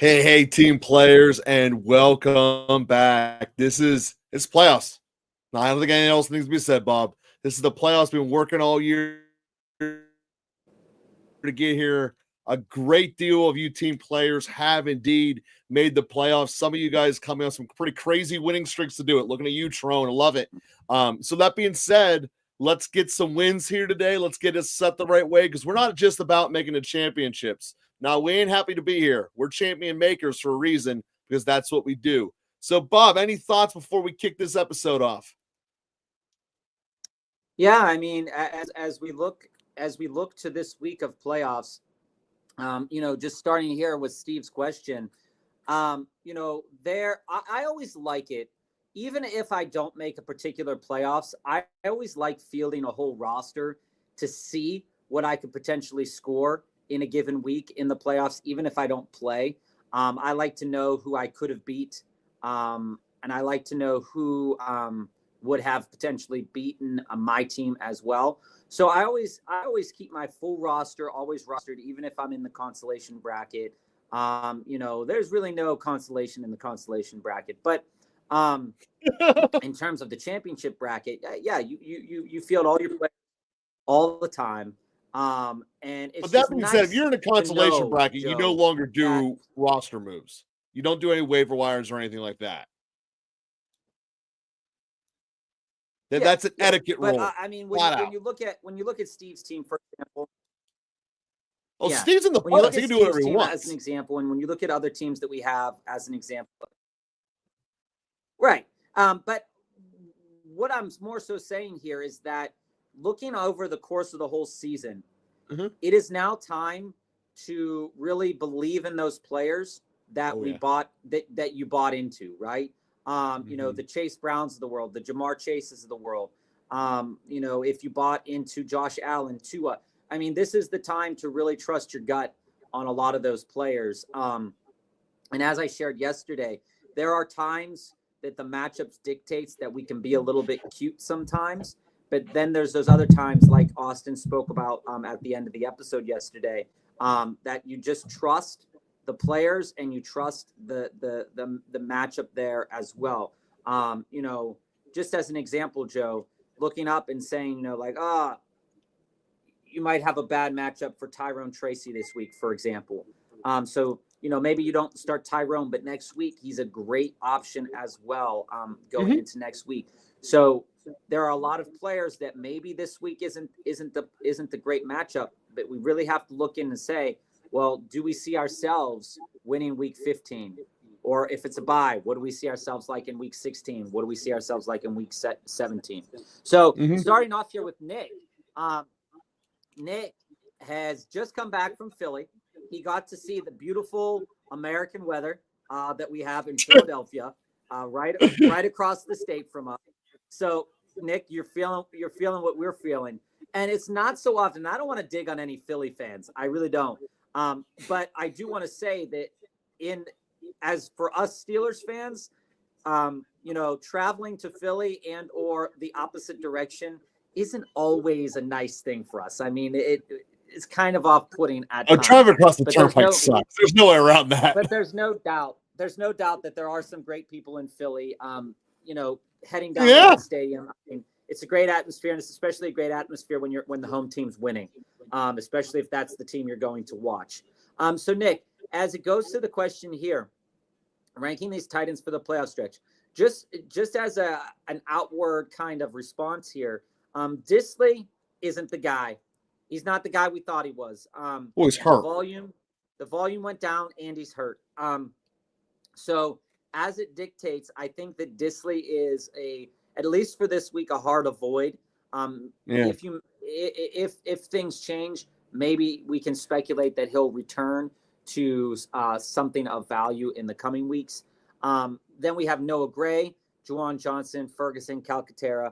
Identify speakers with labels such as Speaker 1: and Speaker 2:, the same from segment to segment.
Speaker 1: Hey, team players, and welcome back. It's playoffs. Now, I don't think anything else needs to be said, Bob. This is the playoffs. Been working all year to get here. A great deal of you team players have indeed made the playoffs. Some of you guys coming on some pretty crazy winning streaks to do it. Looking at you, Trone. I love it. So that being said, let's get some wins here today. Let's get us set the right way because we're not just about making the championships. Now, we ain't happy to be here. We're champion makers for a reason because that's what we do. So, Bob, any thoughts before we kick this episode off?
Speaker 2: Yeah, I mean, as we look to this week of playoffs, just starting here with Steve's question, I always like it, even if I don't make a particular playoffs. I always like fielding a whole roster to see what I could potentially score in a given week in the playoffs, even if I don't play. I like to know who I could have beat, and I like to know who would have potentially beaten my team as well. So I always keep my full roster, always rostered, even if I'm in the consolation bracket. There's really no consolation in the consolation bracket, but in terms of the championship bracket, you field all your players all the time. And it's
Speaker 1: but that being
Speaker 2: nice
Speaker 1: said, if you're in a consolation bracket,
Speaker 2: Joe,
Speaker 1: you no longer do roster moves. You don't do any waiver wires or anything like that. That's an etiquette rule.
Speaker 2: But I mean, when you look at Steve's team, for example.
Speaker 1: Steve's in the playoffs. He can do whatever he wants.
Speaker 2: As an example, and when you look at other teams that we have as an example, right? But what I'm more so saying here is that looking over the course of the whole season, it is now time to really believe in those players that bought that you bought into, right? The Chase Browns of the world, the Jamar Chases of the world. If you bought into Josh Allen, Tua, I mean, this is the time to really trust your gut on a lot of those players. And as I shared yesterday, there are times that the matchups dictates that we can be a little bit cute sometimes. But then there's those other times, like Austin spoke about at the end of the episode yesterday, that you just trust the players and you trust the matchup there as well. Just as an example, Joe, looking up and saying, you might have a bad matchup for Tyrone Tracy this week, for example. So maybe you don't start Tyrone, but next week he's a great option as well going into next week. So there are a lot of players that maybe this week isn't the great matchup, but we really have to look in and say, well, do we see ourselves winning week 15? Or if it's a bye, what do we see ourselves like in week 16? What do we see ourselves like in week 17? So starting off here with Nick. Nick has just come back from Philly. He got to see the beautiful American weather that we have in Philadelphia, right across the state from us. So, Nick, you're feeling what we're feeling. And it's not so often. I don't want to dig on any Philly fans. I really don't. But I do want to say that as for us Steelers fans, traveling to Philly and or the opposite direction isn't always a nice thing for us. I mean, it's kind of off-putting at times.
Speaker 1: Traveling across the turnpike sucks. There's no way around that.
Speaker 2: But there's no doubt that there are some great people in Philly. Heading down to that stadium, I mean, it's a great atmosphere, and it's especially a great atmosphere when the home team's winning, especially if that's the team you're going to watch. So Nick, as it goes to the question here, ranking these tight ends for the playoff stretch, just as an outward kind of response here, Dissly isn't the guy. He's not the guy we thought he was.
Speaker 1: He's hurt.
Speaker 2: The volume went down, and he's hurt. So as it dictates, I think that Dissly is at least for this week, a hard avoid. If things change, maybe we can speculate that he'll return to something of value in the coming weeks. Then we have Noah Gray, Juwan Johnson, Ferguson, Calcaterra.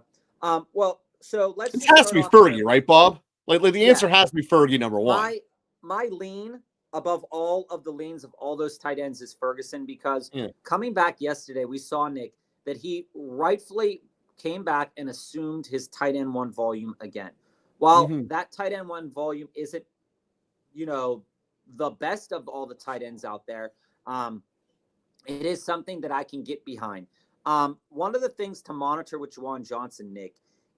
Speaker 2: So let's.
Speaker 1: It has to be Fergie, right, Bob? Like the answer has to be Fergie, number one.
Speaker 2: My lean above all of the leans of all those tight ends is Ferguson, because coming back yesterday, we saw, Nick, that he rightfully came back and assumed his tight end one volume again. While that tight end one volume isn't, the best of all the tight ends out there, It is something that I can get behind. One of the things to monitor with Juwan Johnson, Nick,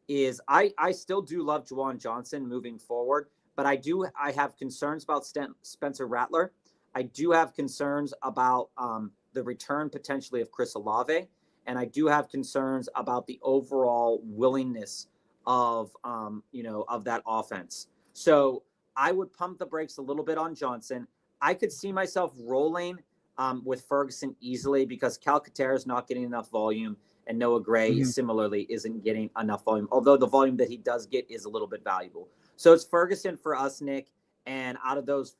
Speaker 2: is I still do love Juwan Johnson moving forward, but I have concerns about Spencer Rattler. I do have concerns about the return potentially of Chris Olave, and I do have concerns about the overall willingness of of that offense. So I would pump the brakes a little bit on Johnson. I could see myself rolling with Ferguson easily because Calcaterra is not getting enough volume, and Noah Gray similarly isn't getting enough volume, although the volume that he does get is a little bit valuable. So it's Ferguson for us, Nick, and out of those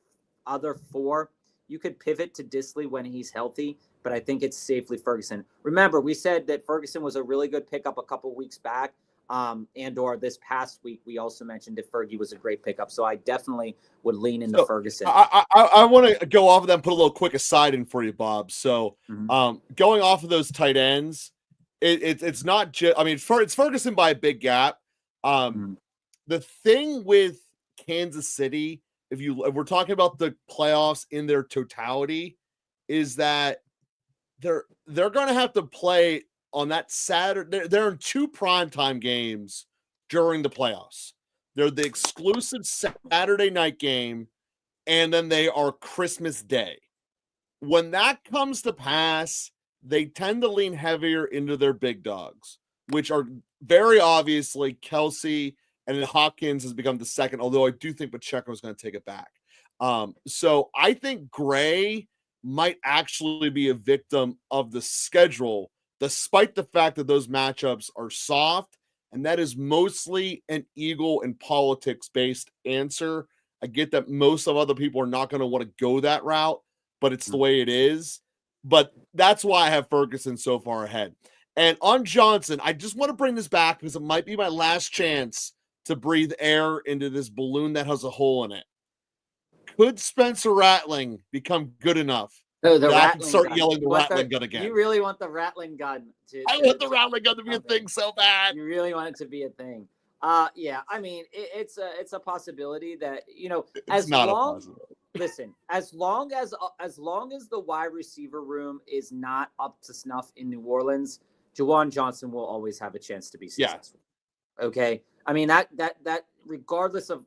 Speaker 2: other four, you could pivot to Disley when he's healthy, but I think it's safely Ferguson. Remember, we said that Ferguson was a really good pickup a couple weeks back, or this past week, we also mentioned that Fergie was a great pickup. So I definitely would lean into Ferguson.
Speaker 1: I want to go off of that and put a little quick aside in for you, Bob. So going off of those tight ends, it's not just, I mean, it's Ferguson by a big gap. The thing with Kansas City, if we're talking about the playoffs in their totality, is that they're going to have to play on that Saturday. They're in 2 primetime games during the playoffs. They're the exclusive Saturday night game, and then they are Christmas Day. When that comes to pass, they tend to lean heavier into their big dogs, which are very obviously Kelsey, and then Hopkins has become the second, although I do think Pacheco is going to take it back. So I think Gray might actually be a victim of the schedule, despite the fact that those matchups are soft, and that is mostly an Eagle and politics-based answer. I get that most of other people are not going to want to go that route, but it's the way it is. But that's why I have Ferguson so far ahead. And on Johnson, I just want to bring this back because it might be my last chance to breathe air into this balloon that has a hole in it. Could Spencer Rattling become good enough
Speaker 2: that
Speaker 1: I can start
Speaker 2: gun.
Speaker 1: yelling the rattling gun again?
Speaker 2: You really want the rattling gun
Speaker 1: I want the rattling gun to be a thing so bad.
Speaker 2: You really want it to be a thing. Yeah, I mean, it's a possibility that,
Speaker 1: it's not a possibility.
Speaker 2: Listen, as long as the wide receiver room is not up to snuff in New Orleans, Juwan Johnson will always have a chance to be successful. Yeah. Okay. I mean, that regardless of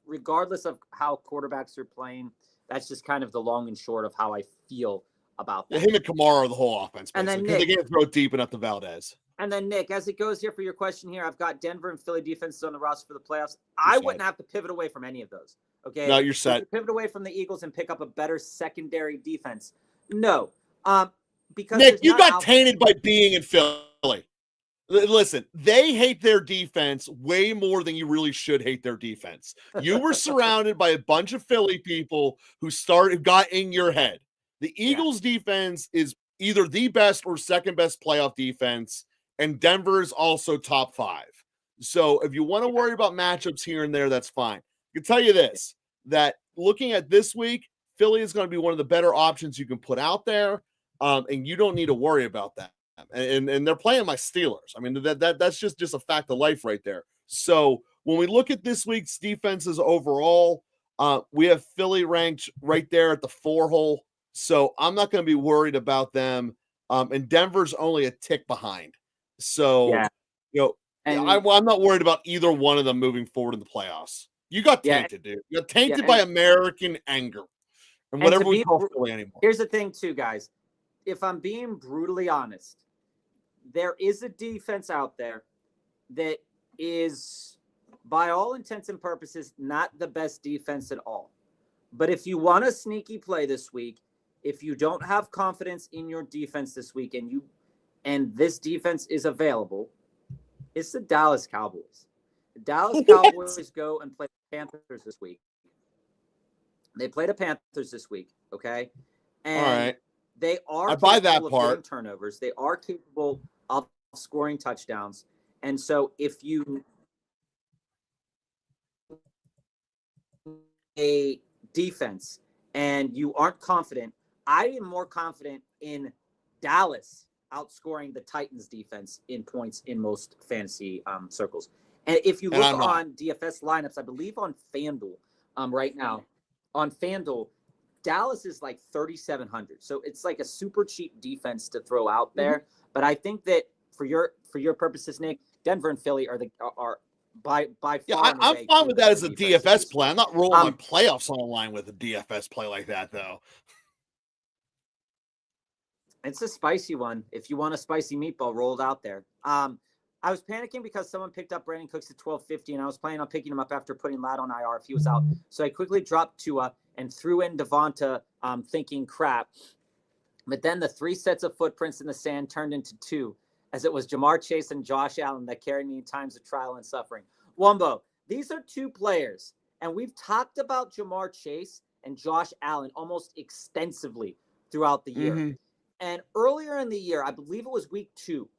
Speaker 2: how quarterbacks are playing, that's just kind of the long and short of how I feel about that.
Speaker 1: Yeah, him and Kamara are the whole offense, basically, and then Nick, they can't throw deep enough to Valdez.
Speaker 2: And then Nick, as it goes here for your question here, I've got Denver and Philly defenses on the roster for the playoffs. I wouldn't have to pivot away from any of those. Okay.
Speaker 1: No, you're set.
Speaker 2: Pivot away from the Eagles and pick up a better secondary defense. No. Because
Speaker 1: Nick, you got tainted by being in Philly. Listen, they hate their defense way more than you really should hate their defense. You were surrounded by a bunch of Philly people who got in your head. The Eagles' defense is either the best or second best playoff defense, and Denver is also top 5. So if you want to worry about matchups here and there, that's fine. I can tell you this, that looking at this week, Philly is going to be one of the better options you can put out there, and you don't need to worry about that. And they're playing my Steelers. I mean, that's just a fact of life right there. So when we look at this week's defenses overall, we have Philly ranked right there at the 4 hole. So I'm not going to be worried about them. And Denver's only a tick behind. So, I'm not worried about either one of them moving forward in the playoffs. You got tainted, dude. You got tainted by American anger. And whatever we call Philly anymore.
Speaker 2: Here's the thing, too, guys. If I'm being brutally honest, there is a defense out there that is, by all intents and purposes, not the best defense at all. But if you want a sneaky play this week, if you don't have confidence in your defense this week and this defense is available, it's the Dallas Cowboys. The Dallas Cowboys go and play the Panthers this week. They play the Panthers this week, okay? And
Speaker 1: all right.
Speaker 2: They are
Speaker 1: capable of
Speaker 2: getting turnovers. They are capable of scoring touchdowns. And so if you a defense and you aren't confident, I am more confident in Dallas outscoring the Titans defense in points in most fantasy circles. And if you look on DFS lineups, I believe on FanDuel right now, on FanDuel, Dallas is like 3,700. So it's like a super cheap defense to throw out there. But I think that for your purposes, Nick, Denver and Philly are by far.
Speaker 1: Yeah, I'm fine with that as a DFS play. I'm not rolling my playoffs on the line with a DFS play like that, though.
Speaker 2: It's a spicy one. If you want a spicy meatball, rolled out there. I was panicking because someone picked up Brandon Cooks at 1250, and I was planning on picking him up after putting Ladd on IR if he was out. So I quickly dropped Tua and threw in Devonta, thinking crap. But then the 3 sets of footprints in the sand turned into 2, as it was Jamar Chase and Josh Allen that carried me in times of trial and suffering. Wumbo, these are 2 players, and we've talked about Jamar Chase and Josh Allen almost extensively throughout the year. And earlier in the year, I believe it was week 2,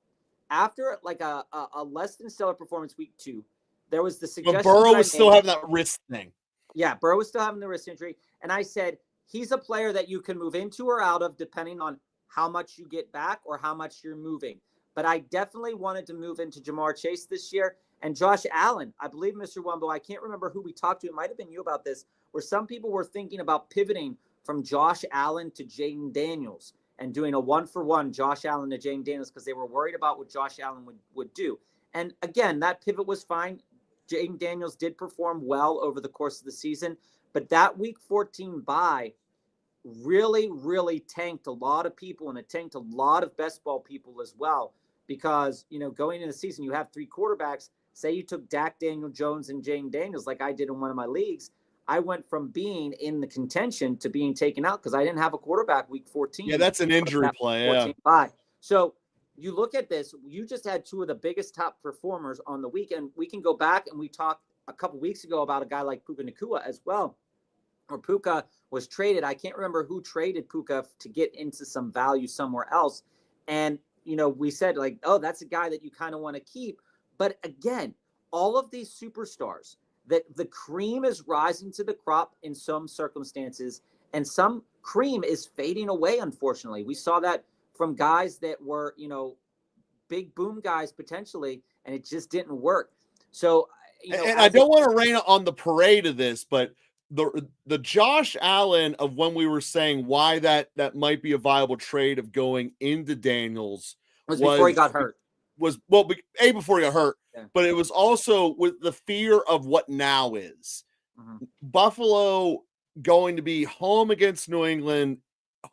Speaker 2: after like a less than stellar performance week 2, there was the suggestion.
Speaker 1: But Burrow was still having that wrist thing.
Speaker 2: Yeah, Burrow was still having the wrist injury. And I said, he's a player that you can move into or out of depending on how much you get back or how much you're moving. But I definitely wanted to move into Jamar Chase this year. And Josh Allen, I believe, Mr. Wumbo, I can't remember who we talked to. It might have been you about this, where some people were thinking about pivoting from Josh Allen to Jaden Daniels and doing a 1-for-1 Josh Allen to Jaden Daniels because they were worried about what Josh Allen would do. And again, that pivot was fine. Jaden Daniels did perform well over the course of the season, but that week 14 bye really, really tanked a lot of people, and it tanked a lot of best ball people as well because, going into the season, you have 3 quarterbacks. Say you took Dak, Daniel Jones, and Jaden Daniels like I did in one of my leagues. I went from being in the contention to being taken out because I didn't have a quarterback week 14.
Speaker 1: Yeah, that's an injury play. Yeah.
Speaker 2: Bye. So you look at this, you just had 2 of the biggest top performers on the weekend. We can go back and we talked a couple weeks ago about a guy like Puka Nacua as well, or Puka was traded. I can't remember who traded Puka to get into some value somewhere else. And, we said like, oh, that's a guy that you kind of want to keep. But again, all of these superstars, that the cream is rising to the crop in some circumstances, and some cream is fading away, unfortunately. We saw that from guys that were, big boom guys potentially, and it just didn't work. So,
Speaker 1: and I don't want to rain on the parade of this, but the Josh Allen of when we were saying why that might be a viable trade of going into Daniels
Speaker 2: was before he got hurt.
Speaker 1: Before he got hurt, yeah. But it was also with the fear of what now is. Buffalo going to be home against New England,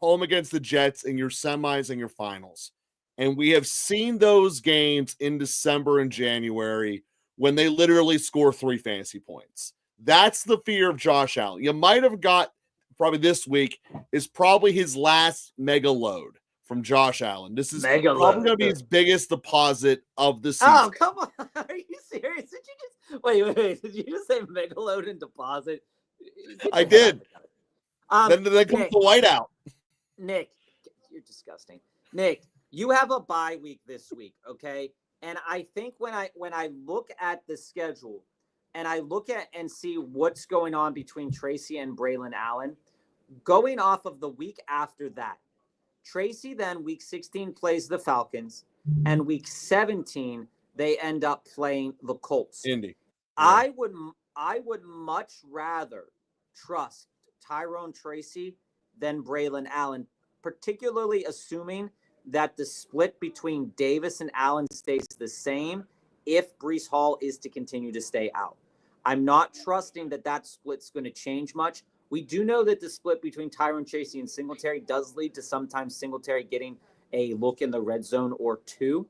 Speaker 1: home against the Jets in your semis and your finals. And we have seen those games in December and January when they literally score 3 fantasy points. That's the fear of Josh Allen. You might have got probably this week is probably his last mega load from Josh Allen. This is probably going to be his biggest deposit of the season.
Speaker 2: Oh, come on. Are you serious? Did you just wait? Did you just say mega load and deposit?
Speaker 1: I did. Then comes the whiteout.
Speaker 2: Nick, you're disgusting. Nick, you have a bye week this week, okay? And I think when I look at the schedule and I look at and see what's going on between Tracy and Braylon Allen, going off of the week after that, Tracy then week 16 plays the Falcons, and week 17 they end up playing the Colts.
Speaker 1: Indy.
Speaker 2: Yeah. I would much rather trust Tyrone Tracy than Braylon Allen, particularly assuming that the split between Davis and Allen stays the same if Breece Hall is to continue to stay out. I'm not trusting that split's going to change much. We do know that the split between Tyrone Tracy and Singletary does lead to sometimes Singletary getting a look in the red zone or 2,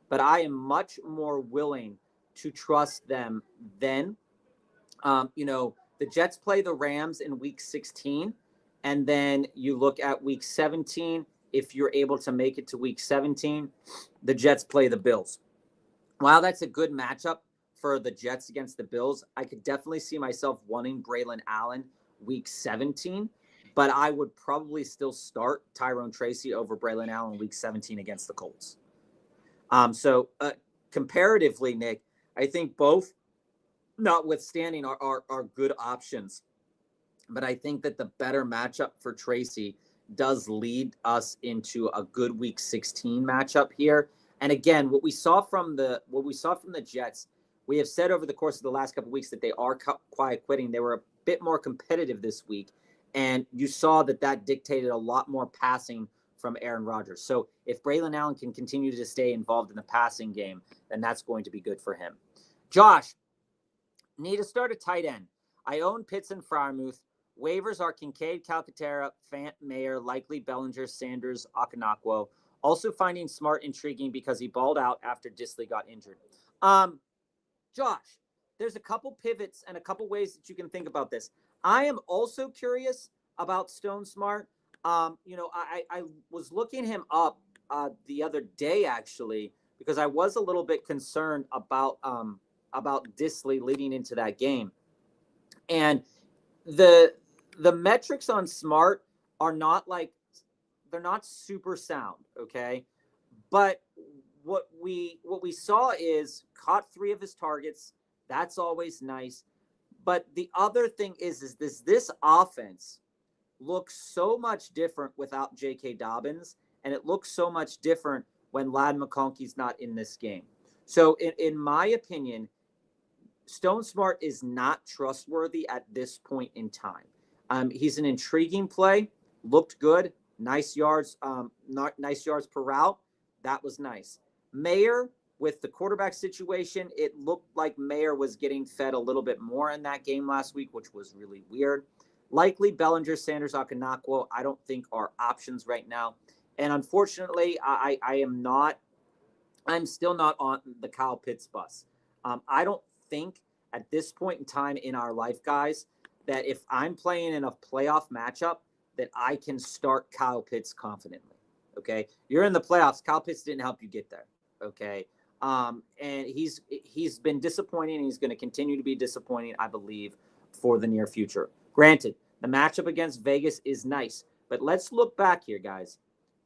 Speaker 2: but I am much more willing to trust them than, the Jets play the Rams in week 16, and then you look at week 17. If you're able to make it to week 17, the Jets play the Bills. While that's a good matchup for the Jets against the Bills, I could definitely see myself wanting Braylon Allen week 17, but I would probably still start Tyrone Tracy over Braylon Allen week 17 against the Colts. So comparatively, Nick, I think both, notwithstanding, are good options. But I think that the better matchup for Tracy does lead us into a good week 16 matchup here. And again, what we saw from the Jets, we have said over the course of the last couple of weeks that they are quiet quitting. They were a bit more competitive this week. And you saw that dictated a lot more passing from Aaron Rodgers. So if Braylon Allen can continue to stay involved in the passing game, then that's going to be good for him. Josh, need to start a tight end. I own Pitts and Freiermuth. Waivers are Kincaid, Calcaterra, Fant, Mayer, likely Bellinger, Sanders, Akinakwo. Also finding Smart intriguing because he balled out after Disley got injured. Josh, there's a couple pivots and a couple ways that you can think about this. I am also curious about Stone Smart. I was looking him up the other day, actually, because I was a little bit concerned about Disley leading into that game. And the metrics on Smart are not they're not super sound, okay? But what we saw is caught 3 of his targets. That's always nice. But the other thing is this offense looks so much different without J.K. Dobbins, and it looks so much different when Ladd McConkey's not in this game. So in my opinion, Stone Smart is not trustworthy at this point in time. He's an intriguing play, looked good, nice yards, nice yards per route. That was nice. Mayer, with the quarterback situation, it looked like Mayer was getting fed a little bit more in that game last week, which was really weird. Likely Bellinger, Sanders, Akinakwo, I don't think are options right now. And unfortunately, I'm still not on the Kyle Pitts bus. I don't think at this point in time in our life, guys, that if I'm playing in a playoff matchup, that I can start Kyle Pitts confidently. Okay. You're in the playoffs. Kyle Pitts didn't help you get there. Okay. And he's been disappointing, and he's going to continue to be disappointing, I believe, for the near future. Granted, the matchup against Vegas is nice, but let's look back here, guys.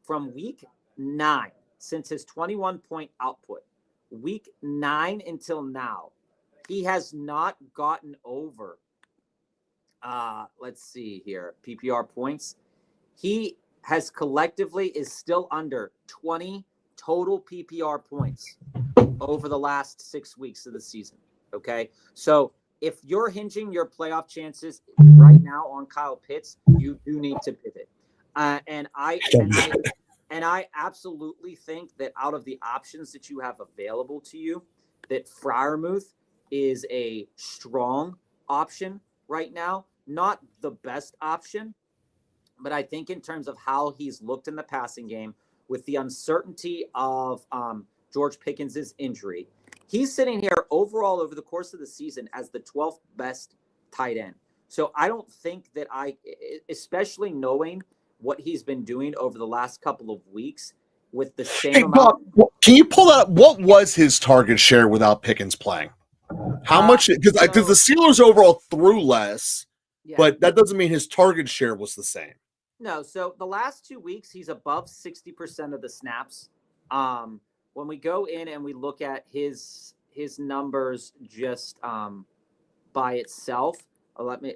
Speaker 2: From week 9, since his 21-point output, week 9 until now, he has not gotten over, let's see here, PPR points. He has collectively is still under 20 total PPR points over the last 6 weeks of the season. Okay. So if you're hinging your playoff chances right now on Kyle Pitts, you do need to pivot. And I absolutely think that out of the options that you have available to you, that Freiermuth is a strong option right now. Not the best option, but I think in terms of how he's looked in the passing game with the uncertainty of George Pickens' injury, he's sitting here overall over the course of the season as the 12th best tight end. So I don't think that especially knowing what he's been doing over the last couple of weeks with the same amount.
Speaker 1: Bob, can you pull that up? What was his target share without Pickens playing? How much? Because the Steelers overall threw less, but that doesn't mean his target share was the same.
Speaker 2: No. So the last 2 weeks, he's above 60% of the snaps. When we go in and we look at his numbers just by itself,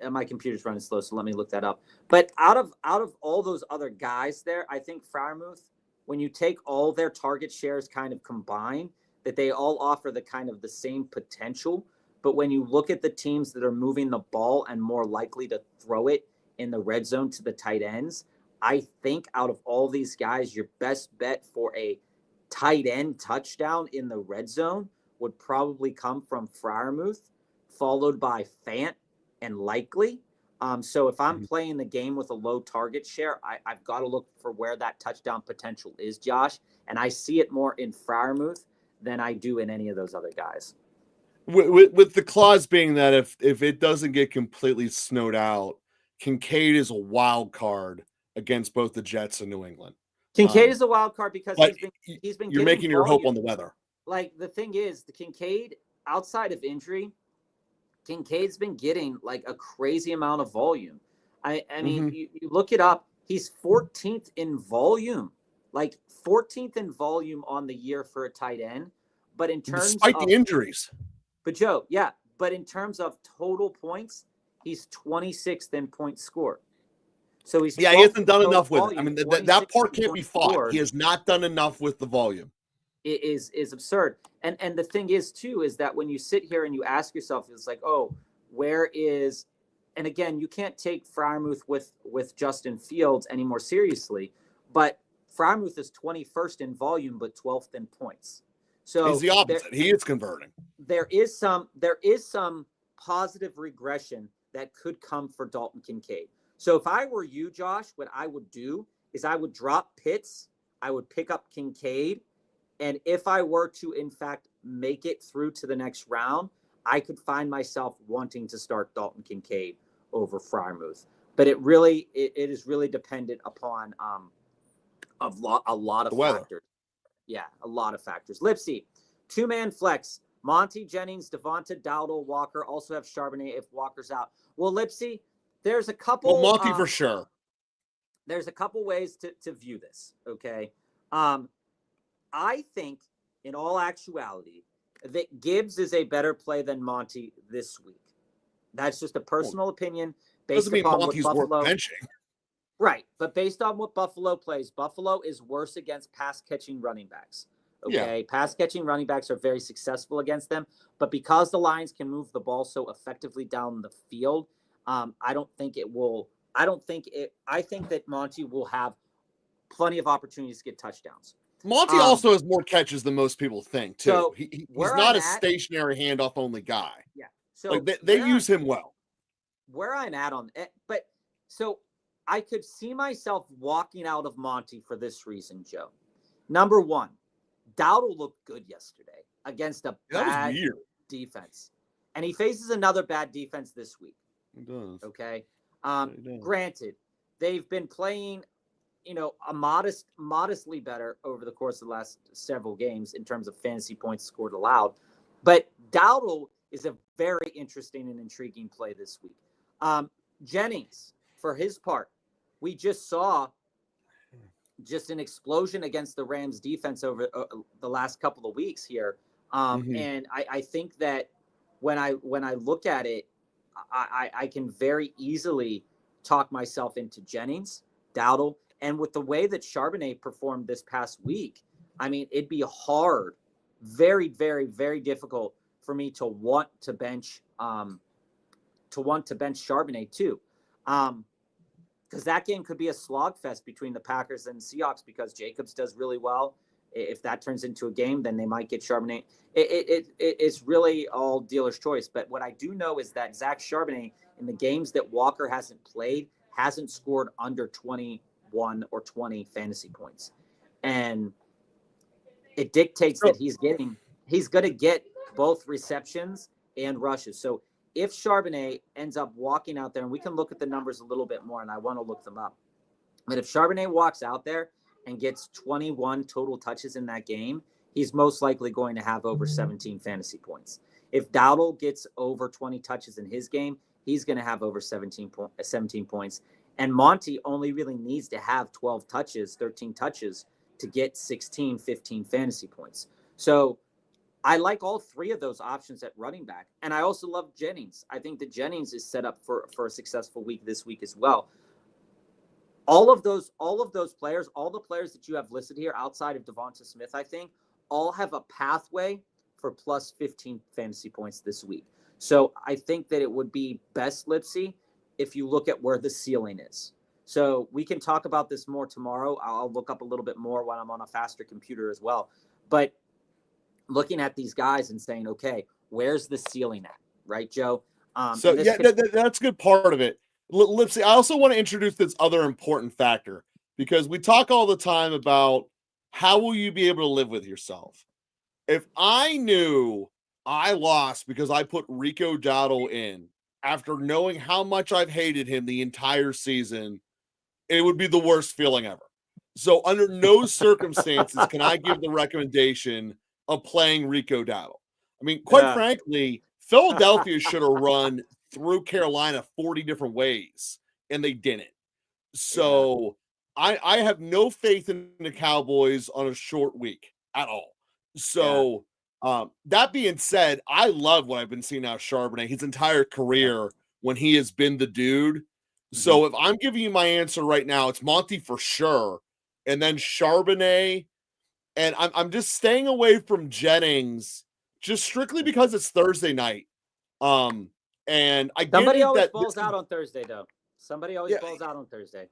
Speaker 2: my computer's running slow, so let me look that up. But out of all those other guys there, I think Freiermuth, when you take all their target shares kind of combined, that they all offer the kind of the same potential. But when you look at the teams that are moving the ball and more likely to throw it in the red zone to the tight ends, I think out of all these guys, your best bet for a tight end touchdown in the red zone would probably come from Freiermuth, followed by Fant and Likely. So if I'm playing the game with a low target share, I've got to look for where that touchdown potential is, Josh. And I see it more in Freiermuth than I do in any of those other guys.
Speaker 1: With the clause being that if it doesn't get completely snowed out, Kincaid is a wild card against both the Jets and New England.
Speaker 2: Kincaid is a wild card because he's been.
Speaker 1: You're making your hope on the weather.
Speaker 2: Like the thing is, the Kincaid, outside of injury, Kincaid's been getting like a crazy amount of volume. I mean, you look it up. He's 14th in volume, like 14th in volume on the year for a tight end. But in terms
Speaker 1: despite the injuries.
Speaker 2: But Joe, yeah. But in terms of total points, he's 26th in points scored. So he
Speaker 1: hasn't done enough with it. I mean, that part can't be fought. He has not done enough with the volume.
Speaker 2: It is absurd. And the thing is, too, is that when you sit here and you ask yourself, it's like, oh, where is and again, you can't take Freiermuth with Justin Fields any more seriously, but Freiermuth is 21st in volume, but 12th in points. So
Speaker 1: he's the opposite. He is converting.
Speaker 2: There is some positive regression that could come for Dalton Kincaid. So if I were you, Josh, what I would do is I would drop Pitts, I would pick up Kincaid, and if I were to, in fact, make it through to the next round, I could find myself wanting to start Dalton Kincaid over Freiermuth. But it is really dependent upon a lot of factors. Yeah, a lot of factors. Lipsy, 2-man flex. Monty, Jennings, Devonta, Dowdle, Walker. Also have Charbonnet if Walker's out. Well, Lipsy, there's a couple.
Speaker 1: Well, Monty for sure.
Speaker 2: There's a couple ways to view this. Okay, I think in all actuality that Gibbs is a better play than Monty this week. That's just a personal opinion based upon what Buffalo. Right, but based on what Buffalo plays, Buffalo is worse against pass-catching running backs. Okay, yeah. Pass-catching running backs are very successful against them, but because the Lions can move the ball so effectively down the field, I think that Monty will have plenty of opportunities to get touchdowns.
Speaker 1: Monty also has more catches than most people think, too. So he's not a stationary handoff-only guy.
Speaker 2: Yeah,
Speaker 1: so like they use him well.
Speaker 2: Where I'm at on it, but so I could see myself walking out of Monty for this reason, Joe. Number one, Dowdle looked good yesterday against a bad defense. And he faces another bad defense this week.
Speaker 1: He does.
Speaker 2: Okay. Granted, they've been playing, modestly better over the course of the last several games in terms of fantasy points scored allowed. But Dowdle is a very interesting and intriguing play this week. Jennings, for his part, we just saw just an explosion against the Rams defense over the last couple of weeks here. And I think that when I look at it, I can very easily talk myself into Jennings, Dowdle, and with the way that Charbonnet performed this past week, I mean, it'd be hard, very, very, very difficult for me to want to bench Charbonnet too. Because that game could be a slogfest between the Packers and Seahawks because Jacobs does really well. If that turns into a game, then they might get Charbonnet. It's really all dealer's choice. But what I do know is that Zach Charbonnet, in the games that Walker hasn't played, hasn't scored under 21 or 20 fantasy points. And it dictates that he's going to get both receptions and rushes. So if Charbonnet ends up walking out there, and we can look at the numbers a little bit more, and I want to look them up. But if Charbonnet walks out there and gets 21 total touches in that game, he's most likely going to have over 17 fantasy points. If Dowdle gets over 20 touches in his game, he's going to have over 17 points. And Monty only really needs to have 13 touches to get 16, 15 fantasy points. So I like all three of those options at running back. And I also love Jennings. I think that Jennings is set up for a successful week this week as well. All of those players, all the players that you have listed here outside of Devonta Smith, I think, all have a pathway for plus 15 fantasy points this week. So I think that it would be best, Lipsy, if you look at where the ceiling is. So we can talk about this more tomorrow. I'll look up a little bit more when I'm on a faster computer as well. But looking at these guys and saying, okay, where's the ceiling at? Right, Joe?
Speaker 1: That's a good part of it. Lipsy, I also want to introduce this other important factor because we talk all the time about how will you be able to live with yourself. If I knew I lost because I put Rico Dowdle in after knowing how much I've hated him the entire season, it would be the worst feeling ever. So under no circumstances can I give the recommendation of playing Rico Dowdle. I mean, quite frankly, Philadelphia should have run through Carolina 40 different ways, and they didn't. So I have no faith in the Cowboys on a short week at all. So that being said, I love what I've been seeing out of Charbonnet his entire career when he has been the dude. So if I'm giving you my answer right now, it's Monty for sure, and then Charbonnet, and I'm just staying away from Jennings just strictly because it's Thursday night. And I
Speaker 2: Somebody
Speaker 1: get it
Speaker 2: always
Speaker 1: that
Speaker 2: balls out on Thursday, though. Somebody always balls out on Thursday.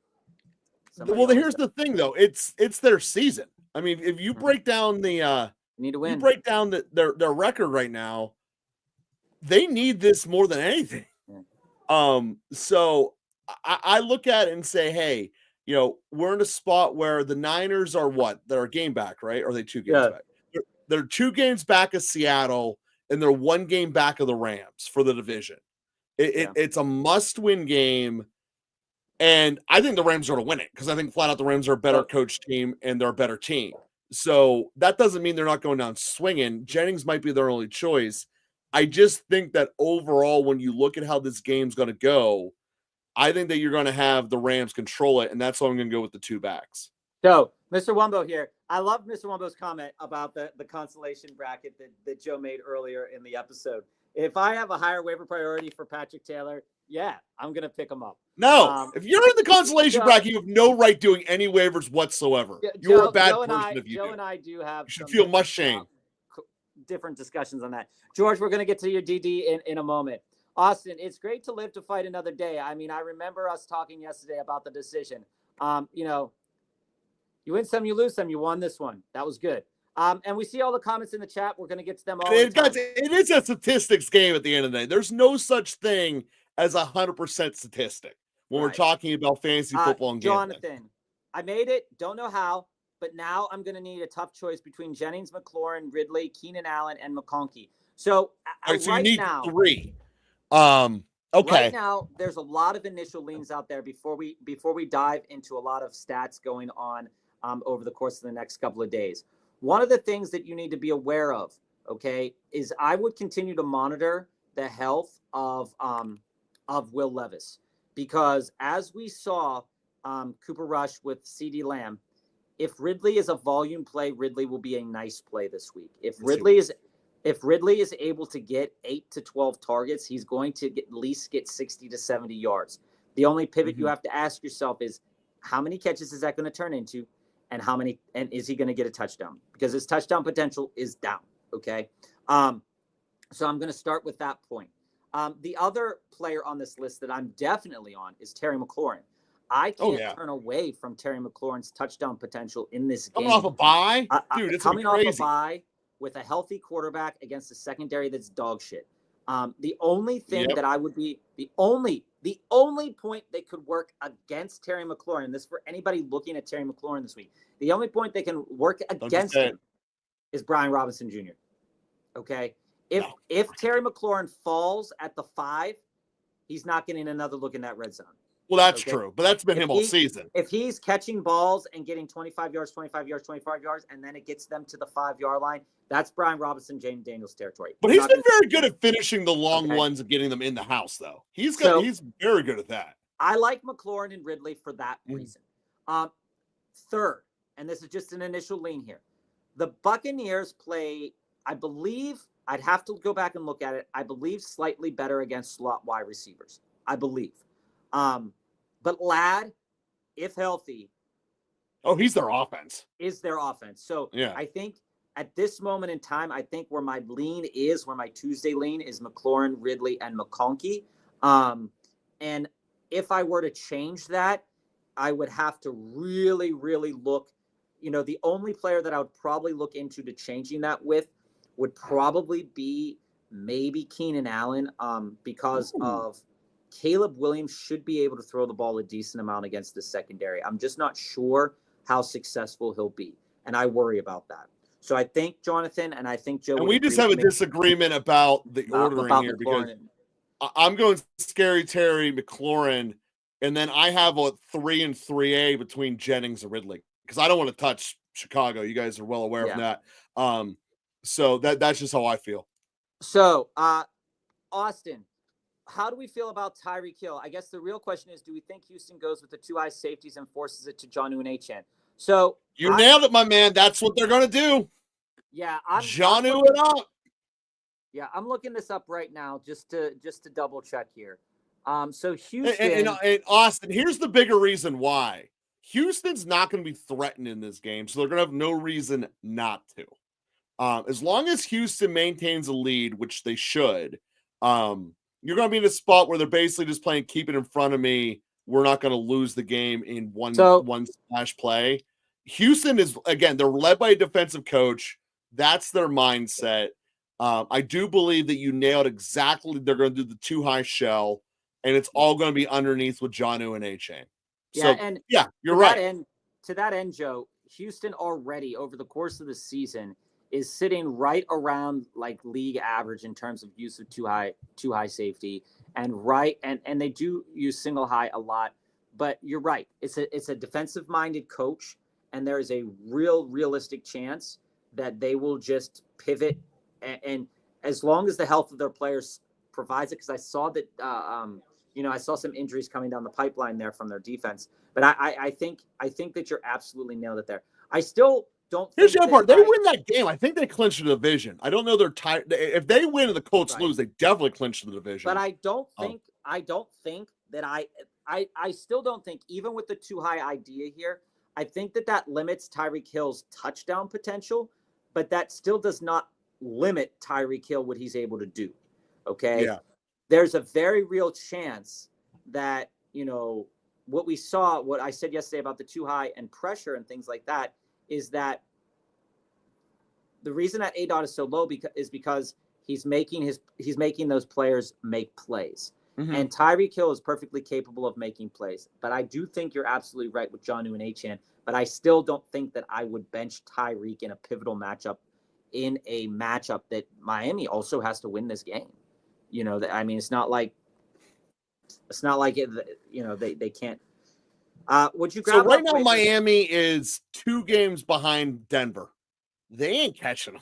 Speaker 1: Well, here's the thing, though. It's their season. I mean, if you break down the
Speaker 2: need to win.
Speaker 1: You break down their record right now, they need this more than anything. So I look at it and say, hey, we're in a spot where the Niners are what? They're a game back, right? Or are they 2 games back? They're 2 games back of Seattle, and they're 1 game back of the Rams for the division. It's a must-win game, and I think the Rams are going to win it because I think flat out the Rams are a better coached team and they're a better team. So that doesn't mean they're not going down swinging. Jennings might be their only choice. I just think that overall, when you look at how this game's going to go, I think that you're going to have the Rams control it, and that's why I'm going to go with the 2 backs.
Speaker 2: So, Mr. Wumbo here. I love Mr. Wumbo's comment about the consolation bracket that Joe made earlier in the episode. If I have a higher waiver priority for Patrick Taylor, yeah, I'm going to pick him up.
Speaker 1: No, if you're in the consolation bracket, you have no right doing any waivers whatsoever. You're a bad person if you do.
Speaker 2: Joe and I do have.
Speaker 1: You should feel much shame.
Speaker 2: Different discussions on that. George, we're going to get to your DD in a moment. Austin, it's great to live to fight another day. I mean, I remember us talking yesterday about the decision. You win some, you lose some. You won this one. That was good. And we see all the comments in the chat. We're going to get to them all.
Speaker 1: Guys, it is a statistics game at the end of the day. There's no such thing as 100% statistic when we're talking about fantasy football and gambling.
Speaker 2: Jonathan, I made it. Don't know how, but now I'm going to need a tough choice between Jennings, McLaurin, Ridley, Keenan Allen, and McConkey. So,
Speaker 1: so you need
Speaker 2: now,
Speaker 1: 3. Okay.
Speaker 2: Right now, there's a lot of initial leans out there before we dive into a lot of stats going on over the course of the next couple of days. One of the things that you need to be aware of, okay, is I would continue to monitor the health of Will Levis, because as we saw Cooper Rush with CeeDee Lamb, if Ridley is a volume play, Ridley will be a nice play this week. If Ridley is able to get 8 to 12 targets, he's going to at least get 60 to 70 yards. The only pivot you have to ask yourself is, how many catches is that going to turn into, and is he going to get a touchdown? Because his touchdown potential is down. Okay. So I'm going to start with that point. The other player on this list that I'm definitely on is Terry McLaurin. I can't turn away from Terry McLaurin's touchdown potential in this game.
Speaker 1: Coming off a bye? Dude, it's
Speaker 2: coming
Speaker 1: crazy.
Speaker 2: Off a bye with a healthy quarterback against a secondary that's dog shit. The only thing that I would be the only point that could work against Terry McLaurin, this for anybody looking at Terry McLaurin this week, the only point they can work against him is Brian Robinson Jr. Okay. If Terry McLaurin falls at the 5, he's not getting another look in that red zone.
Speaker 1: Well, that's true, but that's been him all season.
Speaker 2: If he's catching balls and getting 25 yards, and then it gets them to the 5-yard line, that's Brian Robinson, James Daniels territory.
Speaker 1: But he's been very good at finishing the long ones and getting them in the house, though. He's very good at that.
Speaker 2: I like McLaurin and Ridley for that reason. Third, and this is just an initial lean here, the Buccaneers play, I believe, I'd have to go back and look at it, I believe slightly better against slot wide receivers. I believe. But Ladd, if healthy,
Speaker 1: he's their offense.
Speaker 2: Is their offense. So I think at this moment in time, I think where my Tuesday lean is McLaurin, Ridley, and McConkey. And if I were to change that, I would have to really, really look. The only player that I would probably look into to changing that with would probably be maybe Keenan Allen, because of Caleb Williams should be able to throw the ball a decent amount against the secondary. I'm just not sure how successful he'll be, and I worry about that. So I think Jonathan and I think Joe.
Speaker 1: And we just have a disagreement about the ordering here, because I'm going Scary Terry, McLaurin, and then I have a 3 and 3A between Jennings and Ridley, because I don't want to touch Chicago. You guys are well aware of that. So that's just how I feel.
Speaker 2: So Austin, how do we feel about Tyreek Hill? I guess the real question is, do we think Houston goes with the 2 high safeties and forces it to Jonnu and Achane? So
Speaker 1: you nailed it, my man. That's what they're going to do.
Speaker 2: Yeah,
Speaker 1: Jonnu it up.
Speaker 2: Yeah, I'm looking this up right now just to double check here. So Houston
Speaker 1: and Austin, here's the bigger reason why. Houston's not going to be threatened in this game, so they're going to have no reason not to. As long as Houston maintains a lead, which they should, you're going to be in a spot where they're basically just playing keep it in front of me. We're not going to lose the game in one splash play. Houston is, again, they're led by a defensive coach. That's their mindset. I do believe that you nailed exactly. They're going to do the too high shell, and it's all going to be underneath with Jonnu and A-Chain. So, you're right.
Speaker 2: To that end, Joe, Houston already over the course of the season is sitting right around like league average in terms of use of too high safety, and they do use single high a lot. But you're right. It's a defensive minded coach, and there is a realistic chance that they will just pivot. And as long as the health of their players provides it, because I saw that, I saw some injuries coming down the pipeline there from their defense. But I think that you're absolutely nailed it there. I still don't.
Speaker 1: Here's the other part. They win that game. I think they clinch the division. I don't know they're tied. If they win and the Colts lose, they definitely clinch the division.
Speaker 2: But I don't think that I still don't think, even with the too high idea here, I think that limits Tyreek Hill's touchdown potential, but that still does not limit Tyreek Hill what he's able to do. Okay.
Speaker 1: Yeah.
Speaker 2: There's a very real chance that, what we saw, what I said yesterday about the too high and pressure and things like that, is that the reason that ADOT is so low is because he's making those players make plays. Mm-hmm. And Tyreek Hill is perfectly capable of making plays. But I do think you're absolutely right with Jonnu and Achane. But I still don't think that I would bench Tyreek in a pivotal matchup, in a matchup that Miami also has to win this game. It's not like they can't. Would you grab?
Speaker 1: So right now, Miami is 2 games behind Denver. They ain't catching them.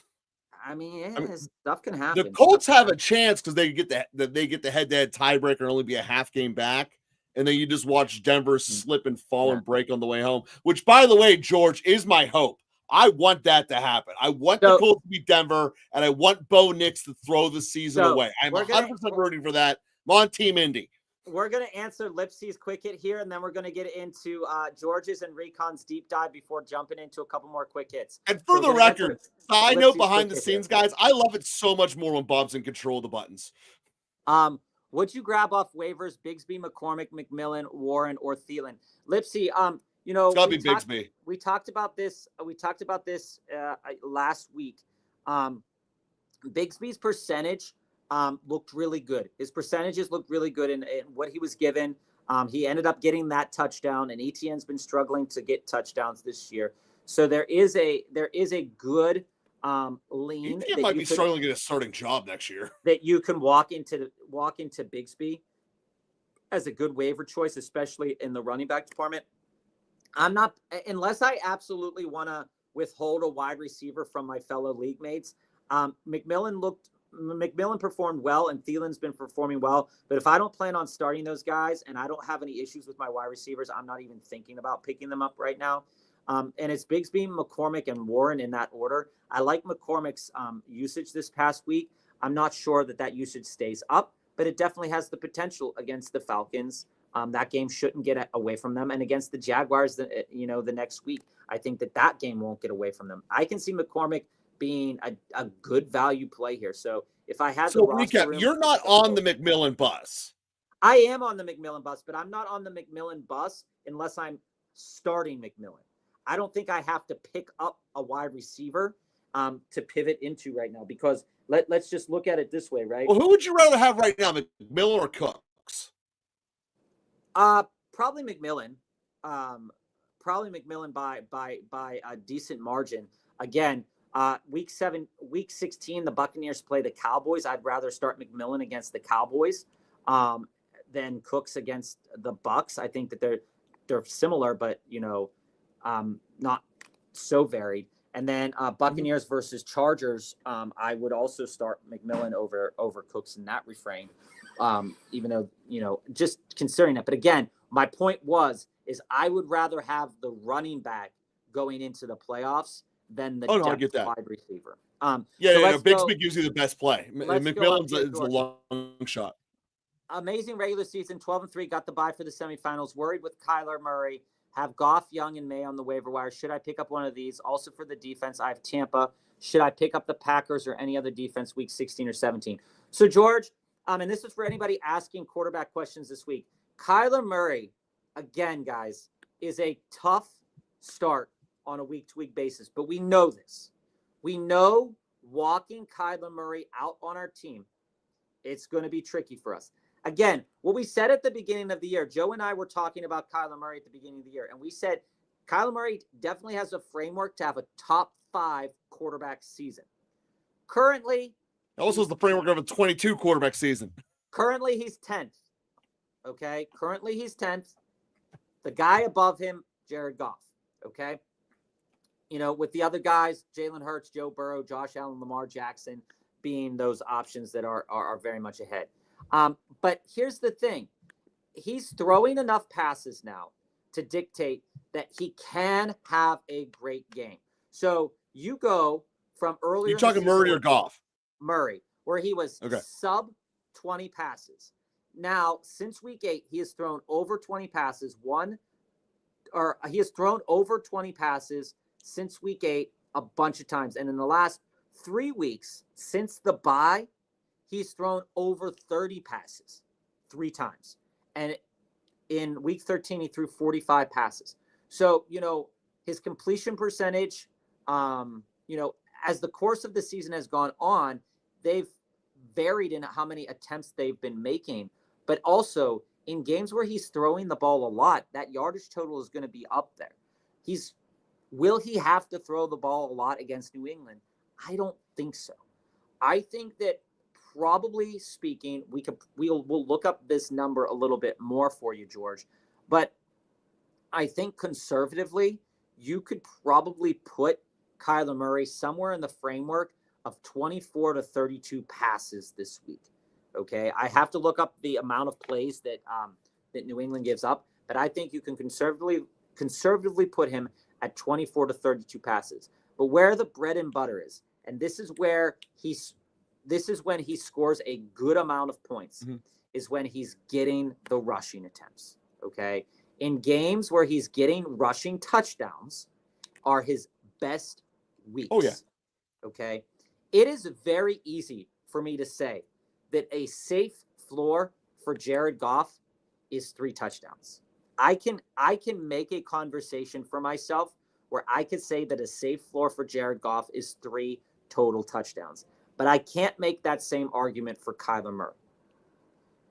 Speaker 2: Stuff can happen.
Speaker 1: The Colts have a chance because they get the head-to-head tiebreaker and only be a half game back, and then you just watch Denver slip and fall and break on the way home. Which, by the way, George, is my hope. I want that to happen. I want the Colts to beat Denver, and I want Bo Nix to throw the season away. I'm 100% rooting for that. I'm on Team Indy.
Speaker 2: We're going to answer Lipsy's quick hit here, and then we're going to get into George's and Recon's deep dive before jumping into a couple more quick hits.
Speaker 1: And for the record, side note behind the scenes, guys, I love it so much more when Bob's in control of the buttons.
Speaker 2: Would you grab off waivers Bigsby, McCormick, McMillan, Warren, or Thielen? Lipsy,
Speaker 1: it's got to be Bigsby.
Speaker 2: We talked about this last week. Bigsby's percentage looked really good. His percentages looked really good in what he was given. He ended up getting that touchdown, and ETN's been struggling to get touchouts this year. So there is a good lean.
Speaker 1: ETN might be struggling to get a starting job next year.
Speaker 2: That you can walk into Bigsby as a good waiver choice, especially in the running back department. I'm not, unless I absolutely want to withhold a wide receiver from my fellow league mates. McMillan performed well, and Thielen's been performing well. But if I don't plan on starting those guys and I don't have any issues with my wide receivers, I'm not even thinking about picking them up right now. And it's Bigsby, McCormick, and Warren in that order. I like McCormick's usage this past week. I'm not sure that usage stays up, but it definitely has the potential against the Falcons. That game shouldn't get away from them. And against the Jaguars, the next week, I think that game won't get away from them. I can see McCormick being a good value play here. So if I had
Speaker 1: recap, you're not on the McMillan bus.
Speaker 2: I am on the McMillan bus, but I'm not on the McMillan bus unless I'm starting McMillan. I don't think I have to pick up a wide receiver to pivot into right now, because let's just look at it this way, right?
Speaker 1: Well, who would you rather have right now, McMillan or Cooks?
Speaker 2: Probably McMillan. Probably McMillan by a decent margin. Again, week 16, the Buccaneers play the Cowboys. I'd rather start McMillan against the Cowboys than Cooks against the Bucs. I think that they're similar, but not so varied. And then Buccaneers versus Chargers, I would also start McMillan over Cooks in that refrain. Even though, just considering that. But again, my point is I would rather have the running back going into the playoffs than the wide receiver.
Speaker 1: Bigsby gives you the best play. McMillan's is a long shot.
Speaker 2: Amazing regular season, 12-3, got the bye for the semifinals. Worried with Kyler Murray. Have Goff, Young, and May on the waiver wire. Should I pick up one of these? Also for the defense, I have Tampa. Should I pick up the Packers or any other defense week 16 or 17? So, George, And this is for anybody asking quarterback questions this week. Kyler Murray, again, guys, is a tough start on a week-to-week basis, but we know this. We know walking Kyler Murray out on our team, it's going to be tricky for us. Again, what we said at the beginning of the year, Joe and I were talking about Kyler Murray at the beginning of the year, and we said Kyler Murray definitely has a framework to have a top 5 quarterback season. Currently,
Speaker 1: also is the framework of a 22 quarterback season.
Speaker 2: Currently, he's 10th. Okay? Currently, he's 10th. The guy above him, Jared Goff. Okay? You know, with the other guys, Jalen Hurts, Joe Burrow, Josh Allen, Lamar Jackson being those options that are very much ahead. But here's the thing. He's throwing enough passes now to dictate that he can have a great game. So you go from earlier.
Speaker 1: You're talking Murray or Goff?
Speaker 2: Murray, where he was sub 20 passes. Now, since week 8, he has thrown over 20 passes. He has thrown over 20 passes since week 8 a bunch of times. And in the last 3 weeks, since the bye, he's thrown over 30 passes 3 times. And in week 13, he threw 45 passes. So, you know, his completion percentage, you know, as the course of the season has gone on, they've varied in how many attempts they've been making. But also, in games where he's throwing the ball a lot, that yardage total is going to be up there. Will he have to throw the ball a lot against New England? I don't think so. I think that probably speaking, we'll look up this number a little bit more for you, George. But I think conservatively, you could probably put Kyler Murray somewhere in the framework of 24 to 32 passes this week. Okay, I have to look up the amount of plays that New England gives up, but I think you can conservatively put him at 24 to 32 passes. But where the bread and butter is, and this is when he scores a good amount of points, is when he's getting the rushing attempts. Okay, in games where he's getting rushing touchdowns are his best weeks.
Speaker 1: Oh yeah.
Speaker 2: Okay, it is very easy for me to say that a safe floor for Jared Goff is 3 touchdowns. I can make a conversation for myself where I could say that a safe floor for Jared Goff is 3 total touchdowns. But I can't make that same argument for Kyler Murray.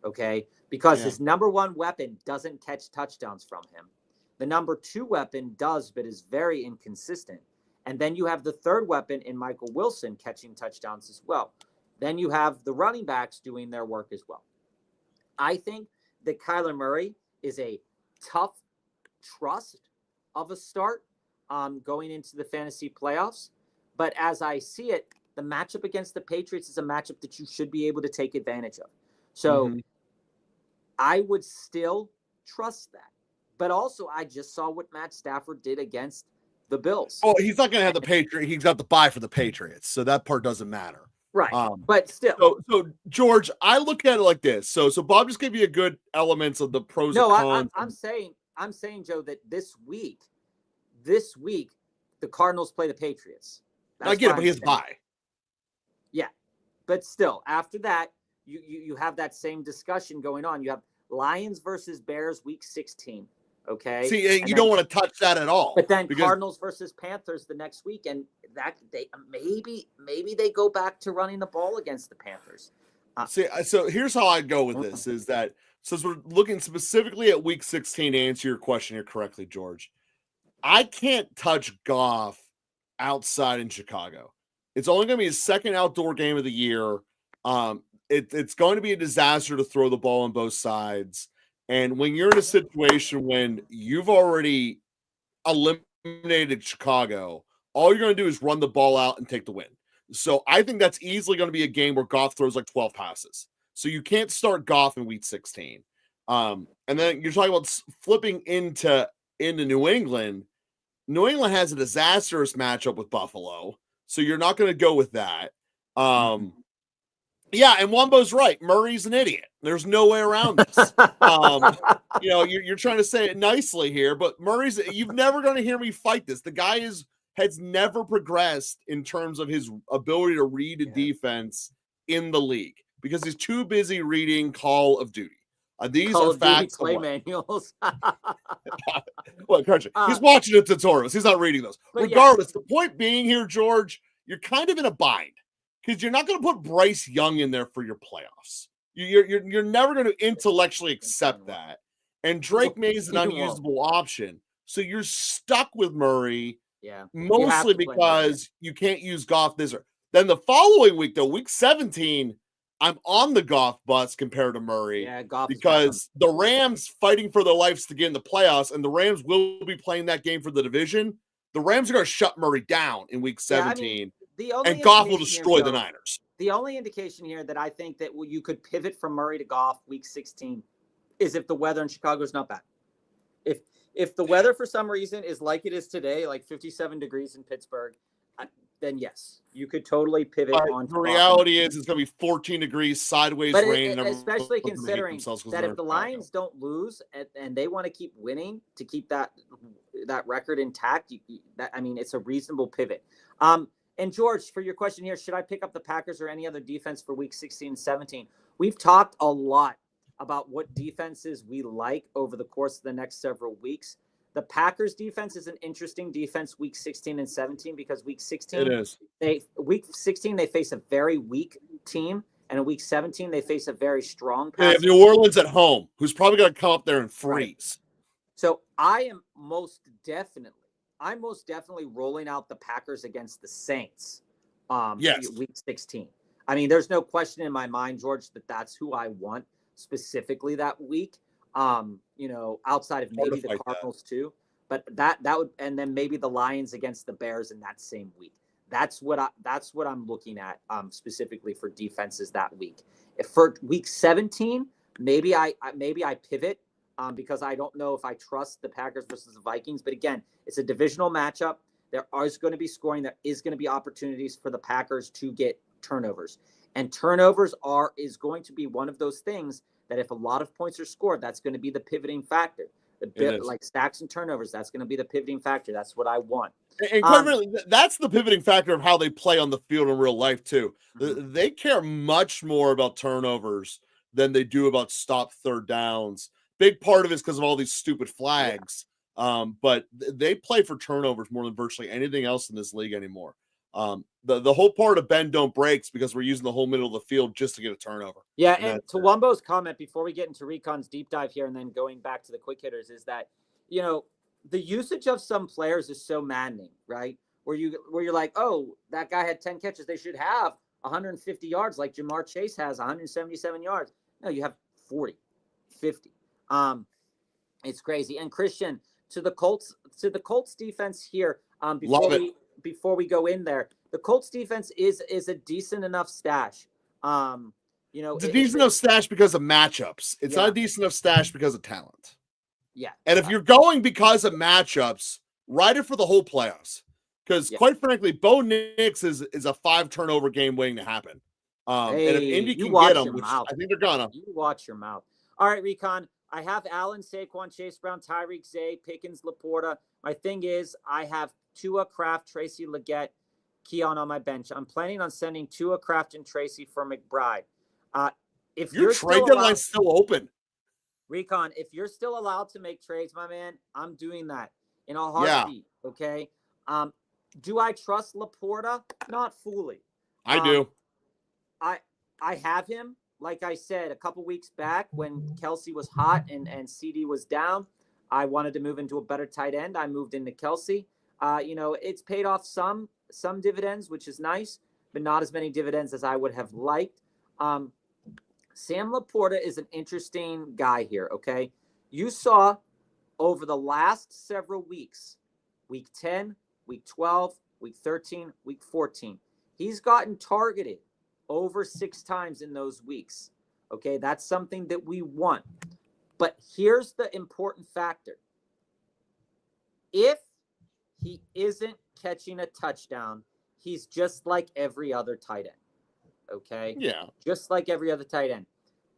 Speaker 2: Okay? Because his number 1 weapon doesn't catch touchdowns from him. The number 2 weapon does, but is very inconsistent. And then you have the 3rd weapon in Michael Wilson catching touchdowns as well. Then you have the running backs doing their work as well. I think that Kyler Murray is a tough trust of a start going into the fantasy playoffs. But as I see it, the matchup against the Patriots is a matchup that you should be able to take advantage of. So I would still trust that. But also, I just saw what Matt Stafford did against the Bills.
Speaker 1: Oh, he's not going to have the Patriots. He's got the bye for the Patriots. So that part doesn't matter.
Speaker 2: Right. But still.
Speaker 1: So George, I look at it like this. So Bob just gave you a good elements of the pros and cons.
Speaker 2: I'm saying, Joe, that this week, the Cardinals play the Patriots.
Speaker 1: I get it, but he has bye.
Speaker 2: Yeah. But still, after that, you have that same discussion going on. You have Lions versus Bears week 16. Okay.
Speaker 1: See, you don't want to touch that at all.
Speaker 2: But then Cardinals versus Panthers the next week, and that they maybe they go back to running the ball against the Panthers.
Speaker 1: So here's how I go with this: is that since we're looking specifically at week 16 to answer your question here correctly, George, I can't touch Goff outside in Chicago. It's only going to be his 2nd outdoor game of the year. It's going to be a disaster to throw the ball on both sides. And when you're in a situation when you've already eliminated Chicago, all you're going to do is run the ball out and take the win. So I think that's easily going to be a game where Goff throws like 12 passes. So you can't start Goff in week 16. And then you're talking about flipping into New England. New England has a disastrous matchup with Buffalo. So you're not going to go with that. Yeah, and Wumbo's right. Murray's an idiot. There's no way around this. You're trying to say it nicely here, but you've never going to hear me fight this. The guy has never progressed in terms of his ability to read a defense in the league. because he's too busy reading Call of Duty. These
Speaker 2: Call
Speaker 1: are
Speaker 2: of Duty
Speaker 1: facts.
Speaker 2: play manuals.
Speaker 1: Well, he's watching the tutorials. He's not reading those. Regardless, the point being here, George, you're kind of in a bind because you're not going to put Bryce Young in there for your playoffs. You're never going to intellectually accept that. And Drake May is an unusable option. So you're stuck with Murray.
Speaker 2: Yeah.
Speaker 1: Mostly because you can't use Goff this year. Then the following week, though, week 17, I'm on the Goff bus compared to Murray.
Speaker 2: Yeah, Goff
Speaker 1: because the Rams fighting for their lives to get in the playoffs, and the Rams will be playing that game for the division. The Rams are going to shut Murray down in week 17, and Goff will destroy the Niners.
Speaker 2: The only indication here that I think that you could pivot from Murray to Goff week 16 is if the weather in Chicago is not bad. If the weather for some reason is like it is today, like 57 degrees in Pittsburgh, then yes, you could totally pivot on.
Speaker 1: The reality is it's going to be 14 degrees, sideways rain.
Speaker 2: Especially considering that if the Lions don't lose and they want to keep winning to keep that record intact, it's a reasonable pivot. And George, for your question here, should I pick up the Packers or any other defense for week 16 and 17? We've talked a lot about what defenses we like over the course of the next several weeks. The Packers defense is an interesting defense week 16 and 17 because week 16 they face a very weak team, and in week 17 they face a very strong pass.
Speaker 1: They have New Orleans at home, who's probably going to come up there and freeze.
Speaker 2: Right. So I'm most definitely rolling out the Packers against the Saints. Week 16. I mean, there's no question in my mind, George, that's who I want specifically that week. Outside of maybe the Cardinals too, but that would, and then maybe the Lions against the Bears in that same week. That's what I'm looking at specifically for defenses that week. If for week 17, maybe I pivot because I don't know if I trust the Packers versus the Vikings. But again, it's a divisional matchup. There is going to be scoring. There is going to be opportunities for the Packers to get turnovers, and turnovers is going to be one of those things that if a lot of points are scored, that's going to be the pivoting factor. Like sacks and turnovers, that's going to be the pivoting factor. That's what I want.
Speaker 1: And quite really, that's the pivoting factor of how they play on the field in real life too. Mm-hmm. They care much more about turnovers than they do about stop third downs. Big part of it is because of all these stupid flags. Yeah. But they play for turnovers more than virtually anything else in this league anymore. The whole part of bend don't breaks because we're using the whole middle of the field just to get a turnover.
Speaker 2: Yeah, and to Wumbo's comment before we get into Recon's deep dive here and then going back to the quick hitters is that, the usage of some players is so maddening, right? Where you're like, oh, that guy had 10 catches. They should have 150 yards like Jamar Chase has 177 yards. No, you have 40, 50. It's crazy. And Christian, to the Colts defense here, before we go in there, the Colts defense is a decent enough stash. It's
Speaker 1: a decent enough stash because of matchups. It's not a decent enough stash because of talent.
Speaker 2: Yeah.
Speaker 1: And if you're going because of matchups, ride it for the whole playoffs. Because quite frankly, Bo Nix is a 5 turnover game waiting to happen. And if Indy can get them, which I think they're gonna.
Speaker 2: You watch your mouth. All right, Recon. I have Allen, Saquon, Chase Brown, Tyreek, Zay, Pickens, Laporta. My thing is, I have Tua, Kraft, Tracy, Leggett, Keon on my bench. I'm planning on sending Tua, Kraft, and Tracy for McBride. If your trade deadline's
Speaker 1: still open,
Speaker 2: Recon, if you're still allowed to make trades, my man, I'm doing that in a heartbeat. Yeah. Okay. Do I trust Laporta? Not fully.
Speaker 1: I do.
Speaker 2: I have him. Like I said, a couple weeks back when Kelsey was hot and CD was down, I wanted to move into a better tight end. I moved into Kelsey. It's paid off some dividends, which is nice, but not as many dividends as I would have liked. Sam Laporta is an interesting guy here, okay? You saw over the last several weeks, week 10, week 12, week 13, week 14, he's gotten targeted over 6 times in those weeks, okay? That's something that we want. But here's the important factor. If he isn't catching a touchdown, he's just like every other tight end. Okay?
Speaker 1: Yeah.
Speaker 2: Just like every other tight end.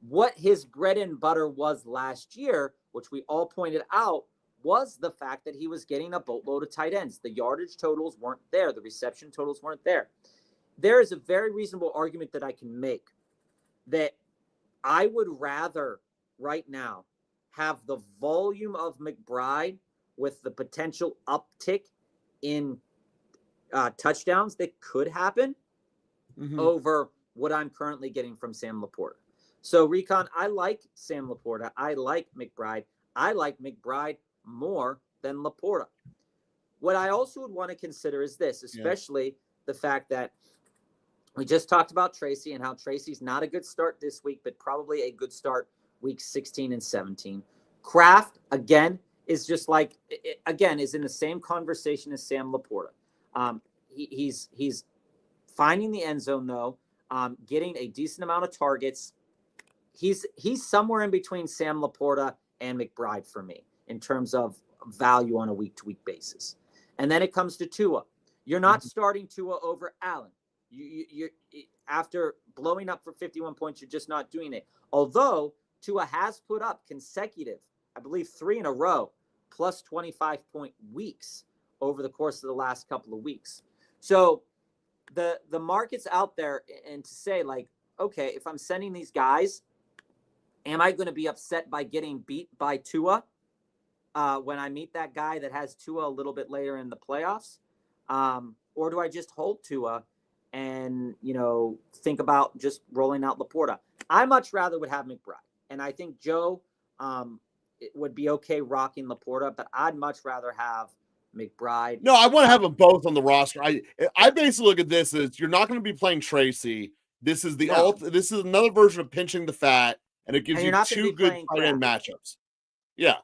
Speaker 2: What his bread and butter was last year, which we all pointed out, was the fact that he was getting a boatload of tight ends. The yardage totals weren't there. The reception totals weren't there. There is a very reasonable argument that I can make that I would rather right now have the volume of McBride with the potential uptick in touchdowns that could happen over what I'm currently getting from Sam Laporta. So, Recon, I like Sam Laporta. I like McBride. I like McBride more than Laporta. What I also would want to consider is this, especially the fact that we just talked about Tracy and how Tracy's not a good start this week, but probably a good start week 16 and 17. Kraft, again, is just like, again, is in the same conversation as Sam Laporta. He's finding the end zone, though, getting a decent amount of targets. He's somewhere in between Sam Laporta and McBride for me in terms of value on a week-to-week basis. And then it comes to Tua. You're not starting Tua over Allen. You're after blowing up for 51 points, you're just not doing it. Although Tua has put up consecutive, I believe 3 in a row, plus 25-point weeks over the course of the last couple of weeks. So the market's out there, and to say, like, okay, if I'm sending these guys, am I going to be upset by getting beat by Tua when I meet that guy that has Tua a little bit later in the playoffs? Or do I just hold Tua and, think about just rolling out Laporta? I much rather would have McBride. And I think Joe would be okay rocking Laporta, but I'd much rather have McBride.
Speaker 1: No, I want to have them both on the roster. I basically look at this as you're not going to be playing Tracy. This is this is another version of pinching the fat, and it gives you 2 good tight end matchups. Yeah.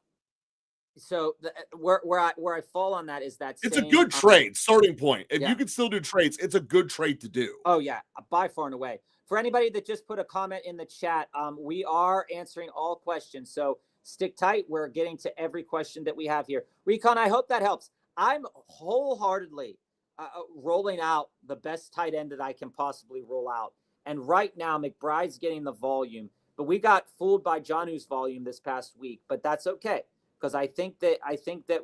Speaker 2: So where I fall on that is that
Speaker 1: it's a good trade starting point. If you can still do trades, it's a good trade to do.
Speaker 2: Oh yeah, by far and away. For anybody that just put a comment in the chat, we are answering all questions. So stick tight. We're getting to every question that we have here. Recon, I hope that helps. I'm wholeheartedly rolling out the best tight end that I can possibly roll out. And right now, McBride's getting the volume, but we got fooled by Jonnu's volume this past week. But that's okay, because I think that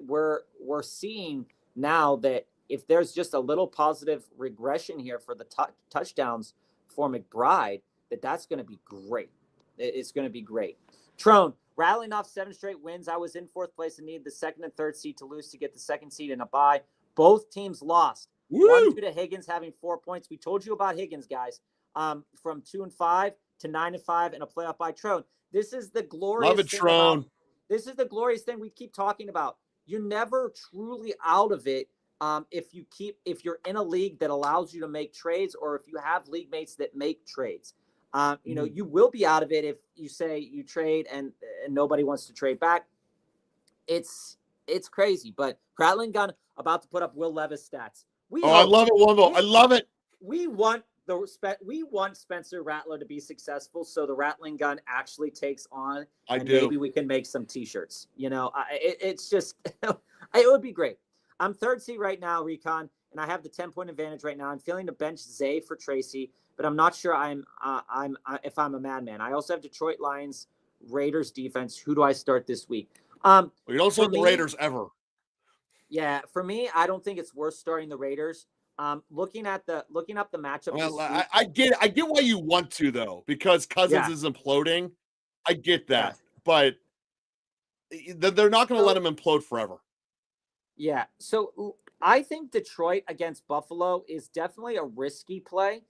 Speaker 2: we're seeing now that if there's just a little positive regression here for the touchdowns for McBride, that's going to be great. It's going to be great. Trone, rattling off 7 straight wins. I was in 4th place and needed the 2nd and 3rd seed to lose to get the 2nd seed in a bye. Both teams lost.
Speaker 1: Woo!
Speaker 2: 1 due to Higgins having 4 points. We told you about Higgins, guys. From 2-5 to 9-5 and a playoff by Trone. This is the glorious
Speaker 1: Love it, Trone.
Speaker 2: This is the glorious thing we keep talking about. You're never truly out of it if you're in a league that allows you to make trades, or if you have league mates that make trades. You will be out of it if you say you trade and nobody wants to trade back. It's crazy, but Rattling Gun about to put up Will Levis stats.
Speaker 1: I love it, Wumbo. I love it.
Speaker 2: We want Spencer Rattler to be successful, so the Rattling Gun actually takes on. Maybe we can make some T-shirts. It's just it would be great. I'm 3rd seed right now, Recon, and I have the 10-point advantage right now. I'm feeling to bench Zay for Tracy, but I'm not sure if I'm a madman. I also have Detroit Lions, Raiders defense. Who do I start this week?
Speaker 1: You don't start the Raiders ever.
Speaker 2: Yeah, for me, I don't think it's worth starting the Raiders. Looking up the matchup.
Speaker 1: Well, I get why you want to, though, because Cousins is imploding. I get that, but they're not going to let him implode forever.
Speaker 2: Yeah, so I think Detroit against Buffalo is definitely a risky play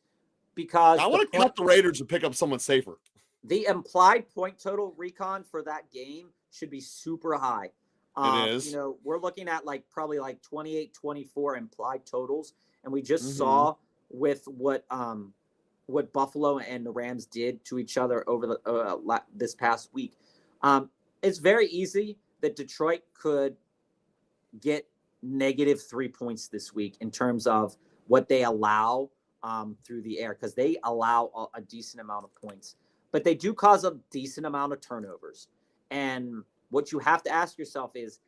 Speaker 2: because
Speaker 1: I want to cut the Raiders and pick up someone safer.
Speaker 2: The implied point total, Recon, for that game should be super high.
Speaker 1: It is.
Speaker 2: We're looking at probably 28-24 implied totals. And we just saw with what Buffalo and the Rams did to each other over this past week. It's very easy that Detroit could get -3 points this week in terms of what they allow through the air, because they allow a decent amount of points. But they do cause a decent amount of turnovers. And what you have to ask yourself is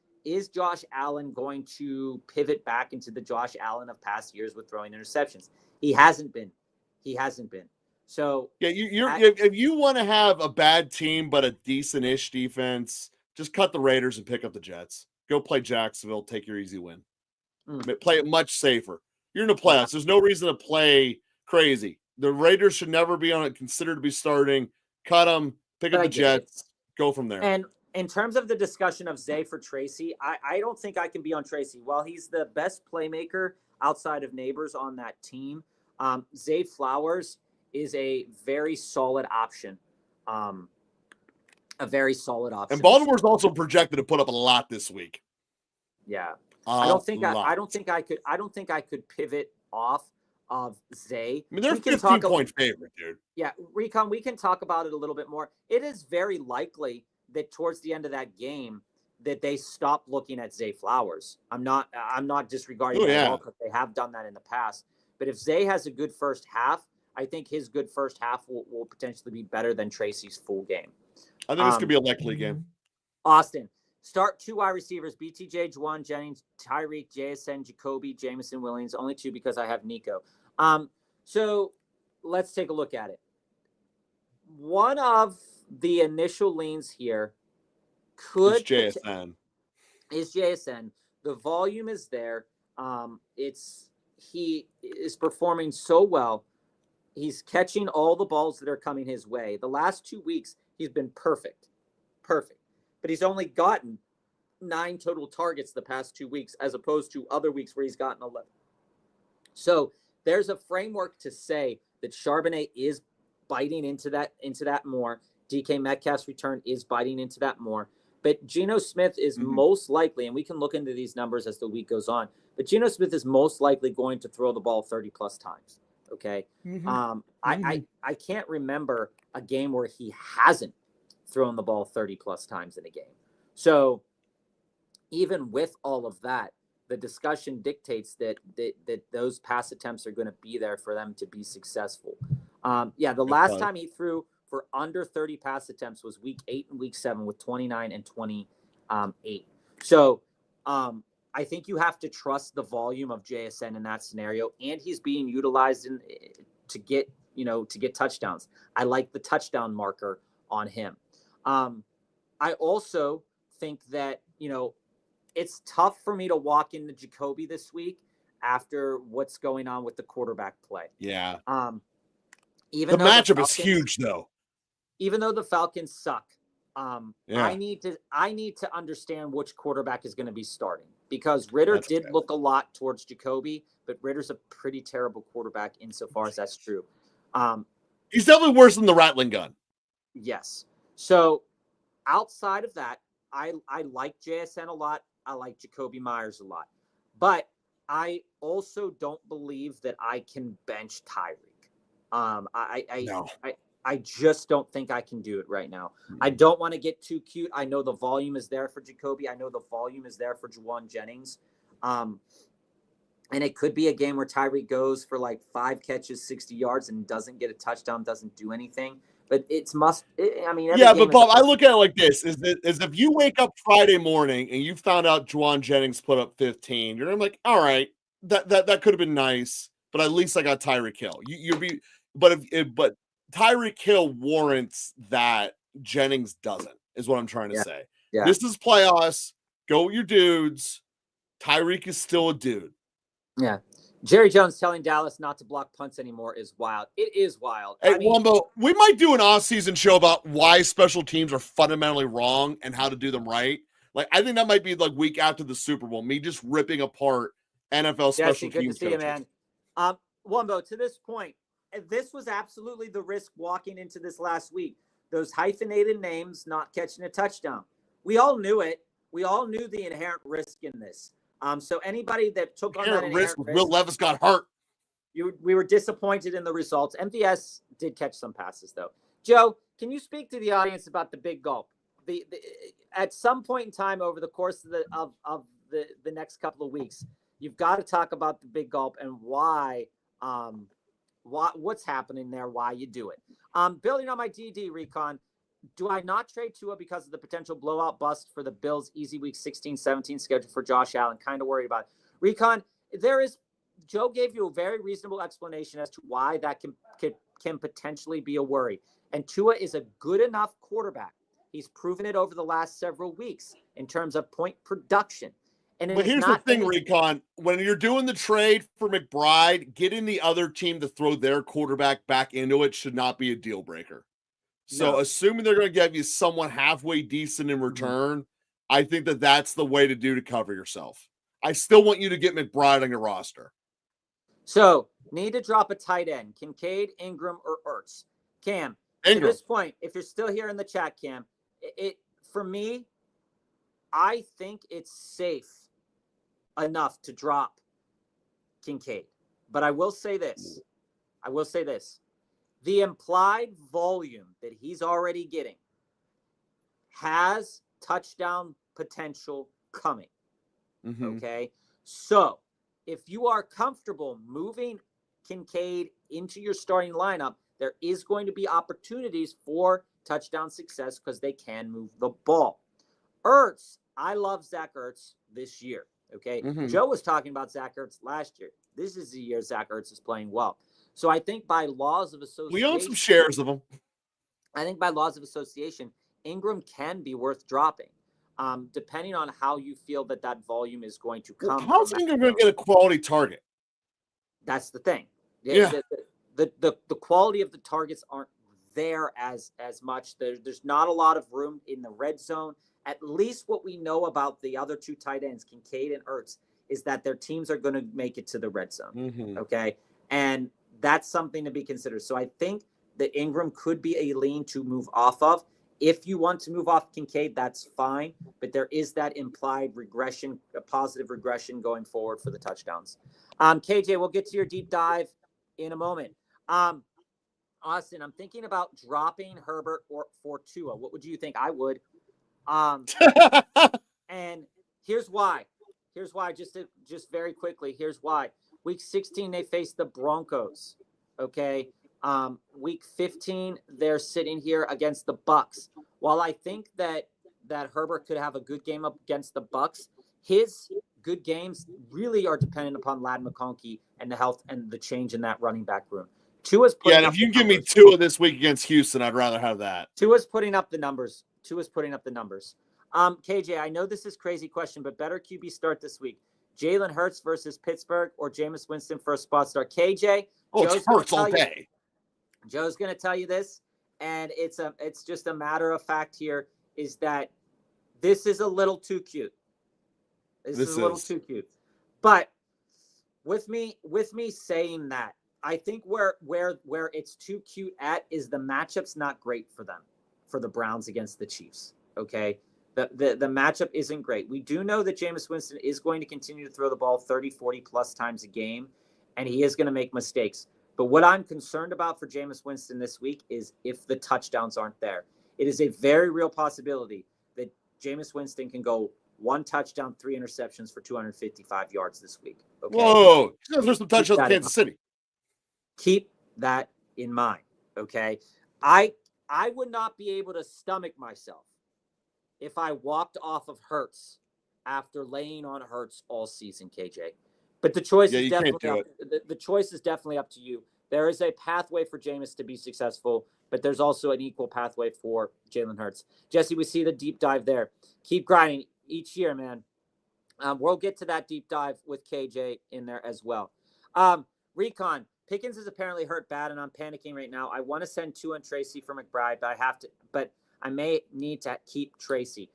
Speaker 2: Josh Allen going to pivot back into the Josh Allen of past years with throwing interceptions? He hasn't been. So
Speaker 1: yeah, if you want to have a bad team but a decent-ish defense, just cut the Raiders and pick up the Jets. Go play Jacksonville. Take your easy win. Play it much safer. You're in the playoffs. There's no reason to play crazy. The Raiders should never be on it, considered to be starting. Cut them, pick up the Jets, go from there.
Speaker 2: And in terms of the discussion of Zay for Tracy, I don't think I can be on Tracy. While he's the best playmaker outside of Neighbors on that team, Zay Flowers is a very solid option. A very solid option.
Speaker 1: And Baltimore's also projected to put up a lot this week.
Speaker 2: Yeah. I don't think I could pivot off of Zay.
Speaker 1: I mean, they're 15-point favorite, dude.
Speaker 2: Yeah, Recon, we can talk about it a little bit more. It is very likely that towards the end of that game that they stop looking at Zay Flowers. I'm not disregarding that at all, because they have done that in the past. But if Zay has a good first half, I think his good first half will potentially be better than Tracy's full game.
Speaker 1: I think this could be a likely game.
Speaker 2: Austin, start 2 wide receivers: BTJ, Juwan Jennings, Tyreek, JSN, Jacoby, Jameson Williams. Only 2 because I have Nico. So let's take a look at it. One of the initial leans here is JSN. The volume is there. He is performing so well. He's catching all the balls that are coming his way. The last 2 weeks, he's been perfect. But he's only gotten 9 total targets the past 2 weeks, as opposed to other weeks where he's gotten 11. So there's a framework to say that Charbonnet is biting into that more. DK Metcalf's return is biting into that more. But Geno Smith is most likely, and we can look into these numbers as the week goes on, but Geno Smith is most likely going to throw the ball 30-plus times. Okay? I can't remember a game where he hasn't thrown the ball 30-plus times in a game. So even with all of that, the discussion dictates that those pass attempts are going to be there for them to be successful. The last time he threw for under 30 pass attempts was week 8 and week 7 with 29 and 28. So I think you have to trust the volume of JSN in that scenario, and he's being utilized to get touchdowns. I like the touchdown marker on him. I also think that, it's tough for me to walk into Jacoby this week after what's going on with the quarterback play.
Speaker 1: Yeah.
Speaker 2: Even
Speaker 1: the matchup is huge, though.
Speaker 2: Even though the Falcons suck, I need to understand which quarterback is going to be starting, because Ritter look a lot towards Jacoby, but Ritter's a pretty terrible quarterback insofar as that's true.
Speaker 1: He's definitely worse than the rattling gun.
Speaker 2: Yes. So outside of that, I like JSN a lot. I like Jacoby Myers a lot. But I also don't believe that I can bench Tyreek. I just don't think I can do it right now. I don't want to get too cute. I know the volume is there for Jacoby. I know the volume is there for Juwan Jennings. And it could be a game where Tyreek goes for like 5 catches, 60 yards, and doesn't get a touchdown, doesn't do anything. But but Bob,
Speaker 1: I look at it like this: is if you wake up Friday morning and you found out Juwan Jennings put up 15, you're like, all right, that could have been nice, but at least I got Tyreek Hill. But Tyreek Hill warrants that, Jennings doesn't, is what I'm trying to say.
Speaker 2: Yeah.
Speaker 1: This is playoffs. Go with your dudes. Tyreek is still a dude.
Speaker 2: Yeah. Jerry Jones telling Dallas not to block punts anymore is wild. It is wild.
Speaker 1: Hey, Wumbo, we might do an off-season show about why special teams are fundamentally wrong and how to do them right. Like, I think that might be like week after the Super Bowl, me just ripping apart NFL special teams.
Speaker 2: Good to see you, man. Wumbo, to this point, this was absolutely the risk walking into this last week. Those hyphenated names not catching a touchdown. We all knew it. We all knew the inherent risk in this. So anybody that took on that inherent risk,
Speaker 1: Will Levis got hurt.
Speaker 2: We were disappointed in the results. MVS did catch some passes, though. Joe, can you speak to the audience about the big gulp? At some point in time over the course of the next couple of weeks, you've got to talk about the big gulp and why what's happening there, why you do it. Building on my DD recon, do I not trade Tua because of the potential blowout bust for the Bills' easy week 16-17 schedule for Josh Allen? Kind of worried about it. Recon, Joe gave you a very reasonable explanation as to why that can potentially be a worry. And Tua is a good enough quarterback. He's proven it over the last several weeks in terms of point production. And it
Speaker 1: But
Speaker 2: is
Speaker 1: here's the
Speaker 2: not
Speaker 1: thing,
Speaker 2: any,
Speaker 1: Recon. When you're doing the trade for McBride, getting the other team to throw their quarterback back into it should not be a deal breaker. So,
Speaker 2: no.
Speaker 1: assuming they're going to give you someone halfway decent in return, I think that that's the way to do to cover yourself. I still want you to get McBride on your roster.
Speaker 2: So, need to drop a tight end. Kincaid, Ingram, or Ertz. Cam,
Speaker 1: Ingram.
Speaker 2: to this point, if you're still here in the chat, Cam, for me, I think it's safe enough to drop Kincaid. But I will say this. The implied volume that he's already getting has touchdown potential coming. Okay. So if you are comfortable moving Kincaid into your starting lineup, there is going to be opportunities for touchdown success because they can move the ball. Ertz, I love Zach Ertz this year. Okay. Joe was talking about Zach Ertz last year. This is the year Zach Ertz is playing well. So I think by laws of association,
Speaker 1: we own some shares of them.
Speaker 2: I think by laws of association, Ingram can be worth dropping, depending on how you feel that volume is going to come.
Speaker 1: How's Ingram going to get a quality target?
Speaker 2: That's the thing.
Speaker 1: Yeah.
Speaker 2: The quality of the targets aren't there as much. There's not a lot of room in the red zone. At least what we know about the other two tight ends, Kincaid and Ertz, is that their teams are going to make it to the red zone. Okay. And that's something to be considered. So I think that Ingram could be a lean to move off of. If you want to move off Kincaid, that's fine. But there is that implied regression, a positive regression going forward for the touchdowns. KJ, we'll get to your deep dive in a moment. Austin, I'm thinking about dropping Herbert for Tua. What would you think? I would. And here's why. Just very quickly, here's why. Week 16, they face the Broncos. Okay. Week 15, they're sitting here against the Bucks. While I think that Herbert could have a good game up against the Bucks, his good games really are dependent upon Ladd McConkey and the health and the change in that running back room. Tua's putting
Speaker 1: and
Speaker 2: up
Speaker 1: if you
Speaker 2: the
Speaker 1: give me
Speaker 2: numbers.
Speaker 1: Tua this week against Houston, I'd rather have that.
Speaker 2: Tua's putting up the numbers. KJ, I know this is a crazy question, but better QB start this week. Jalen Hurts versus Pittsburgh or Jameis Winston for a spot start? KJ,
Speaker 1: Joe's Hurts all day.
Speaker 2: Joe's going to tell you this, and it's just a matter of fact here, is that this is a little too cute. This is a little too cute. But with me saying that, I think where it's too cute at is the matchup's not great for them, for the Browns against the Chiefs. Okay. The matchup isn't great. We do know that Jameis Winston is going to continue to throw the ball 30, 40 plus times a game, and he is going to make mistakes. But what I'm concerned about for Jameis Winston this week is if the touchdowns aren't there. It is a very real possibility that Jameis Winston can go 1 touchdown, 3 interceptions for 255 yards this week. Okay?
Speaker 1: Whoa. There's some touchdowns in Kansas City.
Speaker 2: Keep that in mind. Okay. I would not be able to stomach myself if I walked off of Hurts after laying on Hurts all season, KJ. But the choice is definitely the choice is definitely up to you. There is a pathway for Jameis to be successful, but there's also an equal pathway for Jalen Hurts. Jesse, we see the deep dive there. Keep grinding each year, man. We'll get to that deep dive with KJ in there as well. Recon, Pickens is apparently hurt bad, and I'm panicking right now. I want to send Tua and Tracy for McBride, but I may need to keep Tracy.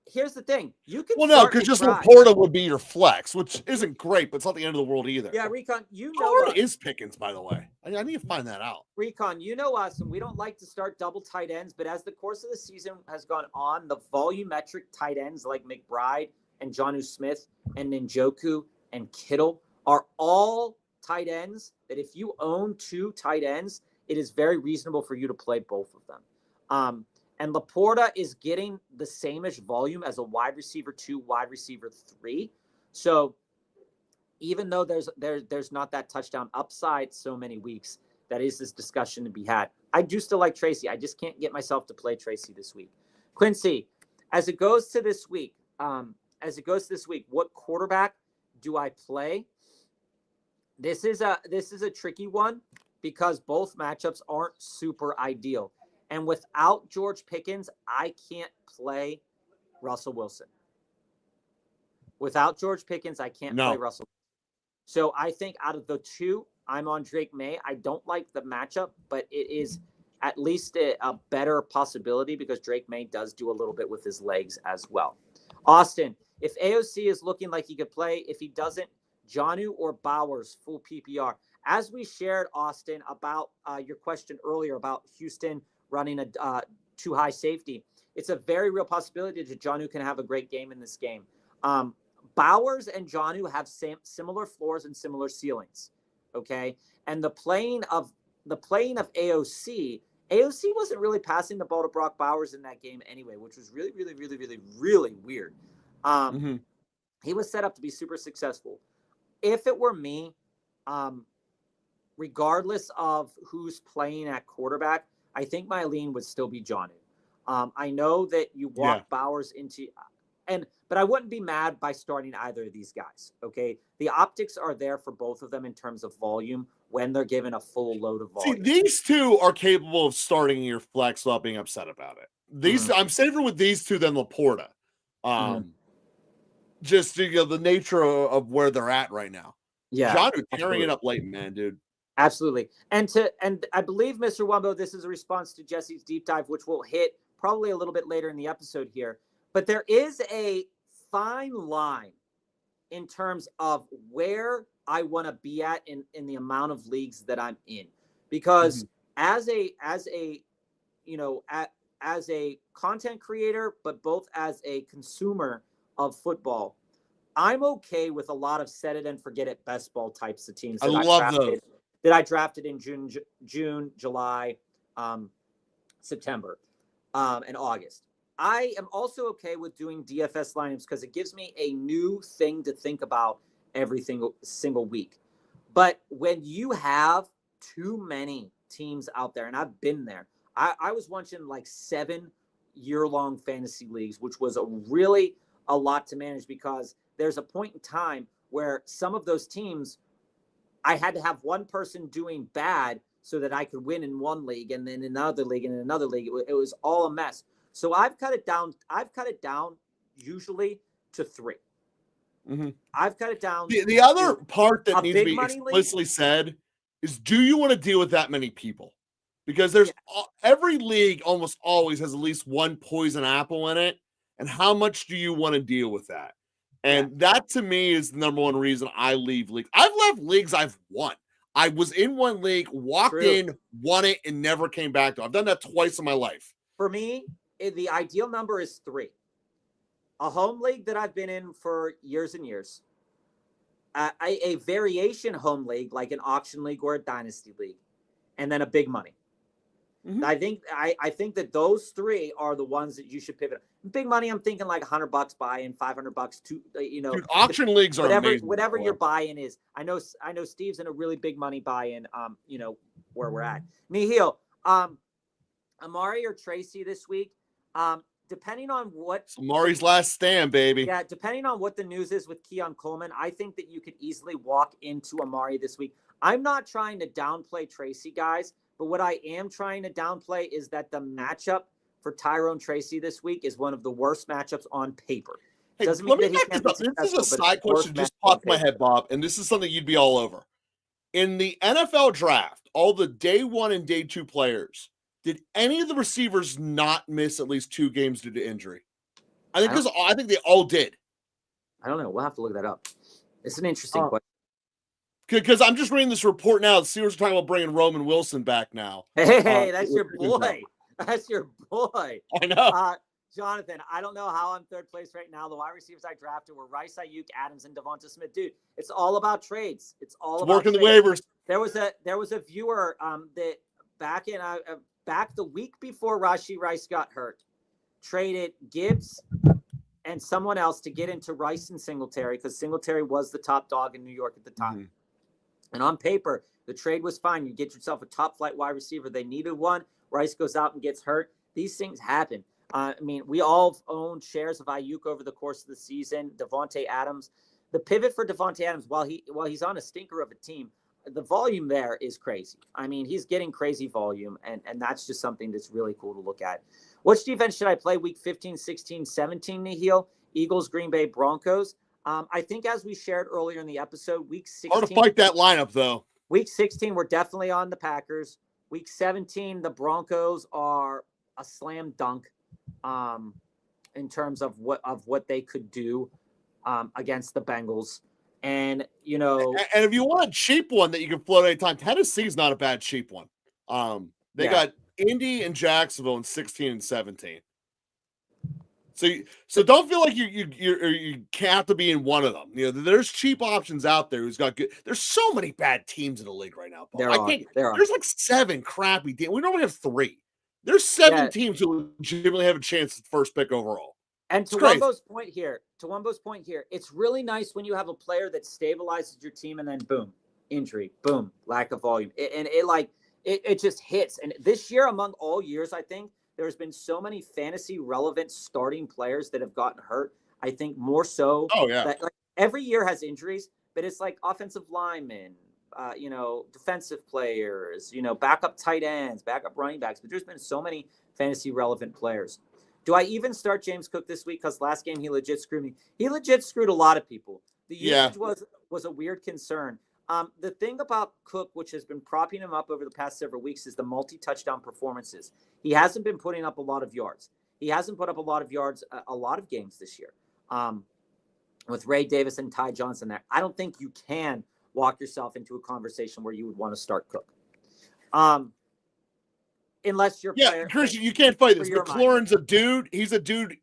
Speaker 2: Here's the thing. You can
Speaker 1: because just Laporta would be your flex, which isn't great, but it's not the end of the world either.
Speaker 2: Yeah, Recon,
Speaker 1: How hard is Pickens, by the way? I need to find that out.
Speaker 2: Recon, you know us, and we don't like to start double tight ends, but as the course of the season has gone on, the volumetric tight ends like McBride and Jonnu Smith and Njoku and Kittle are all tight ends that if you own 2 tight ends, it is very reasonable for you to play both of them. And Laporta is getting the same-ish volume as a wide receiver 2, wide receiver 3. So even though there's not that touchdown upside so many weeks, that is this discussion to be had. I do still like Tracy. I just can't get myself to play Tracy this week. Quincy, as it goes to this week, what quarterback do I play? This is a tricky one because both matchups aren't super ideal. And without George Pickens, I can't play Russell Wilson. Without George Pickens, I can't play
Speaker 1: No.
Speaker 2: Russell. So I think out of the two, I'm on Drake May. I don't like the matchup, but it is at least a better possibility because Drake May does do a little bit with his legs as well. Austin, if AOC is looking like he could play, if he doesn't, Jonnu or Bowers, full PPR. As we shared, Austin, about your question earlier about Houston running a too high safety, it's a very real possibility that Jonnu can have a great game in this game. Bowers and Jonnu have similar floors and similar ceilings. Okay. And the playing of AOC wasn't really passing the ball to Brock Bowers in that game anyway, which was really, really, really, really, really weird. He was set up to be super successful. If it were me, regardless of who's playing at quarterback, I think my lean would still be Jonnu. I know that you walk Bowers into but I wouldn't be mad by starting either of these guys. Okay. The optics are there for both of them in terms of volume when they're given a full load of volume.
Speaker 1: See, these two are capable of starting your flex without being upset about it. I'm safer with these two than Laporta. Just the nature of where they're at right now.
Speaker 2: Yeah.
Speaker 1: Jonnu tearing it up late, man, dude.
Speaker 2: Absolutely. And I believe, Mr. Wumbo, this is a response to Jesse's deep dive, which we'll hit probably a little bit later in the episode here. But there is a fine line in terms of where I want to be at in the amount of leagues that I'm in, because as a content creator, but both as a consumer of football, I'm okay with a lot of set it and forget it best ball types of teams.
Speaker 1: I love those
Speaker 2: that I drafted in June, July, September, and August. I am also okay with doing DFS lineups because it gives me a new thing to think about every single week. But when you have too many teams out there, and I've been there, I was watching like 7-year-long fantasy leagues, which was a lot to manage because there's a point in time where some of those teams, I had to have one person doing bad so that I could win in one league and then in another league and in another league. It was all a mess. So I've cut it down usually to 3. I've cut it down.
Speaker 1: The other part that needs to be explicitly said is, do you want to deal with that many people? Because there's every league almost always has at least one poison apple in it. And how much do you want to deal with that? And that to me is the number one reason I leave leagues. I've left leagues I've won. I was in one league, walked in, won it, and never came back to it. I've done that twice in my life.
Speaker 2: For me, the ideal number is 3. A home league that I've been in for years and years. A variation home league, like an auction league or a dynasty league. And then a big money. I think that those 3 are the ones that you should pivot. Big money, I'm thinking like $100 buy-in, $500 to
Speaker 1: Dude, auction leagues are amazing.
Speaker 2: Whatever your buy-in is. I know Steve's in a really big money buy-in. Where we're at. Nihil, Amari or Tracy this week. Depending on what
Speaker 1: Amari's last stand, baby.
Speaker 2: Yeah, depending on what the news is with Keon Coleman, I think that you could easily walk into Amari this week. I'm not trying to downplay Tracy, guys, but what I am trying to downplay is that the matchup for Tyrone Tracy this week is one of the worst matchups on paper.
Speaker 1: Hey, let me back this up. This is a side question that just popped in my head, Bob, and this is something you'd be all over. In the NFL draft, all the day 1 and day 2 players, did any of the receivers not miss at least 2 games due to injury? I think they all did.
Speaker 2: I don't know. We'll have to look that up. It's an interesting question.
Speaker 1: Because I'm just reading this report now. The Steelers are talking about bringing Roman Wilson back now.
Speaker 2: Hey, that's your boy. That's your boy.
Speaker 1: I know.
Speaker 2: Jonathan, I don't know how I'm 3rd place right now. The wide receivers I drafted were Rice, Ayuk, Adams, and Devonta Smith. Dude, it's all about trades. It's about
Speaker 1: working trades. The waivers.
Speaker 2: There was a viewer that back the week before Rashee Rice got hurt, traded Gibbs and someone else to get into Rice and Singletary because Singletary was the top dog in New York at the time. And on paper, the trade was fine. You get yourself a top flight wide receiver. They needed one. Rice goes out and gets hurt. These things happen. We all owned shares of Ayuk over the course of the season. Devontae Adams, the pivot for Devontae Adams, while he's on a stinker of a team, the volume there is crazy. He's getting crazy volume, and that's just something that's really cool to look at. Which defense should I play week 15, 16, 17, Nihil? Eagles, Green Bay, Broncos. I think as we shared earlier in the episode, week 16.
Speaker 1: Hard to fight that lineup, though.
Speaker 2: Week 16, we're definitely on the Packers. Week 17, the Broncos are a slam dunk in terms of what they could do against the Bengals. And,
Speaker 1: And if you want a cheap one that you can float anytime, Tennessee's not a bad cheap one. They got Indy and Jacksonville in 16 and 17. So don't feel like you have to be in one of them. There's cheap options out there who's got good. There's so many bad teams in the league right now.
Speaker 2: There are.
Speaker 1: There's like 7 crappy teams. We normally have 3. There's 7 teams who legitimately have a chance at first pick overall.
Speaker 2: And to Wumbo's point here, it's really nice when you have a player that stabilizes your team and then boom, injury, boom, lack of volume. It just hits. And this year, among all years, I think there's been so many fantasy relevant starting players that have gotten hurt. I think more so.
Speaker 1: Oh, yeah.
Speaker 2: That, every year has injuries, but it's like offensive linemen, defensive players, backup tight ends, backup running backs. But there's been so many fantasy relevant players. Do I even start James Cook this week? Because last game he legit screwed me. He legit screwed a lot of people. The usage was a weird concern. The thing about Cook, which has been propping him up over the past several weeks, is the multi-touchdown performances. He hasn't been putting up a lot of yards. He hasn't put up a lot of yards a lot of games this year. With Ray Davis and Ty Johnson there, I don't think you can walk yourself into a conversation where you would want to start Cook. Unless you're
Speaker 1: Christian, you can't fight this. McLaurin's a dude. He's a dude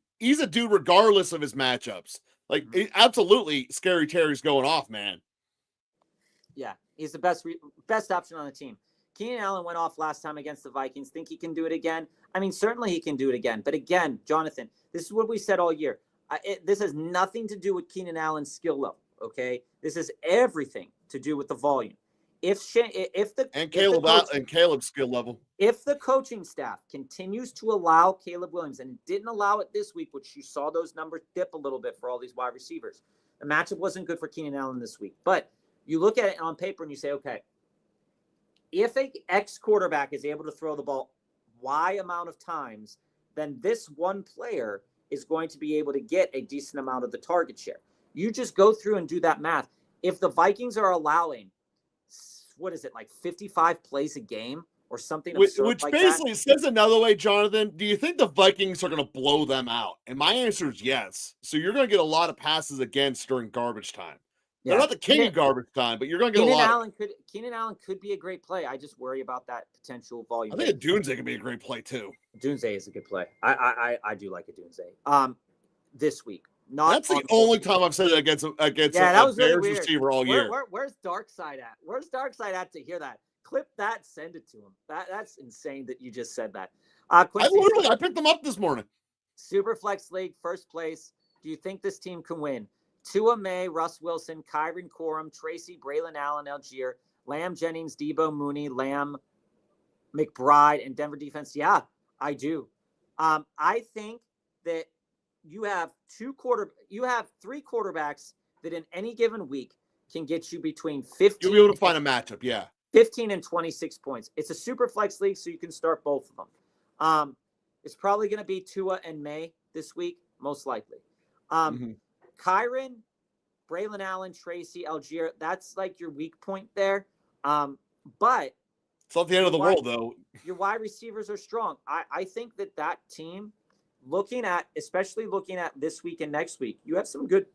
Speaker 1: regardless of his matchups. Like, absolutely, Scary Terry's going off, man.
Speaker 2: Yeah, he's the best option on the team. Keenan Allen went off last time against the Vikings. Think he can do it again? I mean, certainly he can do it again. But again, Jonathan, this is what we said all year. This has nothing to do with Keenan Allen's skill level, okay? This is everything to do with the volume.
Speaker 1: Caleb's skill level.
Speaker 2: If the coaching staff continues to allow Caleb Williams, and it didn't allow it this week, which you saw those numbers dip a little bit for all these wide receivers, the matchup wasn't good for Keenan Allen this week. But you look at it on paper and you say, okay, if a X quarterback is able to throw the ball Y amount of times, then this one player is going to be able to get a decent amount of the target share. You just go through and do that math. If the Vikings are allowing, 55 plays a game or something absurd
Speaker 1: which
Speaker 2: like
Speaker 1: basically says another way, Jonathan, do you think the Vikings are going to blow them out? And my answer is yes. So you're going to get a lot of passes against during garbage time. Yeah. They're not the king of garbage time, but you're going to get a lot.
Speaker 2: Keenan Allen could be a great play. I just worry about that potential volume.
Speaker 1: I think a Dunze could be a great play too.
Speaker 2: Dunze is a good play. I do like a Dunze. This week.
Speaker 1: That's the only time I've said it against a Bears really receiver all year.
Speaker 2: Where's Darkside at? Where's Darkside at to hear that? Clip that, send it to him. That's insane that you just said that.
Speaker 1: I picked them up this morning.
Speaker 2: Superflex League, first place. Do you think this team can win? Tua May, Russ Wilson, Kyron Corum, Tracy, Braylon Allen, Algier, Lamb Jennings, Debo Mooney, Lamb McBride, and Denver defense. Yeah, I do. I think that you have three quarterbacks that in any given week can get you between 15.
Speaker 1: You'll be able to find a matchup, yeah.
Speaker 2: 15 and 26 points. It's a super flex league, so you can start both of them. It's probably going to be Tua and May this week, most likely. Kyron, Braylon Allen, Tracy, Algier, that's like your weak point there. But
Speaker 1: it's not the end of the world, though.
Speaker 2: Your wide receivers are strong. I think that team, especially looking at this week and next week, you have some good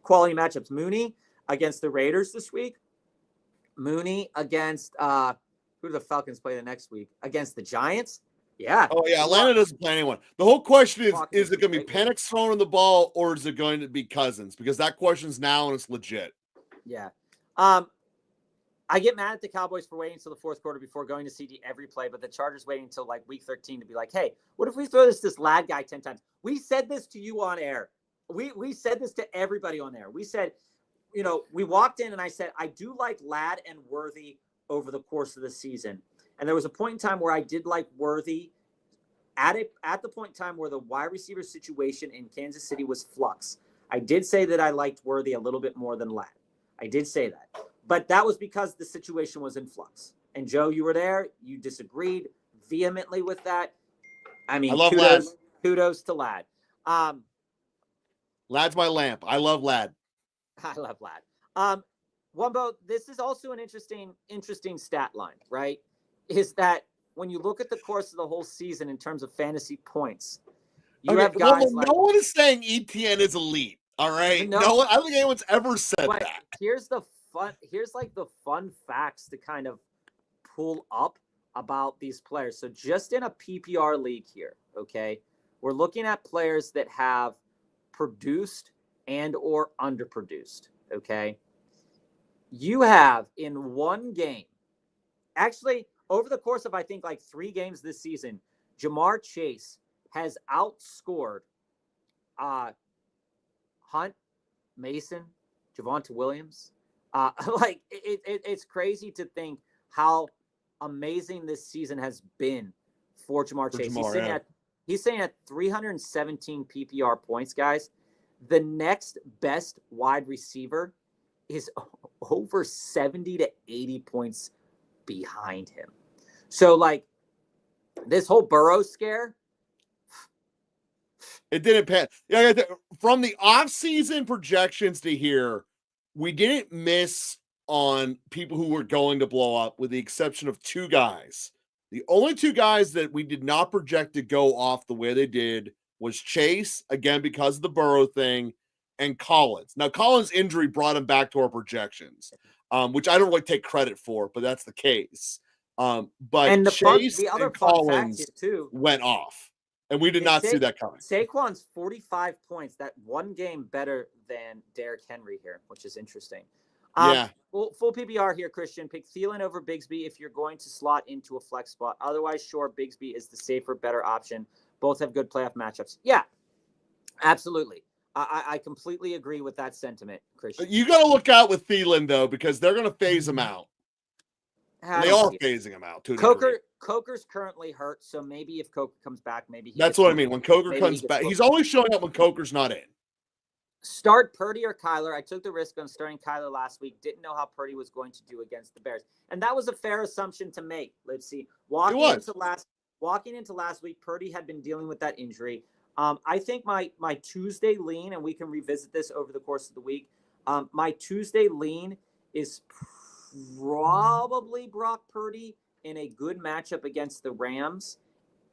Speaker 2: quality matchups. Mooney against the Raiders this week. Mooney against who do the Falcons play the next week? Against the Giants. Yeah.
Speaker 1: Oh, yeah. Atlanta doesn't play anyone. The whole question is it going to be Penix throwing the ball or is it going to be Cousins? Because that question's now and it's legit.
Speaker 2: Yeah. I get mad at the Cowboys for waiting until the fourth quarter before going to CD every play, but the Chargers waiting until like week 13 to be like, hey, what if we throw this lad guy 10 times? We said this to you on air. We said this to everybody on air. We said, we walked in and I said, I do like Ladd and Worthy over the course of the season. And there was a point in time where I did like Worthy at the point in time where the wide receiver situation in Kansas City was flux. I did say that I liked Worthy a little bit more than Ladd. I did say that. But that was because the situation was in flux. And Joe, you were there. You disagreed vehemently with that. I mean,
Speaker 1: I love Ladd.
Speaker 2: Kudos to Ladd.
Speaker 1: Ladd's my lamp. I love Ladd.
Speaker 2: I love Vlad. Wumbo, this is also an interesting stat line, right? Is that when you look at the course of the whole season in terms of fantasy points, you have guys
Speaker 1: well,
Speaker 2: like
Speaker 1: no one is saying ETN is elite. All right, no one. I don't think anyone's ever said that.
Speaker 2: Here's the fun. Here's like the fun facts to kind of pull up about these players. So just in a PPR league here, okay, we're looking at players that have produced and or underproduced. Okay, you have in one game, actually over the course of I think like 3 games this season, Jamar Chase has outscored Hunt, Mason, Javonte Williams. Like it's crazy to think how amazing this season has been for Jamar Chase. He's sitting at 317 PPR points, guys. The next best wide receiver is over 70 to 80 points behind him. So like this whole Burrow scare,
Speaker 1: it didn't pan. Yeah, from the off-season projections to here, we didn't miss on people who were going to blow up, with the exception of 2 guys. The only 2 guys that we did not project to go off the way they did was Chase, again because of the Burrow thing, and Collins. Now, Collins' injury brought him back to our projections, which I don't really take credit for, but that's the case. But
Speaker 2: and
Speaker 1: Chase
Speaker 2: the other
Speaker 1: and
Speaker 2: fun
Speaker 1: Collins
Speaker 2: fact too
Speaker 1: went off. And we did not see that coming.
Speaker 2: Saquon's 45 points, that one game better than Derrick Henry here, which is interesting.
Speaker 1: Yeah.
Speaker 2: Full PPR here, Christian. Pick Thielen over Bigsby if you're going to slot into a flex spot. Otherwise, sure, Bigsby is the safer, better option. Both have good playoff matchups. Yeah, absolutely. I completely agree with that sentiment, Christian.
Speaker 1: You got to look out with Thielen, though, because they're going to phase him out. They are phasing him out to a degree.
Speaker 2: Coker's currently hurt, so maybe if Coker comes back, maybe
Speaker 1: that's what I mean. When Coker comes back, he's always showing up when Coker's not in.
Speaker 2: Start Purdy or Kyler. I took the risk on starting Kyler last week. Didn't know how Purdy was going to do against the Bears, and that was a fair assumption to make. Let's see. Walking into last week, Purdy had been dealing with that injury. I think my Tuesday lean, and we can revisit this over the course of the week. My Tuesday lean is probably Brock Purdy in a good matchup against the Rams.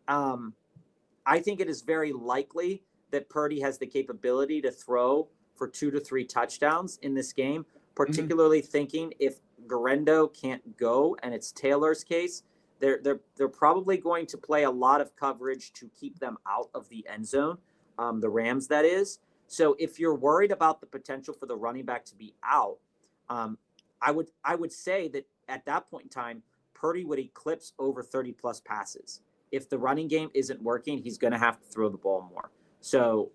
Speaker 2: I think it is very likely that Purdy has the capability to throw for 2 to 3 touchdowns in this game, particularly thinking if Garendo can't go and it's Taylor's case, they're probably going to play a lot of coverage to keep them out of the end zone, the Rams, that is. So if you're worried about the potential for the running back to be out, I would say that at that point in time, Purdy would eclipse over 30-plus passes. If the running game isn't working, he's going to have to throw the ball more. So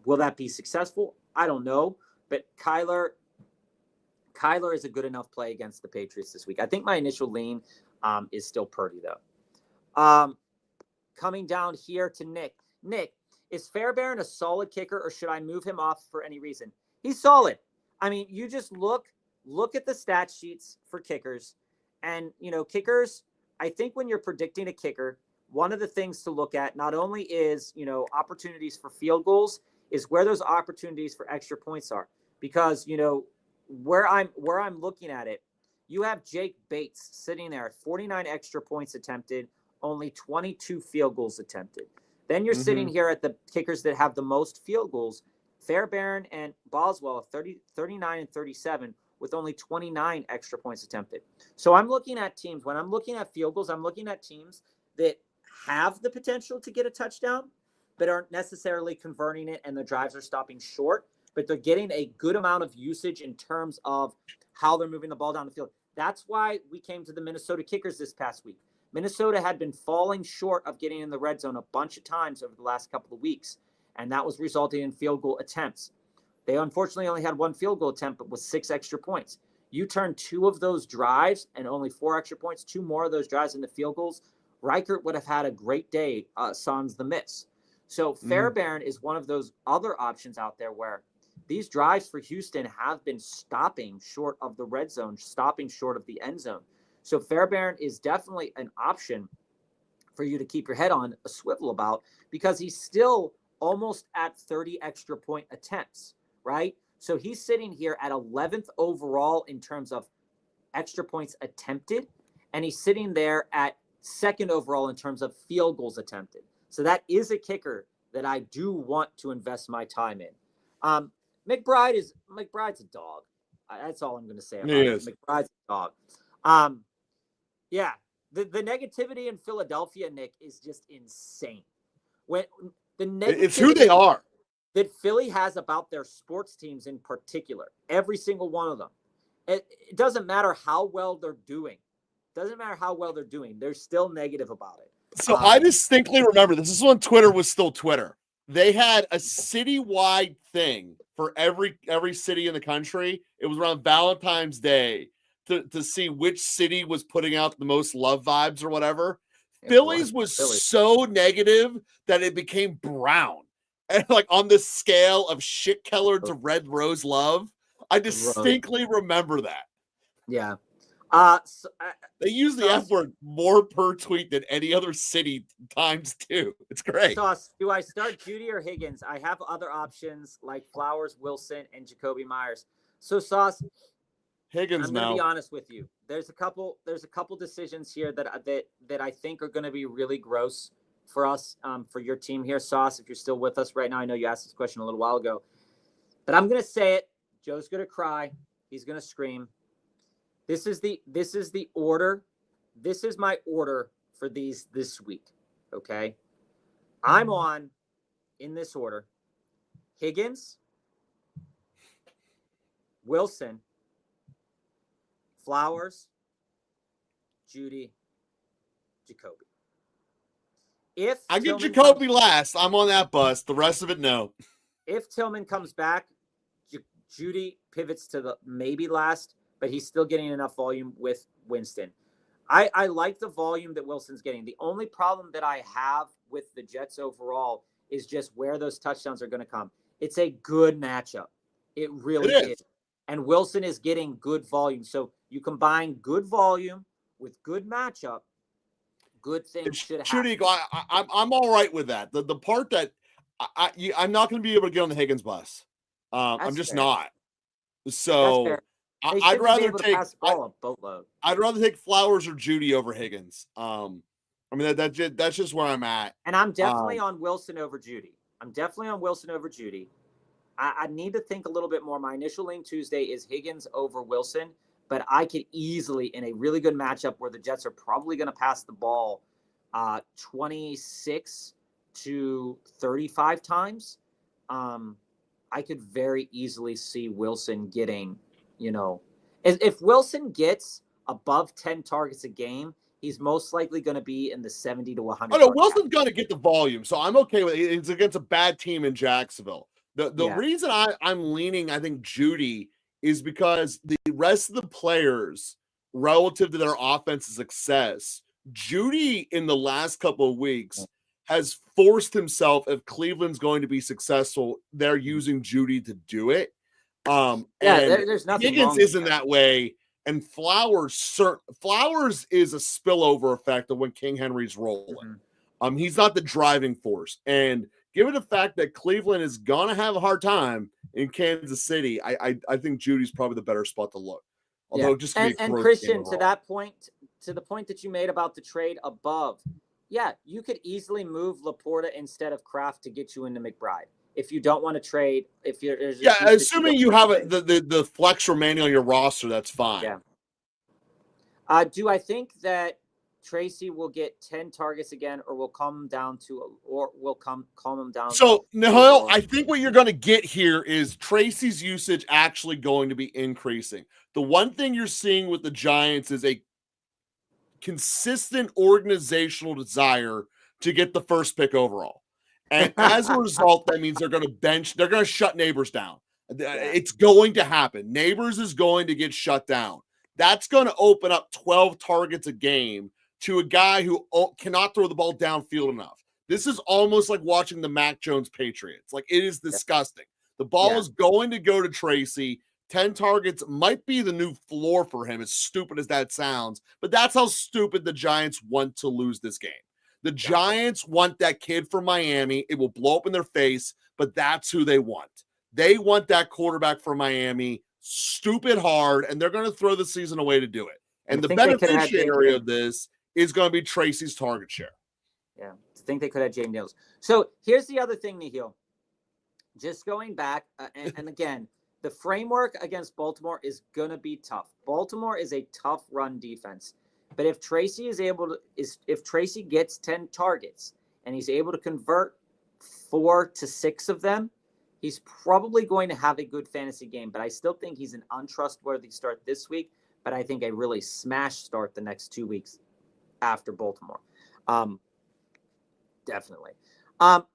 Speaker 2: will that be successful? I don't know. But Kyler is a good enough play against the Patriots this week. I think my initial lean is still Purdy, though. Coming down here to Nick. Nick, is Fairbairn a solid kicker, or should I move him off for any reason? He's solid. I mean, you just look at the stat sheets for kickers. And, kickers, I think when you're predicting a kicker, one of the things to look at not only is, opportunities for field goals, is where those opportunities for extra points are. Because, where I'm looking at it, you have Jake Bates sitting there at 49 extra points attempted, only 22 field goals attempted. Then you're sitting here at the kickers that have the most field goals, Fairbairn and Boswell, 39 and 37, with only 29 extra points attempted. So I'm looking at teams, when I'm looking at field goals, I'm looking at teams that have the potential to get a touchdown, but aren't necessarily converting it, and the drives are stopping short, but they're getting a good amount of usage in terms of how they're moving the ball down the field. That's why we came to the Minnesota kickers this past week. Minnesota had been falling short of getting in the red zone a bunch of times over the last couple of weeks, and that was resulting in field goal attempts. They unfortunately only had 1 field goal attempt, but with 6 extra points. You turn 2 of those drives and only 4 extra points, 2 more of those drives into field goals, Reichert would have had a great day, sans the miss. So Fairbairn is one of those other options out there where these drives for Houston have been stopping short of the red zone, stopping short of the end zone. So Fairbairn is definitely an option for you to keep your head on a swivel about, because he's still almost at 30 extra point attempts, right? So he's sitting here at 11th overall in terms of extra points attempted, and he's sitting there at 2nd overall in terms of field goals attempted. So that is a kicker that I do want to invest my time in. McBride's a dog. That's all I'm going to say about it. McBride's a dog. Yeah, the negativity in Philadelphia, Nick, is just insane. When the negativity,
Speaker 1: it's who they are
Speaker 2: that Philly has about their sports teams in particular, every single one of them. It doesn't matter how well they're doing. They're still negative about it.
Speaker 1: So I distinctly remember, this is when Twitter was still Twitter. They had a citywide thing for every city in the country. It was around Valentine's Day to see which city was putting out the most love vibes or whatever. Philly's was so negative that it became brown. And like on the scale of shit colored to red rose love, I distinctly remember that.
Speaker 2: Yeah.
Speaker 1: They use the F word more per tweet than any other city times 2. It's great.
Speaker 2: Sauce, do I start Judy or Higgins? I have other options like Flowers, Wilson, and Jacoby Myers. So Sauce,
Speaker 1: Higgins,
Speaker 2: I'm gonna be honest with you. There's a couple decisions here that I think are gonna be really gross for us, for your team here. Sauce, if you're still with us right now, I know you asked this question a little while ago, but I'm gonna say it. Joe's gonna cry. He's gonna scream. This is the order. This is my order for these this week. Okay. I'm on, in this order, Higgins, Wilson, Flowers, Judy, Jacoby. If
Speaker 1: I get Jacoby last, I'm on that bus. The rest of it, no.
Speaker 2: If Tillman comes back, Judy pivots to the maybe last, but he's still getting enough volume with Winston. I like the volume that Wilson's getting. The only problem that I have with the Jets overall is just where those touchdowns are going to come. It's a good matchup. It really is. And Wilson is getting good volume. So you combine good volume with good matchup, good things should happen.
Speaker 1: I'm all right with that. The part that I'm not going to be able to get on the Higgins bus. I'm just not. So I'd rather take Flowers or Judy over Higgins. I mean that's just where I'm at.
Speaker 2: And I'm definitely on Wilson over Judy. I need to think a little bit more. My initial lean Tuesday is Higgins over Wilson, but I could easily, in a really good matchup where the Jets are probably going to pass the ball 26 to 35 times, I could very easily see Wilson getting, if Wilson gets above 10 targets a game, he's most likely going to be in the 70 to 100.
Speaker 1: Oh, no, Wilson's going to get the volume, so I'm okay with it. It's against a bad team in Jacksonville. The reason I'm leaning, I think, Judy is because the rest of the players, relative to their offensive success, Judy in the last couple of weeks has forced himself, if Cleveland's going to be successful, they're using Judy to do it.
Speaker 2: There's nothing
Speaker 1: Higgins
Speaker 2: wrong
Speaker 1: isn't that way, and Flowers is a spillover effect of when King Henry's rolling. He's not the driving force, and given the fact that Cleveland is gonna have a hard time in Kansas City, I think Judy's probably the better spot to look. Although just and
Speaker 2: Christian, to that point, to the point that you made about the trade above, you could easily move Laporta instead of Kraft to get you into McBride. If you don't want to trade,
Speaker 1: assuming you have the flex remaining on your roster, that's fine.
Speaker 2: Yeah. Do I think that Tracy will get 10 targets again, or will calm him down?
Speaker 1: So, Nahil, I think what you're going to get here is Tracy's usage actually going to be increasing. The one thing you're seeing with the Giants is a consistent organizational desire to get the first pick overall. And as a result, that means they're going to shut Neighbors down. It's going to happen. Neighbors is going to get shut down. That's going to open up 12 targets a game to a guy who cannot throw the ball downfield enough. This is almost like watching the Mac Jones Patriots. Like, it is disgusting. The ball is going to go to Tracy. 10 targets might be the new floor for him, as stupid as that sounds. But that's how stupid the Giants want to lose this game. The Giants want that kid from Miami. It will blow up in their face, but that's who they want. They want that quarterback from Miami stupid hard, and they're going to throw the season away to do it. And the beneficiary of this is going to be Tracy's target share.
Speaker 2: Yeah, I think they could have James Daniels. So here's the other thing, Nihil. Just going back, and again, the framework against Baltimore is going to be tough. Baltimore is a tough run defense. But if Tracy if Tracy gets 10 targets and he's able to convert 4 to 6 of them, he's probably going to have a good fantasy game. But I still think he's an untrustworthy start this week, but I think a really smash start the next 2 weeks after Baltimore. Definitely.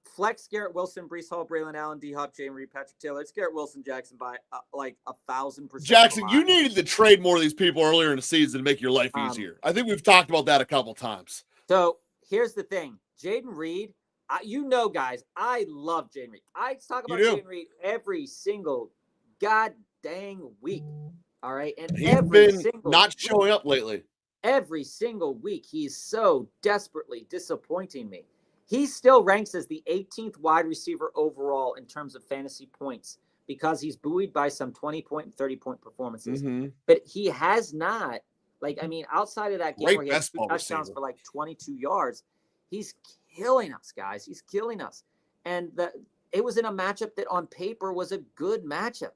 Speaker 2: Flex Garrett Wilson, Breece Hall, Braylon Allen, D-Hop, Jay Reed, Patrick Taylor. It's Garrett Wilson, Jackson by like 1,000%.
Speaker 1: Jackson, you needed to trade more of these people earlier in the season to make your life easier. I think we've talked about that a couple times.
Speaker 2: So here's the thing. Jaden Reed, guys, I love Jaden Reed. I talk about Jaden Reed every single god dang week. All right. And
Speaker 1: he's been not showing up lately.
Speaker 2: Every single week, he's so desperately disappointing me. He still ranks as the 18th wide receiver overall in terms of fantasy points because he's buoyed by some 20-point and 30-point performances. Mm-hmm. But he has not, outside of that game where he has 2 touchdowns for like 22 yards, he's killing us, guys. He's killing us. And it was in a matchup that on paper was a good matchup.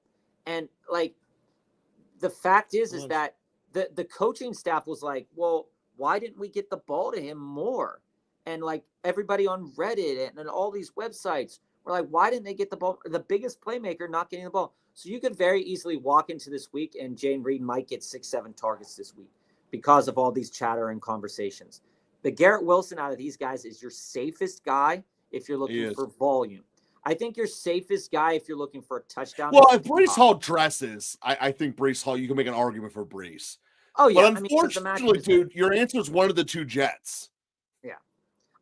Speaker 2: And the fact is that the coaching staff was like, well, why didn't we get the ball to him more? And everybody on Reddit and all these websites were like, why didn't they get the ball? The biggest playmaker not getting the ball. So you could very easily walk into this week and Jane Reed might get 6-7 targets this week because of all these chatter and conversations. The Garrett Wilson out of these guys is your safest guy if you're looking for volume. I think your safest guy if you're looking for a touchdown.
Speaker 1: Well, if Breece Hall dresses, I think Breece Hall, you can make an argument for Breece.
Speaker 2: Oh, yeah.
Speaker 1: But unfortunately, dude, your answer is one of the 2 Jets.
Speaker 2: Yeah.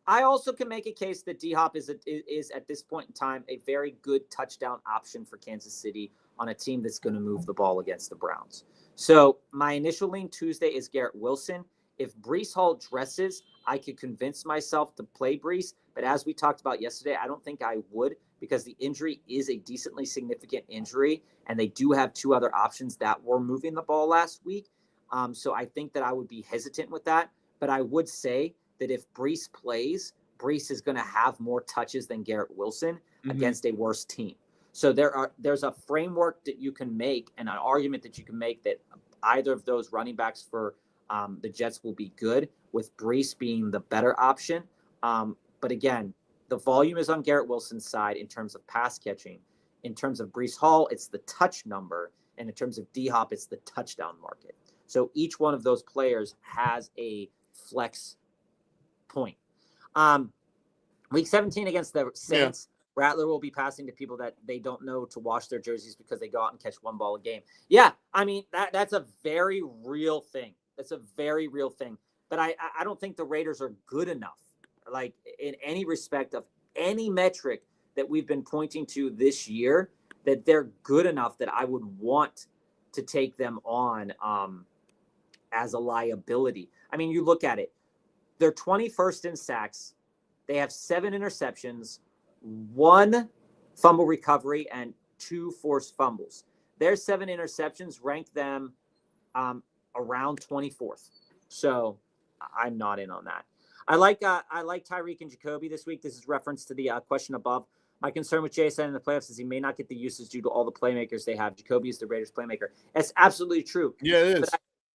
Speaker 2: I also can make a case that D-Hop is at this point in time a very good touchdown option for Kansas City on a team that's going to move the ball against the Browns. So my initial lean Tuesday is Garrett Wilson. If Breece Hall dresses, I could convince myself to play Breece. But as we talked about yesterday, I don't think I would because the injury is a decently significant injury. And they do have 2 other options that were moving the ball last week. So I think that I would be hesitant with that. But I would say that if Breece plays, Breece is going to have more touches than Garrett Wilson against a worse team. So there's a framework that you can make and an argument that you can make that either of those running backs for the Jets will be good, with Breece being the better option. But again, the volume is on Garrett Wilson's side in terms of pass catching. In terms of Breece Hall, it's the touch number. And in terms of D-Hop, it's the touchdown market. So each one of those players has a flex point. Week 17 against the Saints, Rattler will be passing to people that they don't know to wash their jerseys because they go out and catch 1 ball a game. Yeah, that's a very real thing. That's a very real thing. But I don't think the Raiders are good enough, in any respect of any metric that we've been pointing to this year, that they're good enough that I would want to take them on as a liability. You look at it. They're 21st in sacks. They have 7 interceptions, 1 fumble recovery, and 2 forced fumbles. Their 7 interceptions rank them around 24th. So I'm not in on that. I like Tyreek and Jacoby this week. This is reference to the question above. My concern with JSN in the playoffs is he may not get the usage due to all the playmakers they have. Jacoby is the Raiders playmaker. That's absolutely true.
Speaker 1: Yeah, it is.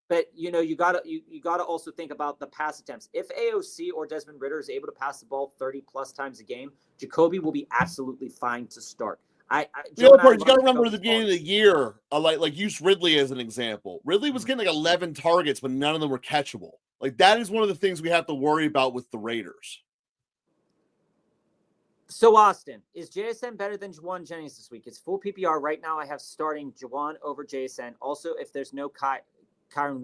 Speaker 2: But you gotta also think about the pass attempts. If AOC or Desmond Ridder is able to pass the ball 30+ times a game, Jacoby will be absolutely fine to start.
Speaker 1: The other part, you got to remember the beginning of the year, like use Ridley as an example. Ridley was getting 11 targets, but none of them were catchable. That is one of the things we have to worry about with the Raiders.
Speaker 2: So, Austin, is JSN better than Juwan Jennings this week? It's full PPR. Right now, I have starting Juwan over JSN. Also, if there's no Ken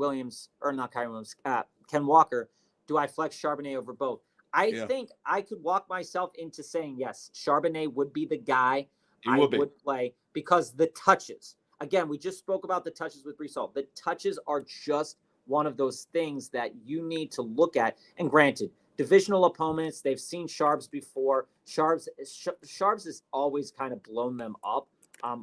Speaker 2: Walker, do I flex Charbonnet over both? I think I could walk myself into saying, yes, Charbonnet would be the guy I would play because the touches. Again, we just spoke about the touches with Breece Hall. The touches are just one of those things that you need to look at. And granted, divisional opponents, they've seen Sharps before. Sharps has always kind of blown them up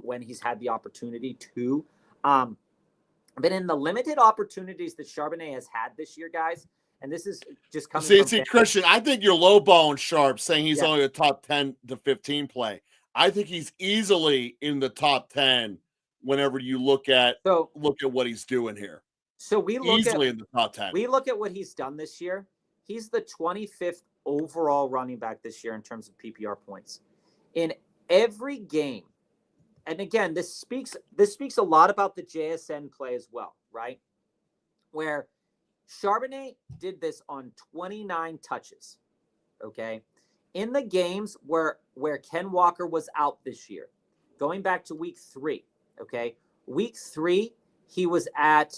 Speaker 2: when he's had the opportunity to. But in the limited opportunities that Charbonnet has had this year, guys, and this is just coming
Speaker 1: See, Christian, I think you're lowballing Sharp saying he's only a top 10 to 15 play. I think he's easily in the top 10 whenever you look at what he's doing here.
Speaker 2: So we look
Speaker 1: easily in the top 10.
Speaker 2: We look at what he's done this year. He's the 25th overall running back this year in terms of PPR points. In every game, and again, this speaks a lot about the JSN play as well, right? Where Charbonnet did this on 29 touches, okay? In the games where Ken Walker was out this year, going back to week 3, okay? Week 3, he was at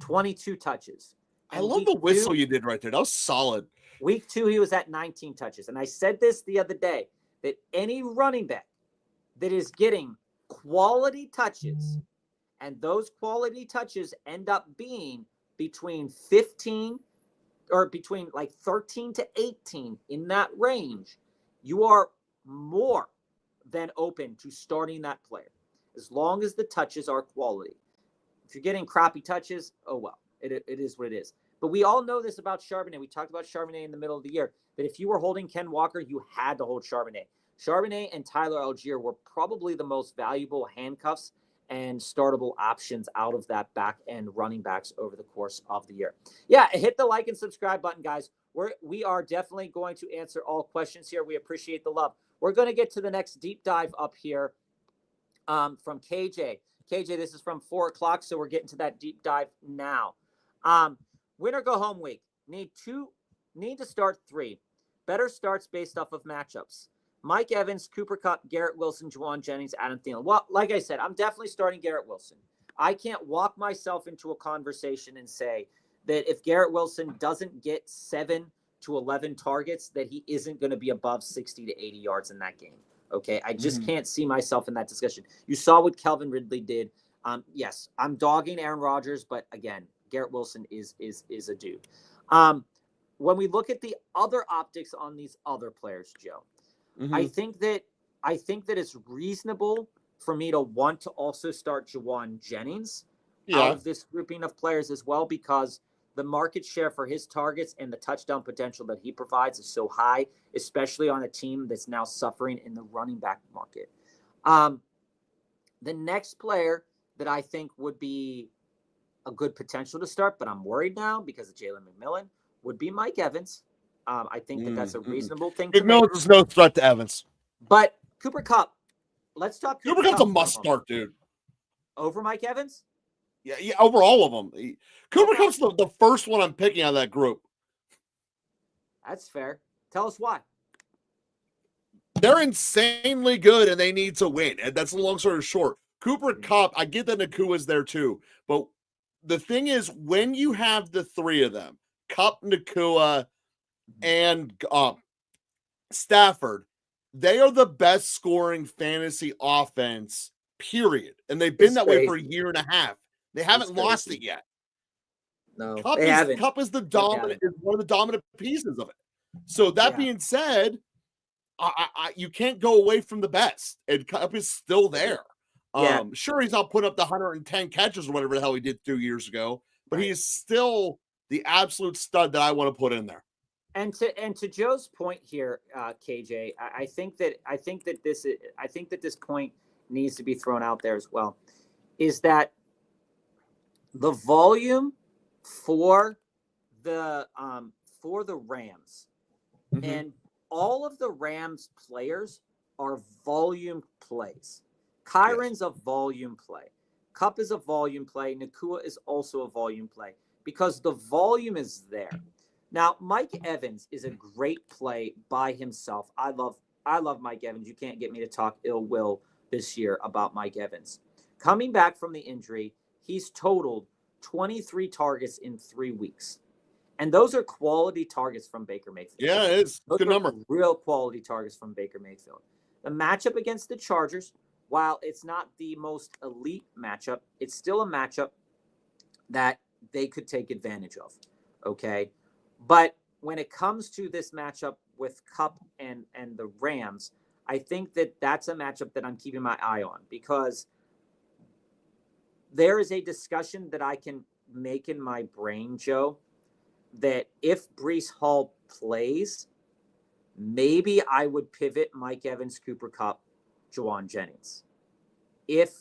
Speaker 2: 22 touches.
Speaker 1: And I love the whistle you did right there. That was solid.
Speaker 2: Week 2, he was at 19 touches. And I said this the other day, that any running back that is getting quality touches, and those quality touches end up being between 15 or between like 13 to 18 in that range, you are more than open to starting that player as long as the touches are quality. If you're getting crappy touches, oh well, it is what it is. But we all know this about Charbonnet. We talked about Charbonnet in the middle of the year, that if you were holding Ken Walker, you had to hold Charbonnet. Charbonnet and Tyler Algier were probably the most valuable handcuffs and startable options out of that back end running backs over the course of the year. Yeah, hit the like and subscribe button, guys. We are definitely going to answer all questions here. We appreciate the love. We're going to get to the next deep dive up here from KJ. KJ, this is from 4 o'clock, so we're getting to that deep dive now. Win or go home week. Need to start 3. Better starts based off of matchups. Mike Evans, Cooper Kupp, Garrett Wilson, Juwan Jennings, Adam Thielen. Well, like I said, I'm definitely starting Garrett Wilson. I can't walk myself into a conversation and say that if Garrett Wilson doesn't get 7 to 11 targets, that he isn't going to be above 60 to 80 yards in that game. Okay, I just can't see myself in that discussion. You saw what Kelvin Ridley did. Yes, I'm dogging Aaron Rodgers, but again, Garrett Wilson is a dude. When we look at the other optics on these other players, Joe, I think that it's reasonable for me to want to also start Juwan Jennings out of this grouping of players as well, because the market share for his targets and the touchdown potential that he provides is so high, especially on a team that's now suffering in the running back market. The next player that I think would be a good potential to start, but I'm worried now because of Jalen McMillan, would be Mike Evans. I think that's a reasonable thing to make.
Speaker 1: McMillan's no threat to Evans.
Speaker 2: But Cooper Kupp, let's talk
Speaker 1: Cooper Kupp's a must start, dude.
Speaker 2: Over Mike Evans?
Speaker 1: Yeah, over all of them. Cooper Kupp's the first one I'm picking out of that group.
Speaker 2: That's fair. Tell us why.
Speaker 1: They're insanely good, and they need to win. And that's the long story short. Cooper Kupp, I get that Nakua's there too. But the thing is, when you have the 3 of them, Kupp, Nakua, and Stafford, they are the best scoring fantasy offense, period. And they've been that way for a year and a half. They haven't lost it yet.
Speaker 2: No,
Speaker 1: Kupp is the dominant, is one of the dominant pieces of it. So that being said, you can't go away from the best, and Kupp is still there. Sure, he's not putting up the 110 catches or whatever the hell he did 2 years ago, but he is still the absolute stud that I want to put in there.
Speaker 2: And to Joe's point here, KJ, I think that this point needs to be thrown out there as well, is that the volume for the Rams and all of the Rams players are volume plays. Kyron's a volume play. Kupp is a volume play. Nakua is also a volume play because the volume is there. Now, Mike Evans is a great play by himself. I love Mike Evans. You can't get me to talk ill will this year about Mike Evans. Coming back from the injury, he's totaled 23 targets in 3 weeks. And those are quality targets from Baker Mayfield.
Speaker 1: Yeah, it is. Good number.
Speaker 2: Real quality targets from Baker Mayfield. The matchup against the Chargers, while it's not the most elite matchup, it's still a matchup that they could take advantage of. Okay. But when it comes to this matchup with Kupp and the Rams, I think that that's a matchup that I'm keeping my eye on, because there is a discussion that I can make in my brain, Joe, that if Breece Hall plays, maybe I would pivot Mike Evans, Cooper Kupp, Juwan Jennings if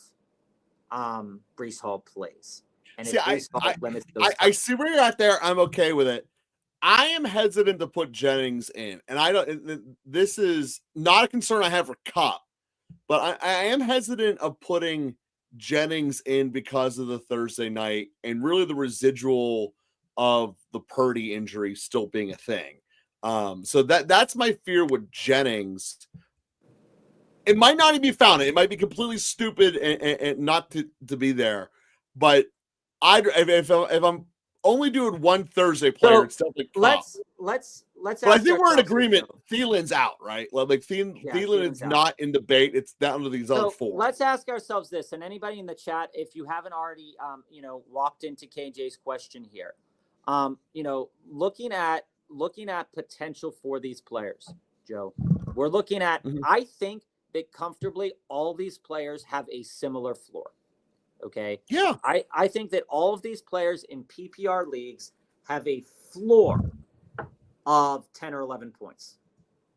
Speaker 2: Breece Hall plays. And
Speaker 1: See,
Speaker 2: if Breece Hall limits those
Speaker 1: I see where you're at there. I'm okay with it. I am hesitant to put Jennings in, and I don't. This is not a concern I have for Kupp, but I am hesitant of putting Jennings in because of the Thursday night and really the residual of the Purdy injury still being a thing. So that's my fear with Jennings. It might not even be found. It might be completely stupid and not to be there. But if I'm only doing one Thursday player,
Speaker 2: So
Speaker 1: it's definitely Kupp.
Speaker 2: let's
Speaker 1: But I think we're in agreement. Thielen's out, right? Like Thielen is not in debate. It's down to these other four.
Speaker 2: Let's ask ourselves this, and anybody in the chat, if you haven't already, walked into KJ's question here, looking at potential for these players, Joe, we're looking at. I think that comfortably all these players have a similar floor. Okay.
Speaker 1: Yeah.
Speaker 2: I think that all of these players in PPR leagues have a floor of 10 or 11 points.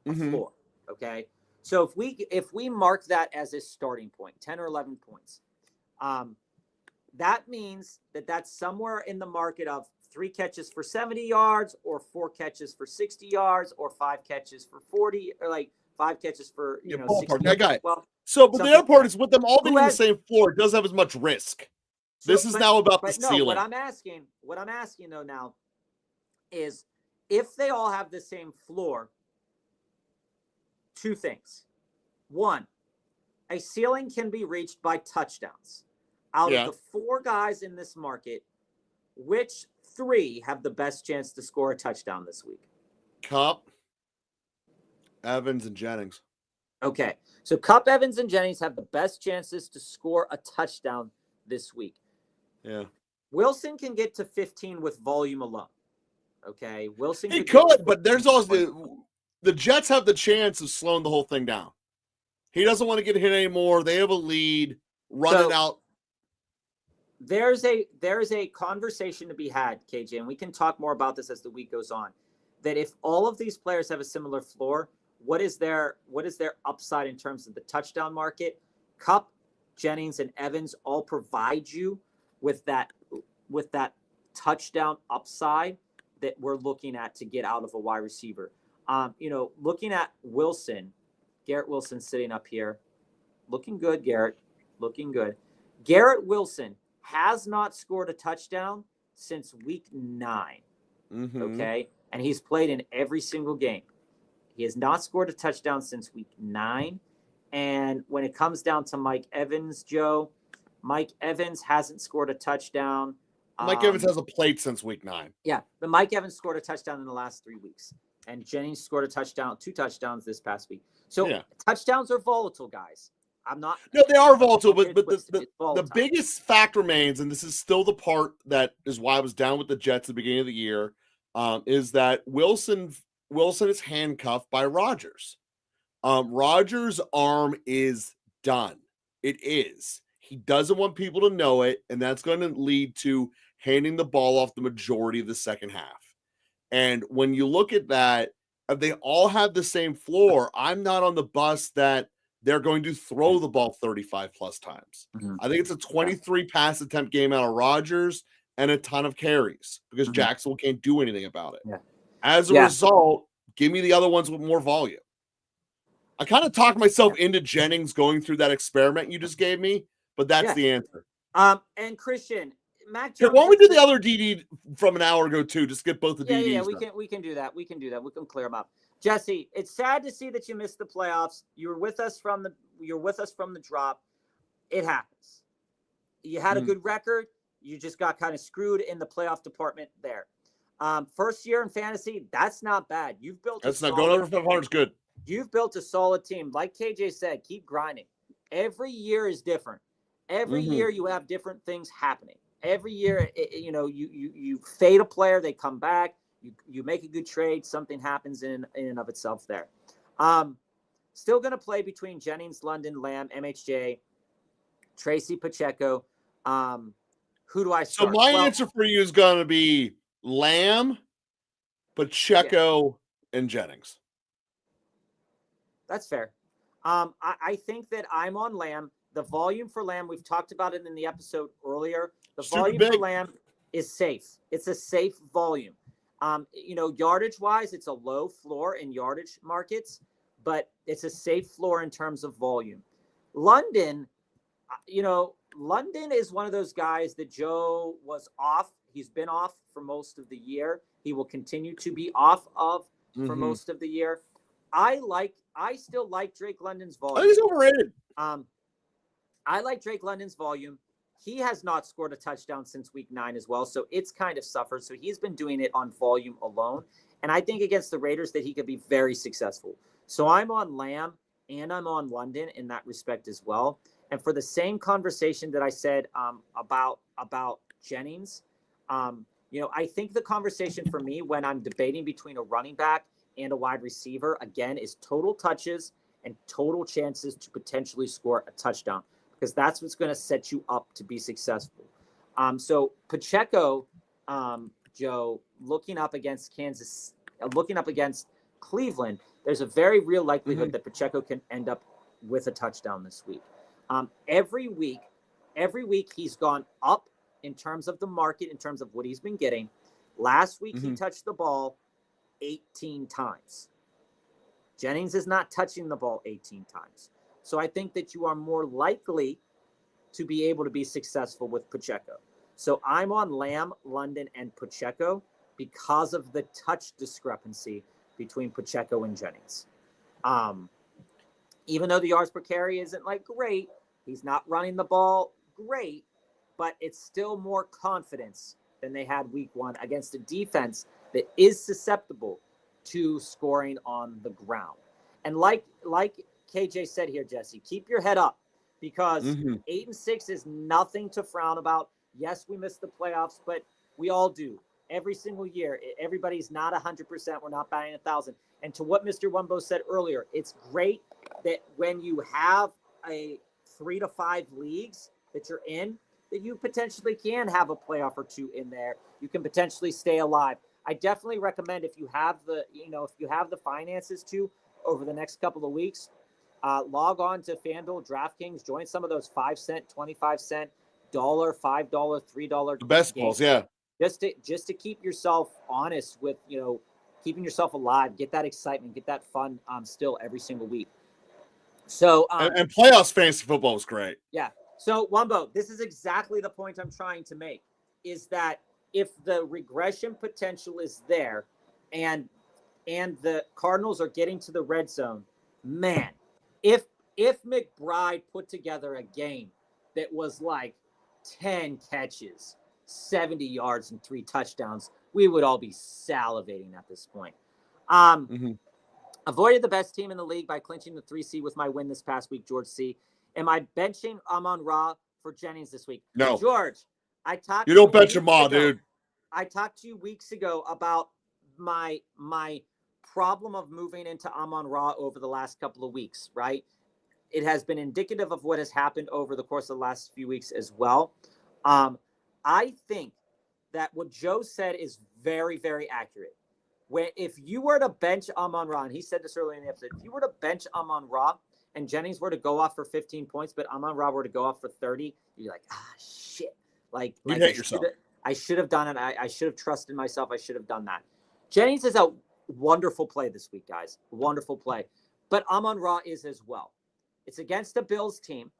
Speaker 2: A floor. Okay. So if we mark that as a starting point, 10 or 11 points, that means that that's somewhere in the market of 3 catches for 70 yards, or 4 catches for 60 yards, or 5 catches for 40, or like 5 catches for, 60
Speaker 1: I got it.
Speaker 2: Well,
Speaker 1: so, but the other part is with them all being in the same floor, it doesn't have as much risk. This is now about the ceiling.
Speaker 2: What I'm asking though now is, if they all have the same floor, 2 things. 1, a ceiling can be reached by touchdowns. Out of the 4 guys in this market, which 3 have the best chance to score a touchdown this week?
Speaker 1: Kupp, Evans, and Jennings.
Speaker 2: Okay. So Kupp, Evans, and Jennings have the best chances to score a touchdown this week.
Speaker 1: Yeah.
Speaker 2: Wilson can get to 15 with volume alone. Okay. Wilson
Speaker 1: he could, but there's also the Jets have the chance of slowing the whole thing down. He doesn't want to get hit anymore. They have a lead. Run it out.
Speaker 2: There's a conversation to be had, KJ, and we can talk more about this as the week goes on. That if all of these players have a similar floor, what is their upside in terms of the touchdown market? Kupp, Jennings, and Evans all provide you with that touchdown upside that we're looking at to get out of a wide receiver. Looking at Wilson, Garrett Wilson sitting up here, looking good, Garrett, looking good. Garrett Wilson has not scored a touchdown since week 9. Okay. And he's played in every single game. He has not scored a touchdown since week 9. And when it comes down to Mike Evans, Joe, Mike Evans hasn't scored a touchdown.
Speaker 1: Mike Evans hasn't played since week 9.
Speaker 2: Yeah. But Mike Evans scored a touchdown in the last 3 weeks. And Jennings scored a touchdown, 2 touchdowns this past week. So touchdowns are volatile, guys. No,
Speaker 1: they are volatile, but the biggest fact remains, and this is still the part that is why I was down with the Jets at the beginning of the year, is that Wilson is handcuffed by Rodgers. Rodgers' arm is done. It is. He doesn't want people to know it, and that's going to lead to handing the ball off the majority of the second half. And when you look at that, if they all have the same floor, I'm not on the bus that they're going to throw the ball 35 plus times. I think it's a 23 pass attempt game out of Rodgers and a ton of carries because Jacksonville can't do anything about it. As a result, give me the other ones with more volume. I kind of talked myself into Jennings going through that experiment you just gave me, but that's the answer.
Speaker 2: And Christian, Mac Jones.
Speaker 1: Why don't we do the other DD from an hour ago too? Just get both the DDs.
Speaker 2: Yeah, we can do that. We can clear them up. Jesse, it's sad to see that you missed the playoffs. You were with us from the drop. It happens. You had a good record. You just got kind of screwed in the playoff department there. First year in fantasy, that's not bad. You've built.
Speaker 1: That's not going over 500 is good.
Speaker 2: You've built a solid team. Like KJ said, keep grinding. Every year is different. Every year you have different things happening. Every year, you fade a player, they come back. You make a good trade, something happens in and of itself there. Still going to play between Jennings, London, Lamb, MHJ, Tracy, Pacheco. Who do I
Speaker 1: So
Speaker 2: start?
Speaker 1: my answer for you is going to be Lamb, Pacheco, and Jennings.
Speaker 2: That's fair. I think that I'm on Lamb. The volume for Lamb, we've talked about it in the episode earlier. The volume for Lamb is safe. It's a safe volume. Yardage wise, it's a low floor in yardage markets, but it's a safe floor in terms of volume. London, London is one of those guys that Joe was off. He's been off for most of the year. He will continue to be off of for most of the year. I still like Drake London's volume.
Speaker 1: I think he's overrated.
Speaker 2: I like Drake London's volume. He has not scored a touchdown since week 9 as well, so it's kind of suffered. So he's been doing it on volume alone. And I think against the Raiders that he could be very successful. So I'm on Lamb and I'm on London in that respect as well. And for the same conversation that I said about Jennings, I think the conversation for me when I'm debating between a running back and a wide receiver, again, is total touches and total chances to potentially score a touchdown, because that's what's going to set you up to be successful. So Pacheco, Joe, looking up against Cleveland, there's a very real likelihood that Pacheco can end up with a touchdown this week. Every week he's gone up in terms of the market, in terms of what he's been getting. Last week he touched the ball 18 times. Jennings is not touching the ball 18 times. So I think that you are more likely to be able to be successful with Pacheco. So I'm on Lamb, London, and Pacheco because of the touch discrepancy between Pacheco and Jennings. Even though the yards per carry isn't great, he's not running the ball great, but it's still more confidence than they had week 1 against a defense that is susceptible to scoring on the ground. And like KJ said here, Jesse, keep your head up, because 8-6 is nothing to frown about. Yes, we missed the playoffs, but we all do. Every single year, everybody's not 100%. We're not batting 1,000. And to what Mr. Wumbo said earlier, it's great that when you have a 3 to 5 leagues that you're in, that you potentially can have a playoff or 2 in there. You can potentially stay alive. I definitely recommend, if you have the finances to, over the next couple of weeks, log on to FanDuel, DraftKings, join some of those 5-cent, 25-cent, $1, $5, $3.
Speaker 1: The best balls, yeah.
Speaker 2: Just to keep yourself honest with, keeping yourself alive, get that excitement, get that fun still every single week. So
Speaker 1: and playoffs fantasy football is great.
Speaker 2: Yeah. So Wumbo, this is exactly the point I'm trying to make, is that if the regression potential is there and the Cardinals are getting to the red zone, man, if McBride put together a game that was 10 catches, 70 yards, and 3 touchdowns, we would all be salivating at this point. Avoided the best team in the league by clinching the 3 seed with my win this past week, George C. Am I benching Amon-Ra for Jennings this week?
Speaker 1: No.
Speaker 2: George, I talked
Speaker 1: You don't bench him all, dude.
Speaker 2: I talked to you weeks ago about my problem of moving into Amon-Ra over the last couple of weeks, right? It has been indicative of what has happened over the course of the last few weeks as well. I think that what Joe said is very, very accurate. If you were to bench Amon-Ra, and he said this earlier in the episode, if you were to bench Amon-Ra and Jennings were to go off for 15 points, but Amon-Ra were to go off for 30, you're like, shit. You
Speaker 1: hate yourself.
Speaker 2: I should have done it. I should have trusted myself. I should have done that. Jennings is a wonderful play this week, guys. Wonderful play. But Amon-Ra is as well. It's against the Bills team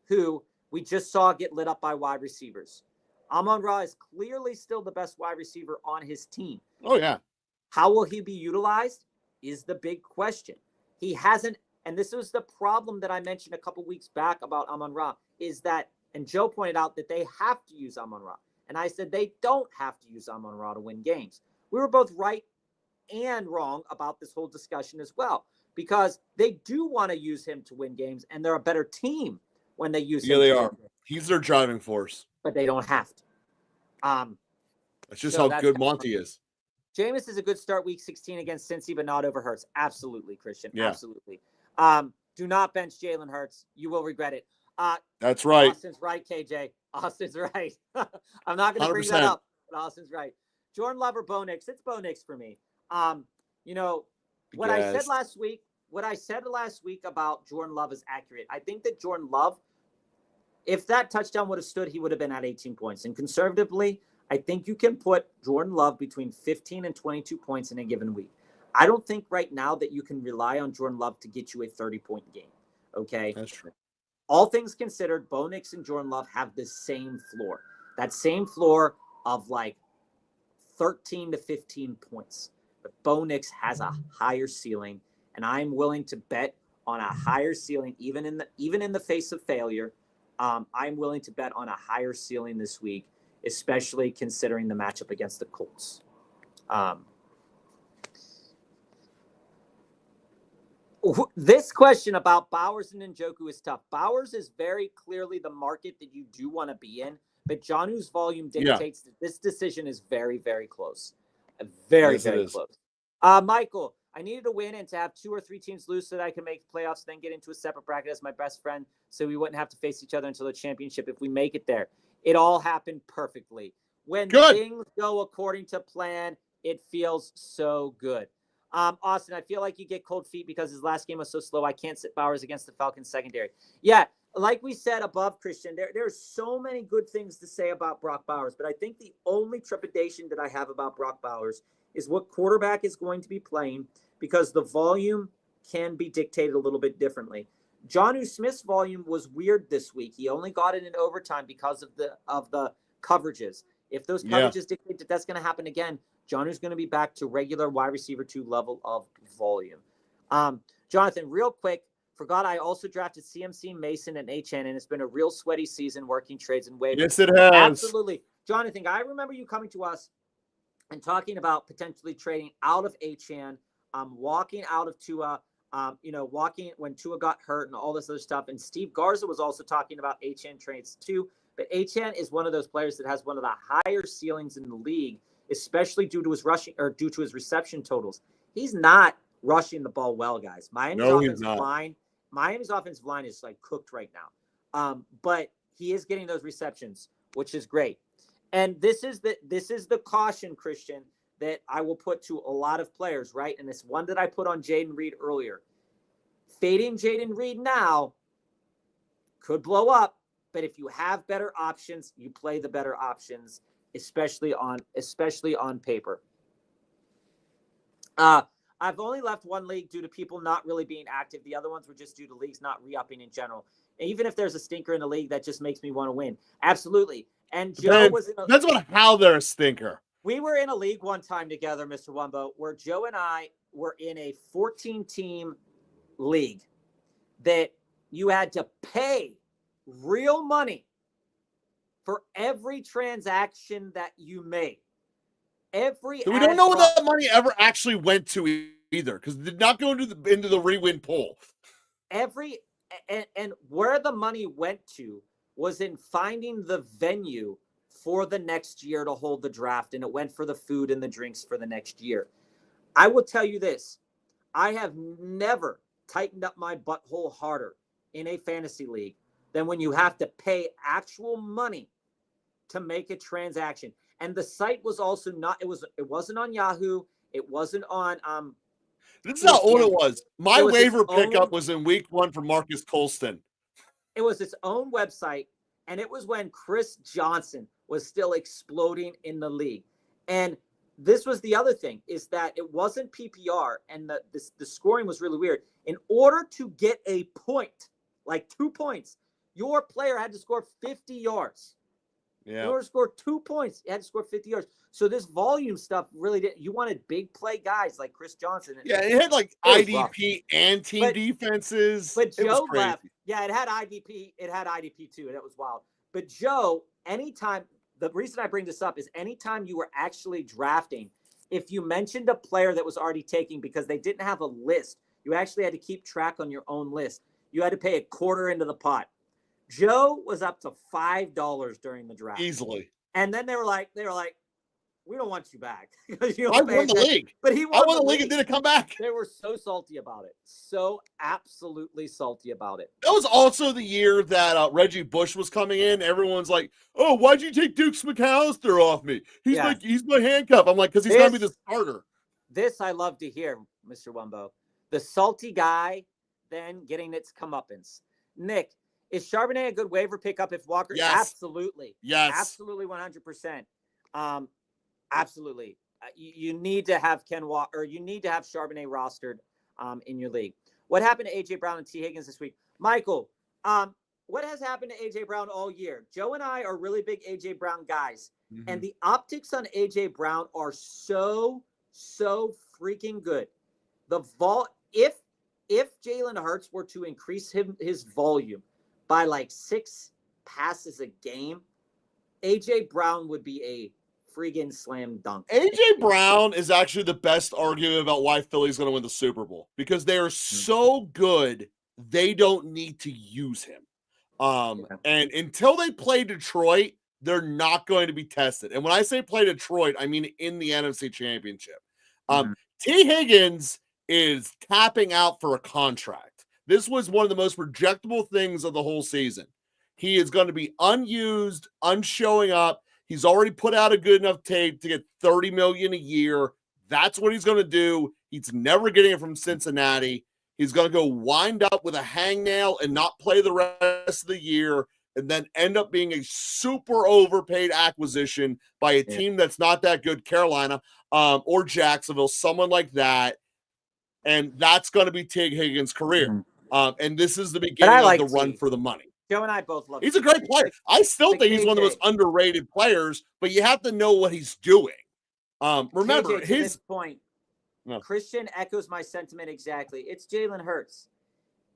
Speaker 2: who we just saw get lit up by wide receivers. Amon-Ra is clearly still the best wide receiver on his team.
Speaker 1: Oh, yeah.
Speaker 2: How will he be utilized is the big question. He hasn't, and this was the problem that I mentioned a couple weeks back about Amon-Ra, is that, and Joe pointed out that they have to use Amon-Ra. And I said they don't have to use Amon-Ra to win games. We were both right and wrong about this whole discussion as well, because they do want to use him to win games, and they're a better team when they use him.
Speaker 1: Yeah, they are. He's their driving force.
Speaker 2: But they don't have to.
Speaker 1: That's just how good Monty is.
Speaker 2: Jameis is a good start week 16 against Cincy, but not over Hurts. Absolutely, Christian.
Speaker 1: Yeah.
Speaker 2: Absolutely. Do not bench Jalen Hurts. You will regret it.
Speaker 1: That's right.
Speaker 2: Austin's right, KJ. Austin's right. I'm not going to bring
Speaker 1: 100%.
Speaker 2: that up, but Austin's right. Jordan Love or Bo Nix? It's Bo Nix for me. You know, what I said last week about Jordan Love is accurate. I think that Jordan Love, if that touchdown would have stood, he would have been at 18 points. And conservatively, I think you can put Jordan Love between 15 and 22 points in a given week. I don't think right now that you can rely on Jordan Love to get you a 30-point game. Okay?
Speaker 1: That's true.
Speaker 2: All things considered, Bo Nix and Jordan Love have the same floor. That same floor of like 13 to 15 points. But Bo Nix has a higher ceiling, and I'm willing to bet on a higher ceiling, even in the face of failure. I'm willing to bet on a higher ceiling this week, especially considering the matchup against the Colts. This question about Bowers and Njoku is tough. Bowers is very clearly the market that you do want to be in, but Jonnu's volume dictates that this decision is very, very close. Very close. Michael, I needed a win and to have 2 or 3 teams lose so that I can make playoffs, then get into a separate bracket as my best friend so we wouldn't have to face each other until the championship if we make it there. It all happened perfectly. When things go according to plan, it feels so good. Austin, I feel like you get cold feet because his last game was so slow. I can't sit Bowers against the Falcons secondary. Yeah, like we said above, Christian, there's so many good things to say about Brock Bowers, but I think the only trepidation that I have about Brock Bowers is what quarterback is going to be playing, because the volume can be dictated a little bit differently. Jonnu Smith's volume was weird this week. He only got it in overtime because of the coverages. If those coverages dictate that that's going to happen again, Jonnu's going to be back to regular wide receiver 2 level of volume. Jonathan, real quick, forgot I also drafted CMC, Mason, and HN, and it's been a real sweaty season working trades and waivers.
Speaker 1: Yes, it has.
Speaker 2: Absolutely. Jonathan, I remember you coming to us and talking about potentially trading out of HN, walking out of Tua, walking when Tua got hurt and all this other stuff. And Steve Garza was also talking about HN trades too. But HN is one of those players that has one of the higher ceilings in the league, especially due to his rushing or due to his reception totals. He's not rushing the ball well, guys. Miami's offensive line is like cooked right now. But he is getting those receptions, which is great. And this is the caution, Christian, that I will put to a lot of players, right? And it's one that I put on Jaden Reed earlier. Fading Jaden Reed now could blow up, but if you have better options, you play the better options, especially on paper. I've only left one league due to people not really being active. The other ones were just due to leagues not re-upping in general. And even if there's a stinker in the league, that just makes me want to win. Absolutely. And Joe
Speaker 1: that's how they're a stinker.
Speaker 2: We were in a league one time together, Mr. Wumbo, where Joe and I were in a 14-team league that you had to pay real money for every transaction that you made. We
Speaker 1: don't know what that money ever actually went to either, because it did not go into the re-win pool.
Speaker 2: And where the money went to was in finding the venue for the next year to hold the draft, and it went for the food and the drinks for the next year. I will tell you this. I have never tightened up my butthole harder in a fantasy league than when you have to pay actual money to make a transaction. And the site was also it wasn't on Yahoo. It wasn't on
Speaker 1: This is how old it was. My waiver pickup was in week 1 for Marcus Colston.
Speaker 2: It was its own website, and it was when Chris Johnson was still exploding in the league. And this was the other thing, is that it wasn't PPR, and the scoring was really weird. In order to get a point, like 2 points, your player had to score 50 yards.
Speaker 1: Yeah.
Speaker 2: In order to score 2 points, you had to score 50 yards. So this volume stuff really didn't. You wanted big play guys like Chris Johnson.
Speaker 1: Yeah, it had like IDP and team defenses.
Speaker 2: But Joe left. Yeah, it had IDP. It had IDP too, and it was wild. But Joe, anytime, the reason I bring this up is anytime you were actually drafting, if you mentioned a player that was already taken because they didn't have a list, you actually had to keep track on your own list. You had to pay a quarter into the pot. Joe was up to $5 during the draft.
Speaker 1: Easily.
Speaker 2: And then they were like, we don't want you back.
Speaker 1: I won the league.
Speaker 2: But he
Speaker 1: won the league and didn't come back.
Speaker 2: They were so salty about it. So absolutely salty about it.
Speaker 1: That was also the year that Reggie Bush was coming in. Everyone's like, "Oh, why'd you take Dukes McAllister off me? He's my handcuff." I'm like, because he's going to be the starter.
Speaker 2: This I love to hear, Mr. Wumbo. The salty guy then getting its comeuppance. Nick, is Charbonnet a good waiver pickup if Walker?
Speaker 1: Yes.
Speaker 2: Absolutely.
Speaker 1: Yes.
Speaker 2: Absolutely 100%. Absolutely. You need to have Ken Walker, or you need to have Charbonnet rostered in your league. What happened to A.J. Brown and T. Higgins this week? Michael, what has happened to A.J. Brown all year? Joe and I are really big A.J. Brown guys. Mm-hmm. And the optics on A.J. Brown are so freaking good. If Jalen Hurts were to increase his volume by like 6 passes a game, A.J. Brown would be a friggin' slam dunk.
Speaker 1: A.J. Brown is actually the best argument about why Philly's going to win the Super Bowl, because they are so good, they don't need to use him. And until they play Detroit, they're not going to be tested. And when I say play Detroit, I mean in the NFC Championship. T. Higgins is tapping out for a contract. This was one of the most projectable things of the whole season. He is going to be unused, unshowing up. He's already put out a good enough tape to get $30 million a year. That's what he's going to do. He's never getting it from Cincinnati. He's going to go wind up with a hangnail and not play the rest of the year, and then end up being a super overpaid acquisition by a team that's not that good, Carolina or Jacksonville, someone like that. And that's going to be T. Higgins' career. And this is the beginning of the run for the money.
Speaker 2: Joe and I both love him.
Speaker 1: He's a great player. I still think he's one of the most underrated players, but you have to know what he's doing. Remember,
Speaker 2: KJ, to this point, Christian echoes my sentiment exactly. It's Jalen Hurts.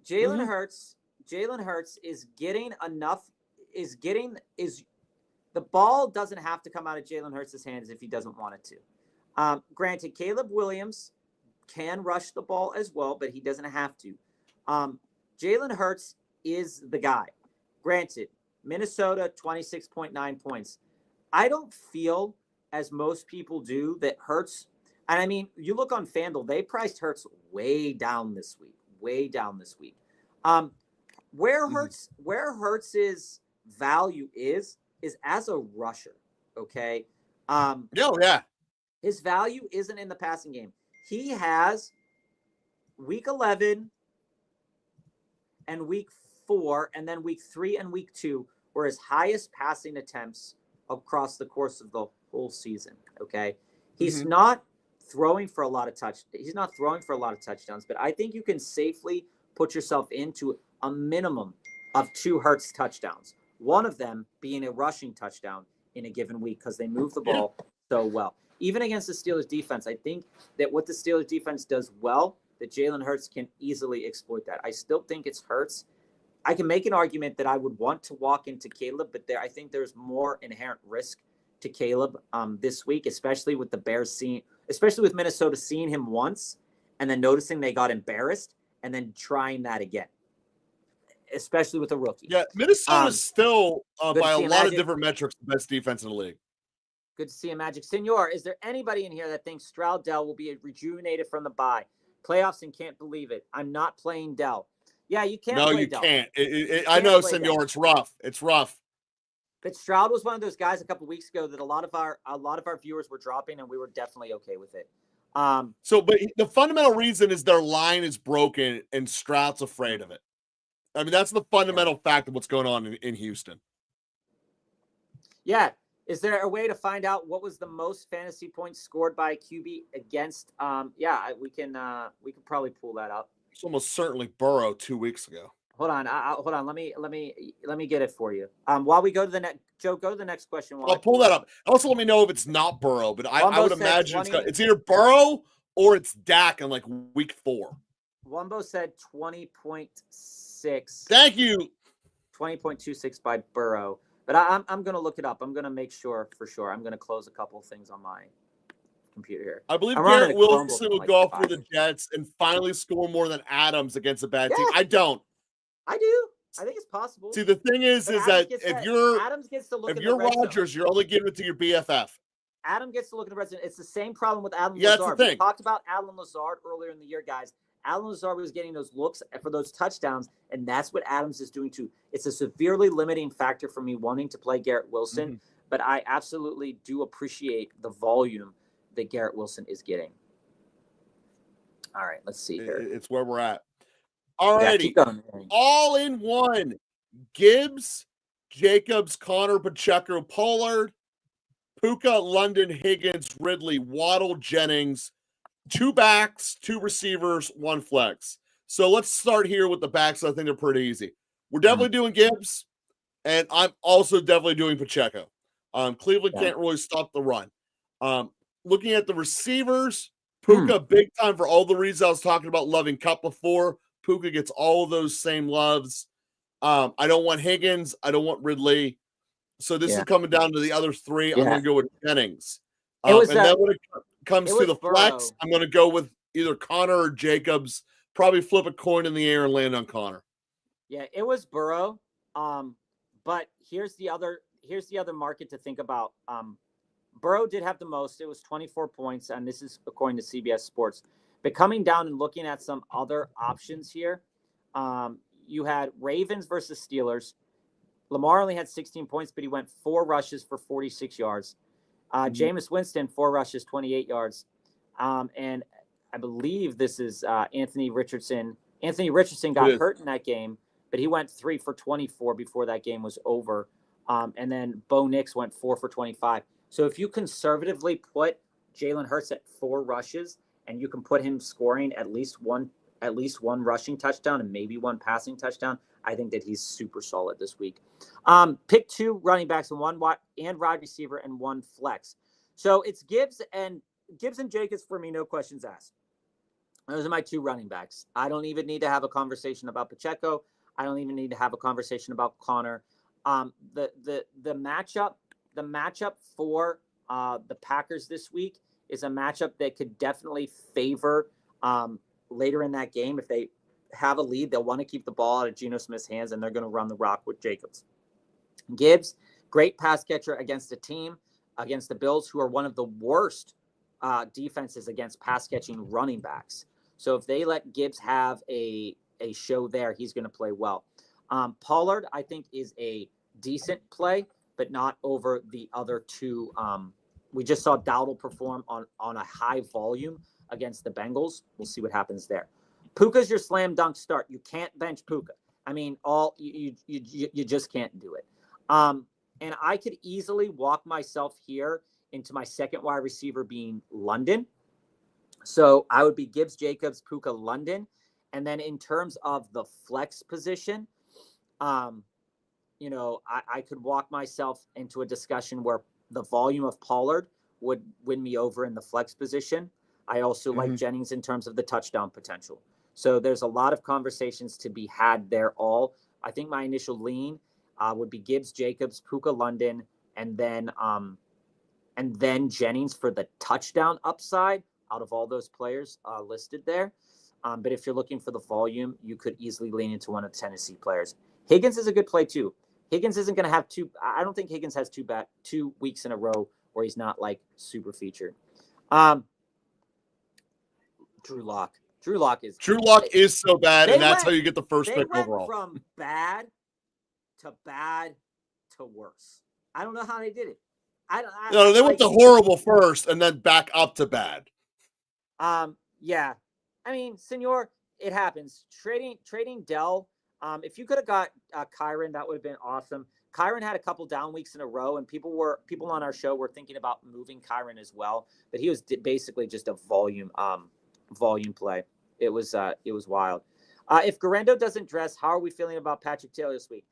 Speaker 2: Jalen Hurts is getting enough, the ball doesn't have to come out of Jalen Hurts' hands if he doesn't want it to. Granted, Caleb Williams can rush the ball as well, but he doesn't have to. Jalen Hurts is the guy. Granted, Minnesota, 26.9 points. I don't feel, as most people do, that Hurts, and I mean, you look on FanDuel, they priced Hurts way down this week. Where Hurts's value is as a rusher, okay? His value isn't in the passing game. He has week 11 and week 4, and then week 3 and week 2 were his highest passing attempts across the course of the whole season. Okay. He's not throwing for a lot of touchdowns, but I think you can safely put yourself into a minimum of 2 Hurts touchdowns. One of them being a rushing touchdown in a given week, because they move the ball so well. Even against the Steelers defense, I think that what the Steelers defense does well, that Jalen Hurts can easily exploit that. I still think it's Hurts. I can make an argument that I would want to walk into Caleb, but I think there's more inherent risk to Caleb this week, especially with the Bears especially with Minnesota seeing him once and then noticing they got embarrassed and then trying that again, especially with a rookie.
Speaker 1: Yeah, Minnesota's still, by a lot of different metrics, the best defense in the league.
Speaker 2: Good to see you, Magic. Senor, is there anybody in here that thinks Stroud Dell will be rejuvenated from the bye? Playoffs and can't believe it. I'm not playing Dell. Yeah, you can't.
Speaker 1: No, you
Speaker 2: Dell.
Speaker 1: can't. I know, Senor. Dell. It's rough. It's rough.
Speaker 2: But Stroud was one of those guys a couple weeks ago that a lot of our viewers were dropping, and we were definitely okay with it.
Speaker 1: But the fundamental reason is their line is broken, and Stroud's afraid of it. I mean, that's the fundamental fact of what's going on in Houston.
Speaker 2: Yeah. Is there a way to find out what was the most fantasy points scored by QB against? We can probably pull that up.
Speaker 1: It's almost certainly Burrow 2 weeks ago.
Speaker 2: Hold on. Hold on. Let me get it for you. While we go to the next, Joe, go to the next question.
Speaker 1: I'll pull that up. Also, let me know if it's not Burrow, but I would imagine it's either Burrow or it's Dak in like week 4.
Speaker 2: Wumbo said 20.6.
Speaker 1: Thank you.
Speaker 2: 20.26 by Burrow. But I'm going to look it up. I'm going to make sure for sure. I'm going to close a couple of things on my computer here.
Speaker 1: I believe Garrett Wilson will go off for the Jets and finally score more than Adams against a bad team. I don't.
Speaker 2: I do. I think it's possible.
Speaker 1: See, the thing is that if you're
Speaker 2: Adams gets to look
Speaker 1: if you're Rodgers, you're only giving it to your BFF.
Speaker 2: Adam gets to look at the president. It's the same problem with Alan
Speaker 1: Yeah, that's the
Speaker 2: Lazard.
Speaker 1: thing.
Speaker 2: We talked about Alan Lazard earlier in the year, guys. Alan Lazard was getting those looks for those touchdowns, and that's what Adams is doing too. It's a severely limiting factor for me wanting to play Garrett Wilson, but I absolutely do appreciate the volume that Garrett Wilson is getting. All right, let's see here.
Speaker 1: It's where we're at. All
Speaker 2: Yeah,
Speaker 1: righty.
Speaker 2: keep going.
Speaker 1: All in one. Gibbs, Jacobs, Connor, Pacheco, Pollard, Puka, London, Higgins, Ridley, Waddle, Jennings, 2 backs, 2 receivers, 1 flex. So let's start here with the backs. I think they're pretty easy. We're definitely doing Gibbs, and I'm also definitely doing Pacheco. Cleveland can't really stop the run. Looking at the receivers, Puka, big time for all the reasons I was talking about loving Cup before. Puka gets all of those same loves. I don't want Higgins. I don't want Ridley. So this is coming down to the other 3. I'm going to go with Jennings. Then when it comes to the flex, I'm going to go with either Connor or Jacobs. Probably flip a coin in the air and land on Connor.
Speaker 2: Yeah, it was Burrow. But here's the other market to think about. Burrow did have the most. It was 24 points, and this is according to CBS Sports. But coming down and looking at some other options here, you had Ravens versus Steelers. Lamar only had 16 points, but he went 4 rushes for 46 yards. Jameis Winston, 4 rushes, 28 yards. And I believe this is Anthony Richardson. Anthony Richardson got hurt in that game, but he went 3 for 24 before that game was over. And then Bo Nix went 4 for 25. So if you conservatively put Jalen Hurts at 4 rushes and you can put him scoring at least one rushing touchdown and maybe 1 passing touchdown, I think that he's super solid this week. Pick 2 running backs and 1 wide receiver and 1 flex. So it's Gibbs and Jacobs for me, no questions asked. Those are my 2 running backs. I don't even need to have a conversation about Pacheco. I don't even need to have a conversation about Connor. The matchup for the Packers this week is a matchup that could definitely favor later in that game. If they have a lead, they'll want to keep the ball out of Geno Smith's hands, and they're going to run the rock with Jacobs. Gibbs, great pass catcher against a team, against the Bills, who are one of the worst defenses against pass catching running backs. So if they let Gibbs have a show there, he's going to play well. Pollard, I think, is a decent play, but not over the other 2. We just saw Dowdle perform on a high volume against the Bengals. We'll see what happens there. Puka's your slam dunk start. You can't bench Puka. I mean, you just can't do it. And I could easily walk myself here into my second wide receiver being London. So I would be Gibbs, Jacobs, Puka, London. And then in terms of the flex position, I could walk myself into a discussion where the volume of Pollard would win me over in the flex position. I also like Jennings in terms of the touchdown potential. So there's a lot of conversations to be had there all. I think my initial lean would be Gibbs, Jacobs, Puka, London, and then Jennings for the touchdown upside out of all those players listed there. But if you're looking for the volume, you could easily lean into one of the Tennessee players. Higgins is a good play too. Higgins isn't going to have 2. I don't think Higgins has 2 weeks in a row where he's not like super featured. Drew Lock is
Speaker 1: so bad, and that's how you get the first pick overall.
Speaker 2: From bad to worse. I don't know how they did it.
Speaker 1: They went to horrible first and then back up to bad.
Speaker 2: Yeah. I mean, Senor, it happens. Trading Dell. If you could have got Kyron, that would have been awesome. Kyron had a couple down weeks in a row, and people on our show were thinking about moving Kyron as well. But he was basically just a volume play. It was wild. If Garando doesn't dress, how are we feeling about Patrick Taylor this week?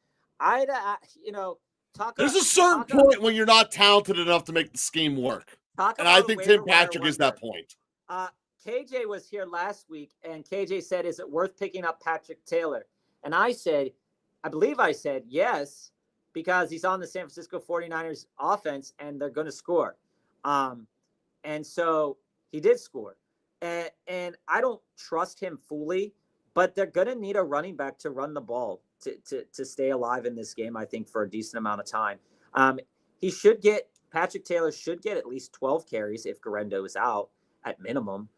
Speaker 1: There's a certain point when you're not talented enough to make the scheme work. And I think Tim Patrick is that point.
Speaker 2: KJ was here last week, and KJ said, is it worth picking up Patrick Taylor? And I believe I said yes, because he's on the San Francisco 49ers offense, and they're going to score. And so he did score. And I don't trust him fully, but they're going to need a running back to run the ball to stay alive in this game, I think, for a decent amount of time. He should get Patrick Taylor should get at least 12 carries if Garendo is out at minimum.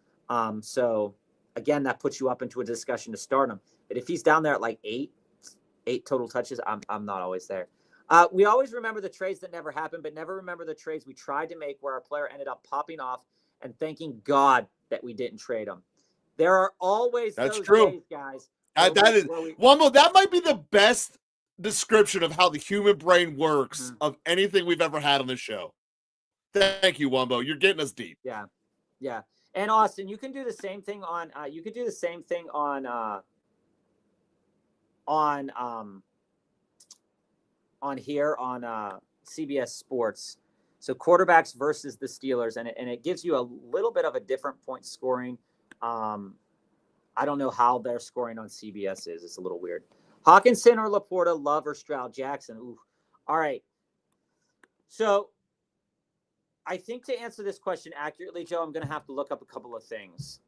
Speaker 2: So again, that puts you up into a discussion to start him. But if he's down there at like eight total touches, I'm not always there. We always remember the trades that never happened, but never remember the trades we tried to make where our player ended up popping off and thanking God that we didn't trade him. There are always
Speaker 1: That's
Speaker 2: those
Speaker 1: true.
Speaker 2: days, guys.
Speaker 1: That might be the best description of how the human brain works of anything we've ever had on this show. Thank you, Wumbo. You're getting us deep.
Speaker 2: Yeah. And Austin, you can do the same thing on. On here on CBS Sports. So quarterbacks versus the Steelers, and it gives you a little bit of a different point scoring. I don't know how their scoring on CBS is. It's a little weird. Hawkinson or Laporta, Love or Stroud, Jackson. Ooh. All right. So I think to answer this question accurately, Joe, I'm going to have to look up a couple of things.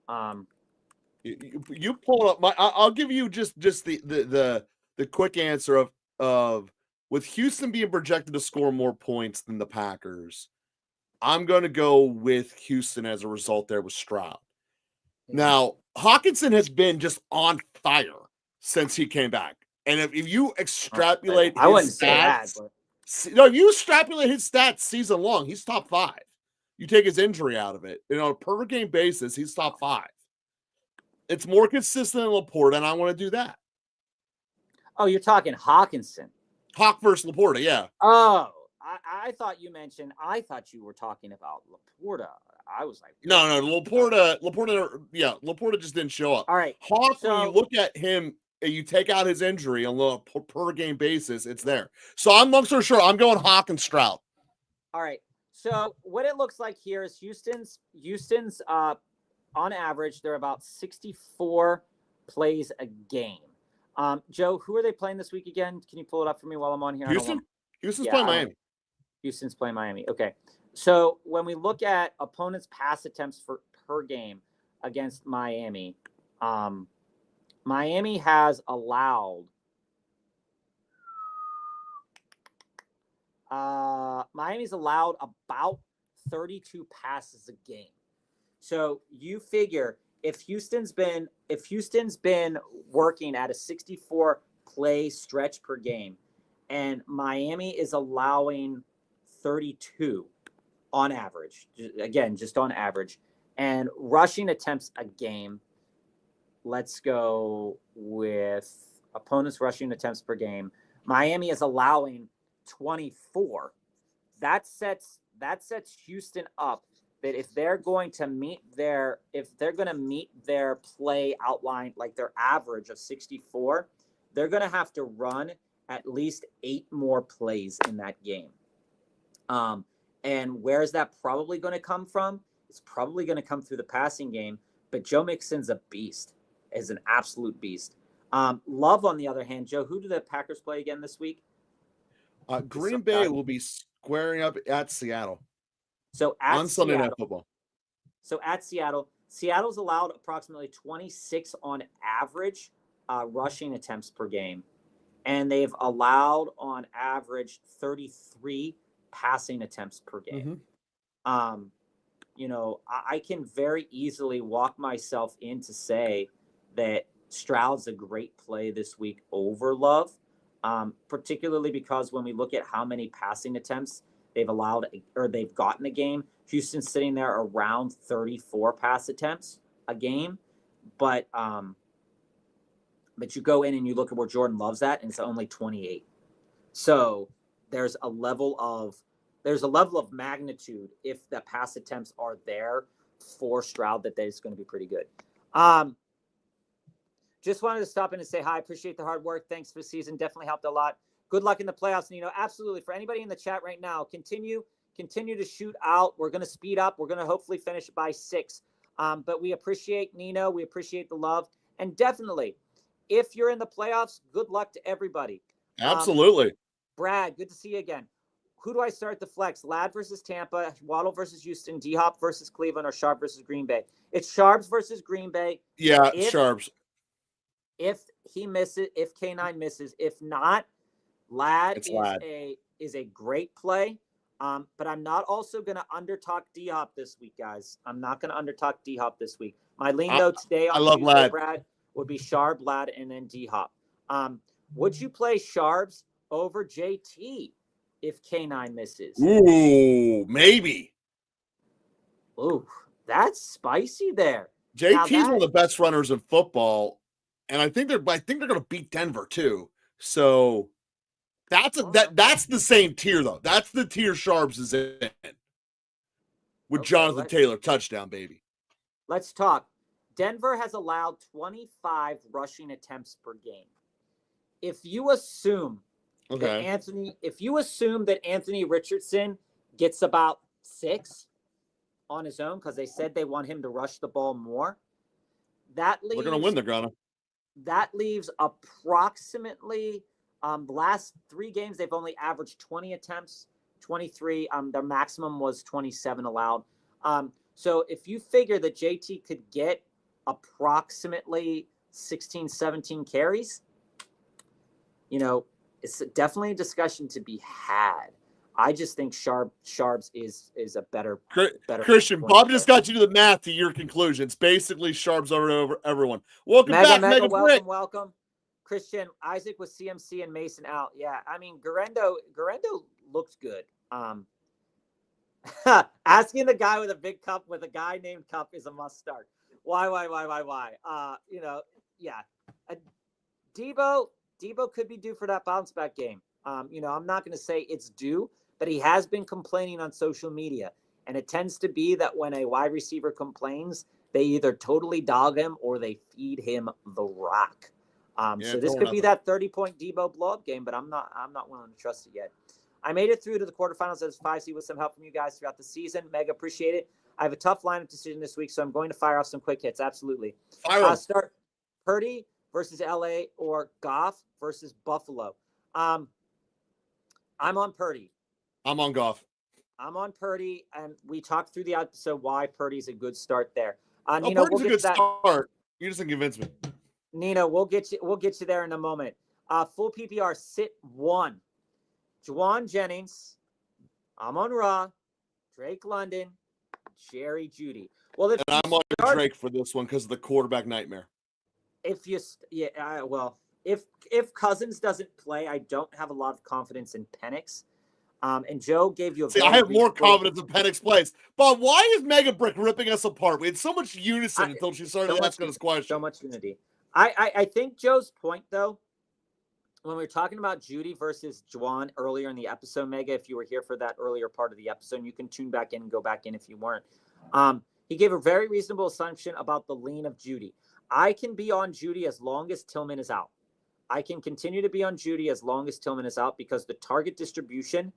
Speaker 1: You pull up I'll give you just the quick answer of with Houston being projected to score more points than the Packers. I'm going to go with Houston as a result there with Stroud. Now, Hawkinson has been just on fire since he came back. And if you extrapolate his stats, if you extrapolate his stats season long, he's top 5. You take his injury out of it. On a per game basis, he's top 5. It's more consistent than Laporta, and I want to do that.
Speaker 2: Oh, you're talking Hawkinson.
Speaker 1: Hawk versus Laporta, yeah.
Speaker 2: Oh, I thought you were talking about Laporta. I was like,
Speaker 1: no, Laporta just didn't show up.
Speaker 2: All right.
Speaker 1: Hawk, when you look at him, you take out his injury on a per game basis, it's there. So I'm long story short, I'm going Hawk and Stroud.
Speaker 2: All right. So what it looks like here is Houston's on average, they're about 64 plays a game. Joe, who are they playing this week again? Can you pull it up for me while I'm on here?
Speaker 1: Houston's playing Miami.
Speaker 2: Houston's playing Miami. Okay. So when we look at opponents' pass attempts per game against Miami, Miami has allowed Miami's allowed about 32 passes a game. So you figure if Houston's been working at a 64 play stretch per game, and Miami is allowing 32 on average, again, just on average, and rushing attempts a game, let's go with opponents' rushing attempts per game. Miami is allowing 24. That sets Houston up that if they're going to meet their play outline, like their average of 64, they're going to have to run at least 8 more plays in that game. And where is that probably going to come from? It's probably going to come through the passing game. But Joe Mixon's a beast, is an absolute beast. Love, on the other hand, Joe, who do the Packers play again this week?
Speaker 1: Green Bay will be squaring up at Seattle.
Speaker 2: So at
Speaker 1: on Sunday Night Football.
Speaker 2: So at Seattle's allowed approximately 26 on average rushing attempts per game, and they've allowed on average 33 passing attempts per game. I can very easily walk myself in to say that Stroud's a great play this week over Love, particularly because when we look at how many passing attempts they've allowed or they've gotten a game, Houston's sitting there around 34 pass attempts a game. But you go in and you look at where Jordan Love's at, and it's only 28. So there's a level of magnitude if the pass attempts are there for Stroud that it's going to be pretty good. Just wanted to stop in and say hi. Appreciate the hard work. Thanks for the season. Definitely helped a lot. Good luck in the playoffs. And, absolutely, for anybody in the chat right now, continue to shoot out. We're going to speed up. We're going to hopefully finish by 6. But we appreciate Nino. We appreciate the love. And definitely, if you're in the playoffs, good luck to everybody.
Speaker 1: Absolutely.
Speaker 2: Brad, good to see you again. Who do I start the flex? Ladd versus Tampa, Waddle versus Houston, D-Hop versus Cleveland, or Sharp versus Green Bay? It's Sharps versus Green Bay.
Speaker 1: Yeah, Sharps.
Speaker 2: If he misses, if K9 misses, if not, Ladd is a great play. But I'm not also going to undertalk D-Hop this week, guys. I'm not going to undertalk D-Hop this week. My lean, though, today on
Speaker 1: love
Speaker 2: Tuesday,
Speaker 1: Lad.
Speaker 2: Brad, would be Sharp, Lad, and then D-Hop. Would you play Sharps over JT if K9 misses?
Speaker 1: Ooh, maybe.
Speaker 2: Ooh, that's spicy there.
Speaker 1: JT's one of the best runners in football, and I think they're going to beat Denver too. So that's the same tier though. That's the tier Sharps is in with Jonathan Taylor touchdown, baby.
Speaker 2: Let's talk. Denver has allowed 25 rushing attempts per game. If you assume that Anthony Richardson gets about 6 on his own, because they said they want him to rush the ball more, that leaves,
Speaker 1: they're going to win. They're gonna.
Speaker 2: That leaves approximately the last 3 games they've only averaged 20 attempts, 23. Their maximum was 27 allowed. So if you figure that JT could get approximately 16, 17 carries, it's definitely a discussion to be had. I just think Sharps is a better
Speaker 1: Christian. Bob just got you to the math to your conclusions. Basically, Sharps over everyone. Welcome back, Mega
Speaker 2: welcome. Christian, Isaac with CMC and Mason out. Yeah, I mean Garendo looked good. Asking the guy with a big cup with a guy named Cup is a must start. Why? Yeah. Debo could be due for that bounce back game. I'm not going to say it's due, but he has been complaining on social media. And it tends to be that when a wide receiver complains, they either totally dog him or they feed him the rock. So this could be that 30-point Debo blow-up game, but I'm not willing to trust it yet. I made it through to the quarterfinals as 5 seed with some help from you guys throughout the season. Mega appreciate it. I have a tough lineup decision this week, so I'm going to fire off some quick hits. Absolutely. Start Purdy versus LA or Goff versus Buffalo. I'm on Purdy.
Speaker 1: I'm on Goff.
Speaker 2: I'm on Purdy, and we talked through the episode why Purdy's a good start there.
Speaker 1: Nino, Purdy's a good start. You just didn't convince me.
Speaker 2: Nino, we'll get you there in a moment. Full PPR, sit 1. Juwan Jennings, Amon-Ra, Drake London, Jerry Jeudy. Well,
Speaker 1: I'm on Drake for this one because of the quarterback nightmare.
Speaker 2: If Cousins doesn't play, I don't have a lot of confidence in Penix. And Joe gave you
Speaker 1: I have more confidence in Penix plays. Bob, why is Mega Brick ripping us apart? We had so much unison until she started asking us questions.
Speaker 2: So much unity. I think Joe's point, though, when we were talking about Jeudy versus Juwan earlier in the episode, Mega, if you were here for that earlier part of the episode, you can tune back in and go back in if you weren't. He gave a very reasonable assumption about the lean of Jeudy. I can be on Jeudy as long as Tillman is out. I can continue to be on Jeudy as long as Tillman is out because the target distribution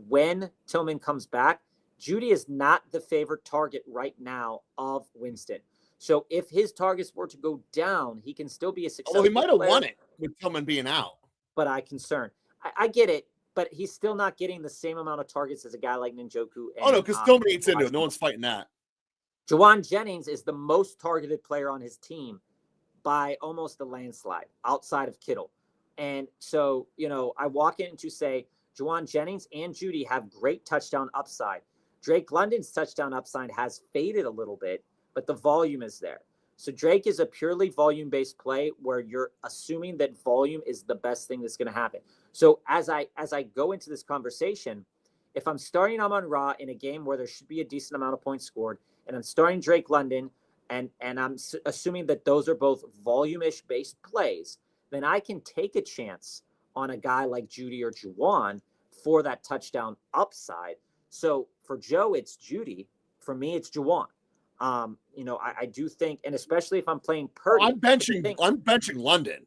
Speaker 2: when Tillman comes back, Jeudy is not the favorite target right now of Winston. So if his targets were to go down, he can still be a successful
Speaker 1: player. He might have won it with Tillman being out.
Speaker 2: But I get it, but he's still not getting the same amount of targets as a guy like Njoku.
Speaker 1: Because Tillman eats into it. No one's fighting that.
Speaker 2: Juwan Jennings is the most targeted player on his team by almost a landslide outside of Kittle. And so, I walk in to say Juwan Jennings and Jeudy have great touchdown upside. Drake London's touchdown upside has faded a little bit, but the volume is there. So Drake is a purely volume-based play where you're assuming that volume is the best thing that's going to happen. So as I go into this conversation, if I'm starting Amon-Ra in a game where there should be a decent amount of points scored, and I'm starting Drake London, and I'm assuming that those are both volume-ish based plays, then I can take a chance on a guy like Jeudy or Juwan for that touchdown upside. So for Joe, it's Jeudy. For me, it's Juwan. I do think, and especially if I'm playing Purdy,
Speaker 1: I'm benching London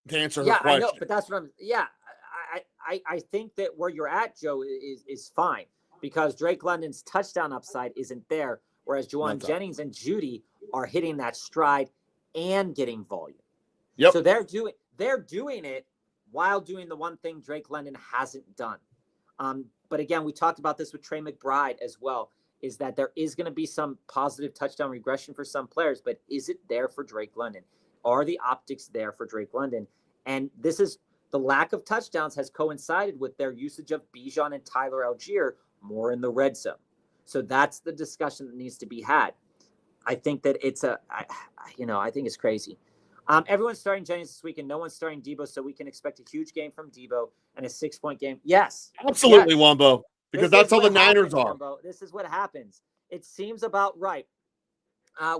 Speaker 1: to answer her question.
Speaker 2: I know, but that's what I think that where you're at, Joe, is fine because Drake London's touchdown upside isn't there, whereas Juwan Jennings and Jeudy are hitting that stride and getting volume.
Speaker 1: Yep.
Speaker 2: So they're doing it while doing the one thing Drake London hasn't done. But again, we talked about this with Trey McBride as well, is that there is going to be some positive touchdown regression for some players, but is it there for Drake London? Are the optics there for Drake London? And this is the lack of touchdowns has coincided with their usage of Bijan and Tyler Algier more in the red zone. So that's the discussion that needs to be had. I think that I think it's crazy. Everyone's starting Jennings this week, and no one's starting Debo, so we can expect a huge game from Debo and a 6-point game. Yes.
Speaker 1: Absolutely,
Speaker 2: yes.
Speaker 1: Wombo, because that's how the Niners are.
Speaker 2: Wombo. This is what happens. It seems about right.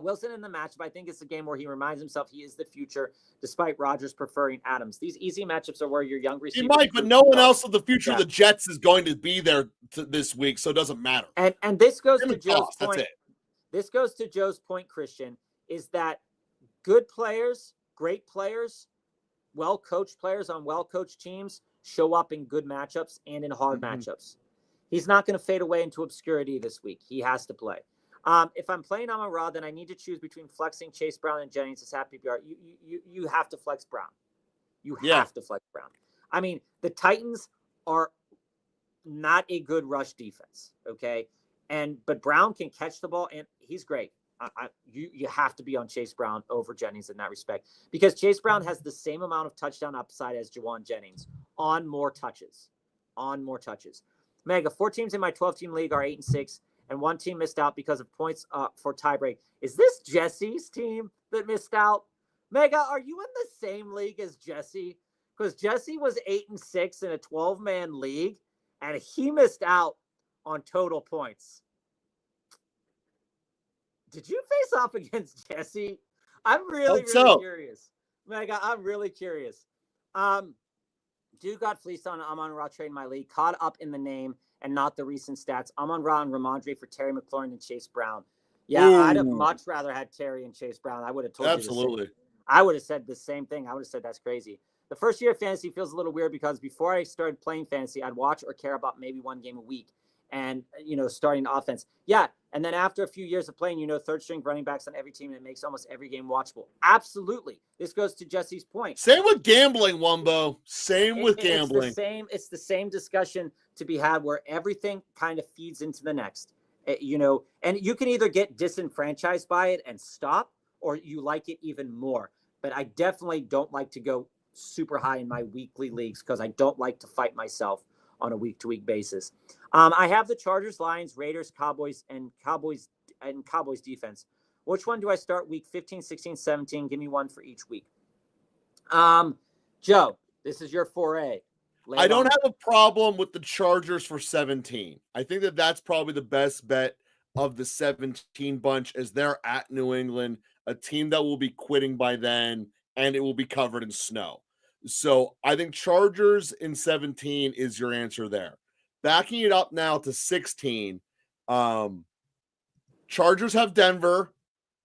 Speaker 2: Wilson in the matchup, I think it's a game where he reminds himself he is the future, despite Rodgers preferring Adams. These easy matchups are where your young receivers.
Speaker 1: He might, but no one else of the future of the Jets is going to be there this week, so it doesn't matter.
Speaker 2: And this goes to Joe's point.
Speaker 1: That's it.
Speaker 2: This goes to Joe's point, Christian, is that good players, great players, well-coached players on well-coached teams show up in good matchups and in hard matchups. He's not going to fade away into obscurity this week. He has to play. If I'm playing Amon-Ra, then I need to choose between flexing Chase Brown and Jennings as half PPR. You have to flex Brown. You have to flex Brown. I mean, the Titans are not a good rush defense, okay? But Brown can catch the ball, and he's great. You have to be on Chase Brown over Jennings in that respect, because Chase Brown has the same amount of touchdown upside as Juwan Jennings on more touches. Mega, 4 teams in my 12-team league are 8-6, and 1 team missed out because of points for tiebreak. Is this Jesse's team that missed out? Mega, are you in the same league as Jesse? Because Jesse was 8-6 in a 12-man league, and he missed out on total points. Did you face off against Jesse? I'm really curious. Mega, I'm really curious. Dude got fleeced on Amon-Ra trade in my league, caught up in the name and not the recent stats. Amon-Ra and Ramondre for Terry McLaurin and Chase Brown. Yeah, I'd have much rather had Terry and Chase Brown. I would have told you.
Speaker 1: Absolutely.
Speaker 2: I would have said the same thing. I would have said that's crazy. The first year of fantasy feels a little weird because before I started playing fantasy, I'd watch or care about maybe 1 game a week and, starting offense. Yeah. And then after a few years of playing, third string running backs on every team, and it makes almost every game watchable. Absolutely. This goes to Jesse's point.
Speaker 1: Same with gambling, Wumbo. Same with gambling.
Speaker 2: It's the same discussion to be had where everything kind of feeds into the next, and you can either get disenfranchised by it and stop, or you like it even more. But I definitely don't like to go super high in my weekly leagues because I don't like to fight myself on a week-to-week basis. I have the Chargers, Lions, Raiders, Cowboys defense. Which one do I start week 15, 16, 17? Give me one for each week. Joe, this is your foray.
Speaker 1: I don't have a problem with the Chargers for 17. I think that's probably the best bet of the 17 bunch, as they're at New England, a team that will be quitting by then, and it will be covered in snow. So I think Chargers in 17 is your answer there. Backing it up now to 16, Chargers have Denver.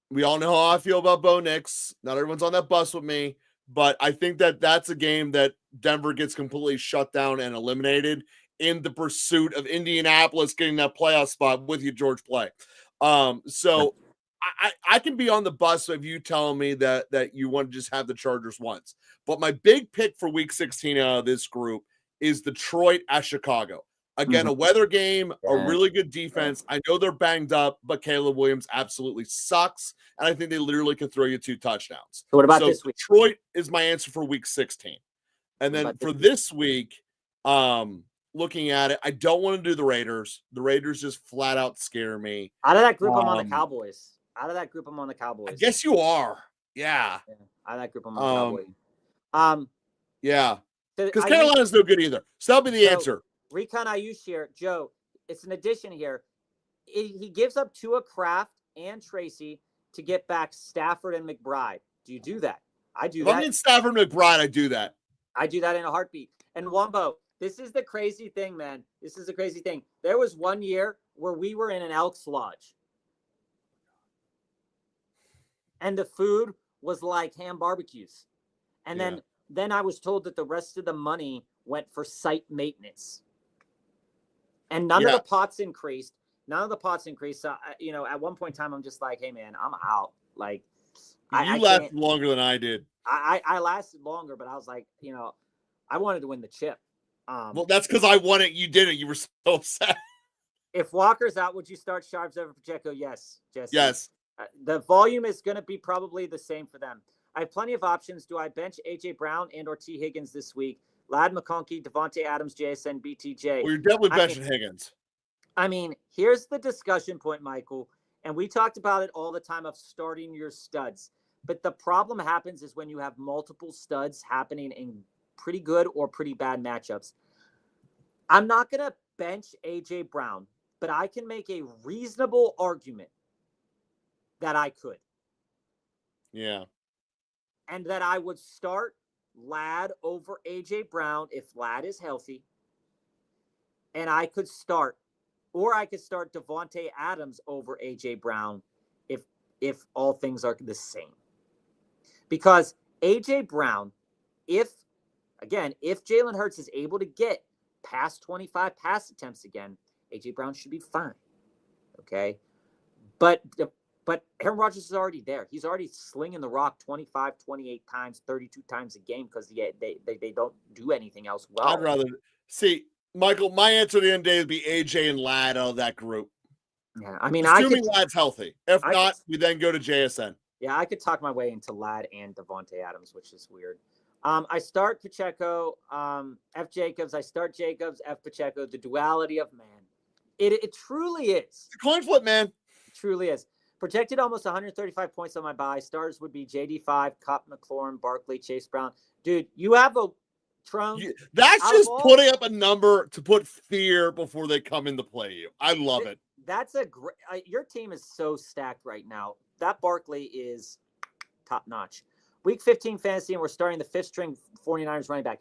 Speaker 1: We all know how I feel about Bo Nix. Not everyone's on that bus with me, but I think that's a game that Denver gets completely shut down and eliminated in the pursuit of Indianapolis getting that playoff spot with you, George Play. So I can be on the bus if you tell me that you want to just have the Chargers once. But my big pick for week 16 out of this group is Detroit at Chicago. Again, a weather game, a really good defense. I know they're banged up, but Caleb Williams absolutely sucks. And I think they literally can throw you 2 touchdowns.
Speaker 2: So what about this week?
Speaker 1: Detroit is my answer for week 16. And then for this week, looking at it, I don't want to do the Raiders. The Raiders just flat out scare me.
Speaker 2: Out of that group, I'm on the Cowboys. I
Speaker 1: guess you are. Yeah.
Speaker 2: Out of that group, I'm on the Cowboys.
Speaker 1: Yeah. Because Carolina's no good either. So that'll be the answer.
Speaker 2: Recon Ayush here. Joe, it's an addition here. He gives up Tua, Kraft, and Tracy to get back Stafford and McBride. Do you do that? I do that.
Speaker 1: If I'm in Stafford and McBride, I do that.
Speaker 2: I do that in a heartbeat. And Wumbo, this is the crazy thing, man. This is the crazy thing. There was one year where we were in an Elks Lodge. And the food was like ham barbecues. And then I was told that the rest of the money went for site maintenance. And none of the pots increased. So, at one point in time, I'm just like, hey, man, I'm out. Like,
Speaker 1: you lasted longer than I did.
Speaker 2: I lasted longer, but I was like, I wanted to win the chip.
Speaker 1: Well, that's because I won it. You didn't. You were so upset.
Speaker 2: If Walker's out, would you start Sharps over Pacheco? Yes, Jesse.
Speaker 1: Yes.
Speaker 2: The volume is going to be probably the same for them. I have plenty of options. Do I bench A.J. Brown and or T. Higgins this week? Lad McConkey, Devontae Adams, JSN, BTJ.
Speaker 1: Well, you're definitely benching Higgins.
Speaker 2: I mean, here's the discussion point, Michael. And we talked about it all the time of starting your studs. But the problem happens is when you have multiple studs happening in pretty good or pretty bad matchups. I'm not going to bench A.J. Brown, but I can make a reasonable argument that I could.
Speaker 1: Yeah.
Speaker 2: And that I would start Ladd over A.J. Brown if Ladd is healthy. And I could start Davante Adams over A.J. Brown if all things are the same. Because A.J. Brown, if Jalen Hurts is able to get past 25 pass attempts again, A.J. Brown should be fine. Okay? But Aaron Rodgers is already there. He's already slinging the rock 25, 28 times, 32 times a game because they don't do anything else well.
Speaker 1: I'd rather see, Michael, my answer at the end of the day would be AJ and Ladd out of that group.
Speaker 2: Yeah, I mean,
Speaker 1: assuming Ladd's healthy. If not, we then go to JSN.
Speaker 2: Yeah, I could talk my way into Ladd and Davante Adams, which is weird. I start Pacheco, F. Jacobs. I start Jacobs, F. Pacheco. The duality of man. It truly is.
Speaker 1: It's a coin flip, man.
Speaker 2: It truly is. Projected almost 135 points on my buy. Stars would be JD5, Cup, McLaurin, Barkley, Chase Brown. Dude, you have a Trone.
Speaker 1: That's just putting up a number to put fear before they come into play you. I love it.
Speaker 2: That's a great. Your team is so stacked right now. That Barkley is top notch. Week 15 fantasy, and we're starting the 5th string 49ers running back,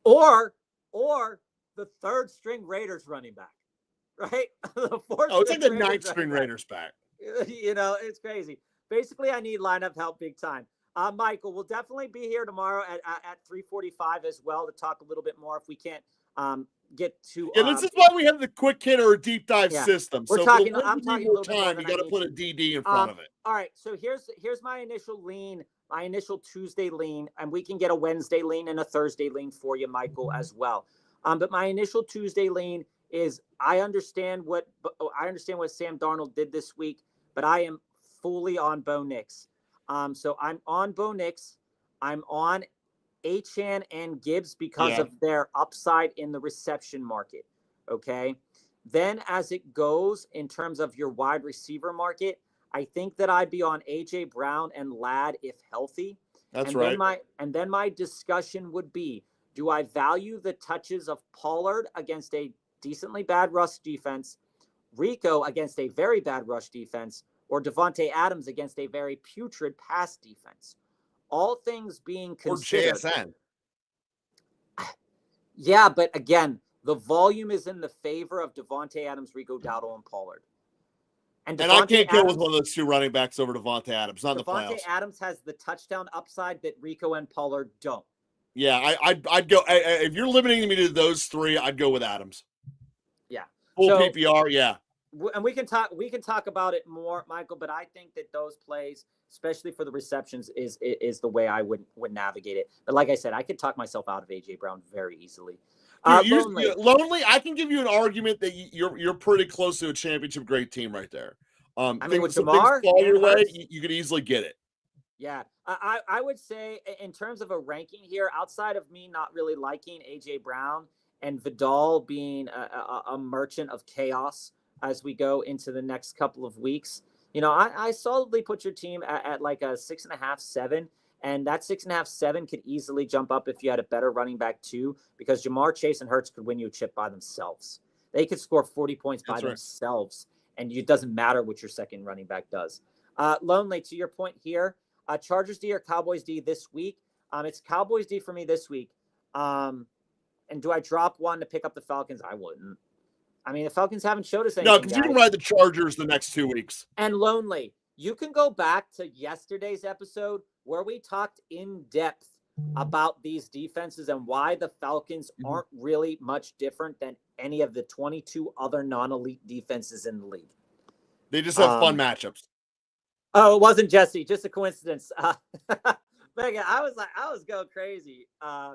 Speaker 2: or the 3rd string Raiders running back, right? The 4th.
Speaker 1: Oh, it's like the 9th string Raiders back.
Speaker 2: You know, it's crazy. Basically, I need lineup help big time. Michael, we'll definitely be here tomorrow at 3:45 as well to talk a little bit more if we can't get to.
Speaker 1: Yeah, this is why we have the quick hit or a deep dive system.
Speaker 2: We're
Speaker 1: so
Speaker 2: talking. I'm talking
Speaker 1: more time. You got to put a DD in front of it.
Speaker 2: All right. So here's my initial lean, my initial Tuesday lean, and we can get a Wednesday lean and a Thursday lean for you, Michael, as well. But my initial Tuesday lean is I understand what Sam Darnold did this week, but I am fully on Bo Nix. So I'm on Bo Nix. I'm on Achane and Gibbs because of their upside in the reception market. Okay. Then as it goes in terms of your wide receiver market, I think that I'd be on AJ Brown and Ladd if healthy.
Speaker 1: That's right.
Speaker 2: Then my discussion would be, do I value the touches of Pollard against a decently bad rush defense, Rico against a very bad rush defense, or Davante Adams against a very putrid pass defense? All things being considered.
Speaker 1: Or JSN.
Speaker 2: Yeah, but again, the volume is in the favor of Davante Adams, Rico Dowdle, and Pollard.
Speaker 1: And I can't go with one of those two running backs over Davante Adams. Not in the playoffs.
Speaker 2: Davante Adams has the touchdown upside that Rico and Pollard don't.
Speaker 1: Yeah, I'd go. If you're limiting me to those three, I'd go with Adams.
Speaker 2: Yeah.
Speaker 1: Full PPR, yeah.
Speaker 2: And we can talk about it more, Michael, but I think that those plays, especially for the receptions, is the way I would navigate it. But like I said, I could talk myself out of AJ Brown very easily.
Speaker 1: Lonely, I can give you an argument that you're pretty close to a championship grade team right there.
Speaker 2: I mean, with Jamar,
Speaker 1: fall your way, you could easily get it.
Speaker 2: Yeah, I would say in terms of a ranking here, outside of me not really liking AJ Brown and Vidal being a merchant of chaos as we go into the next couple of weeks, you know, I solidly put your team at like a 6.5, 7. And that 6.5, 7 could easily jump up if you had a better running back too, because Jamar, Chase, and Hurts could win you a chip by themselves. They could score 40 points by themselves, and it doesn't matter what your second running back does. Lonely, to your point here, Chargers D or Cowboys D this week? It's Cowboys D for me this week. And do I drop one to pick up the Falcons? I wouldn't. I mean, the Falcons haven't showed us anything.
Speaker 1: No, because you can ride the Chargers the next 2 weeks.
Speaker 2: And Lonely, you can go back to yesterday's episode where we talked in depth about these defenses and why the Falcons aren't really much different than any of the 22 other non-elite defenses in the league.
Speaker 1: They just have fun matchups.
Speaker 2: Oh, it wasn't Jesse, just a coincidence. Megan, I was going crazy. I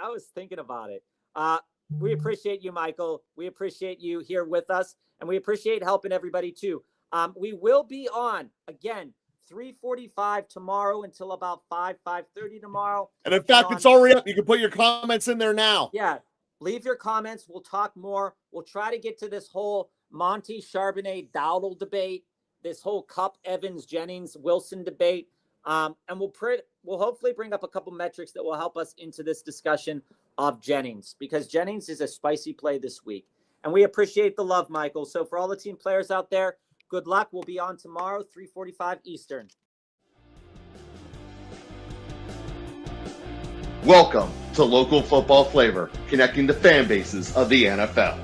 Speaker 2: was thinking about it. We appreciate you, Michael. We appreciate you here with us, and we appreciate helping everybody too. We will be on again 3:45 tomorrow until about 5:30 tomorrow.
Speaker 1: And in fact, it's already up. You can put your comments in there now.
Speaker 2: Yeah. Leave your comments. We'll talk more. We'll try to get to this whole Monty, Charbonnet, Dowdle debate, this whole Cup, Evans, Jennings, Wilson debate. And we'll hopefully bring up a couple metrics that will help us into this discussion of Jennings, because Jennings is a spicy play this week. And we appreciate the love, Michael. So for all the team players out there, good luck. We'll be on tomorrow, 3:45 Eastern.
Speaker 3: Welcome to Local Football Flavor, connecting the fan bases of the NFL.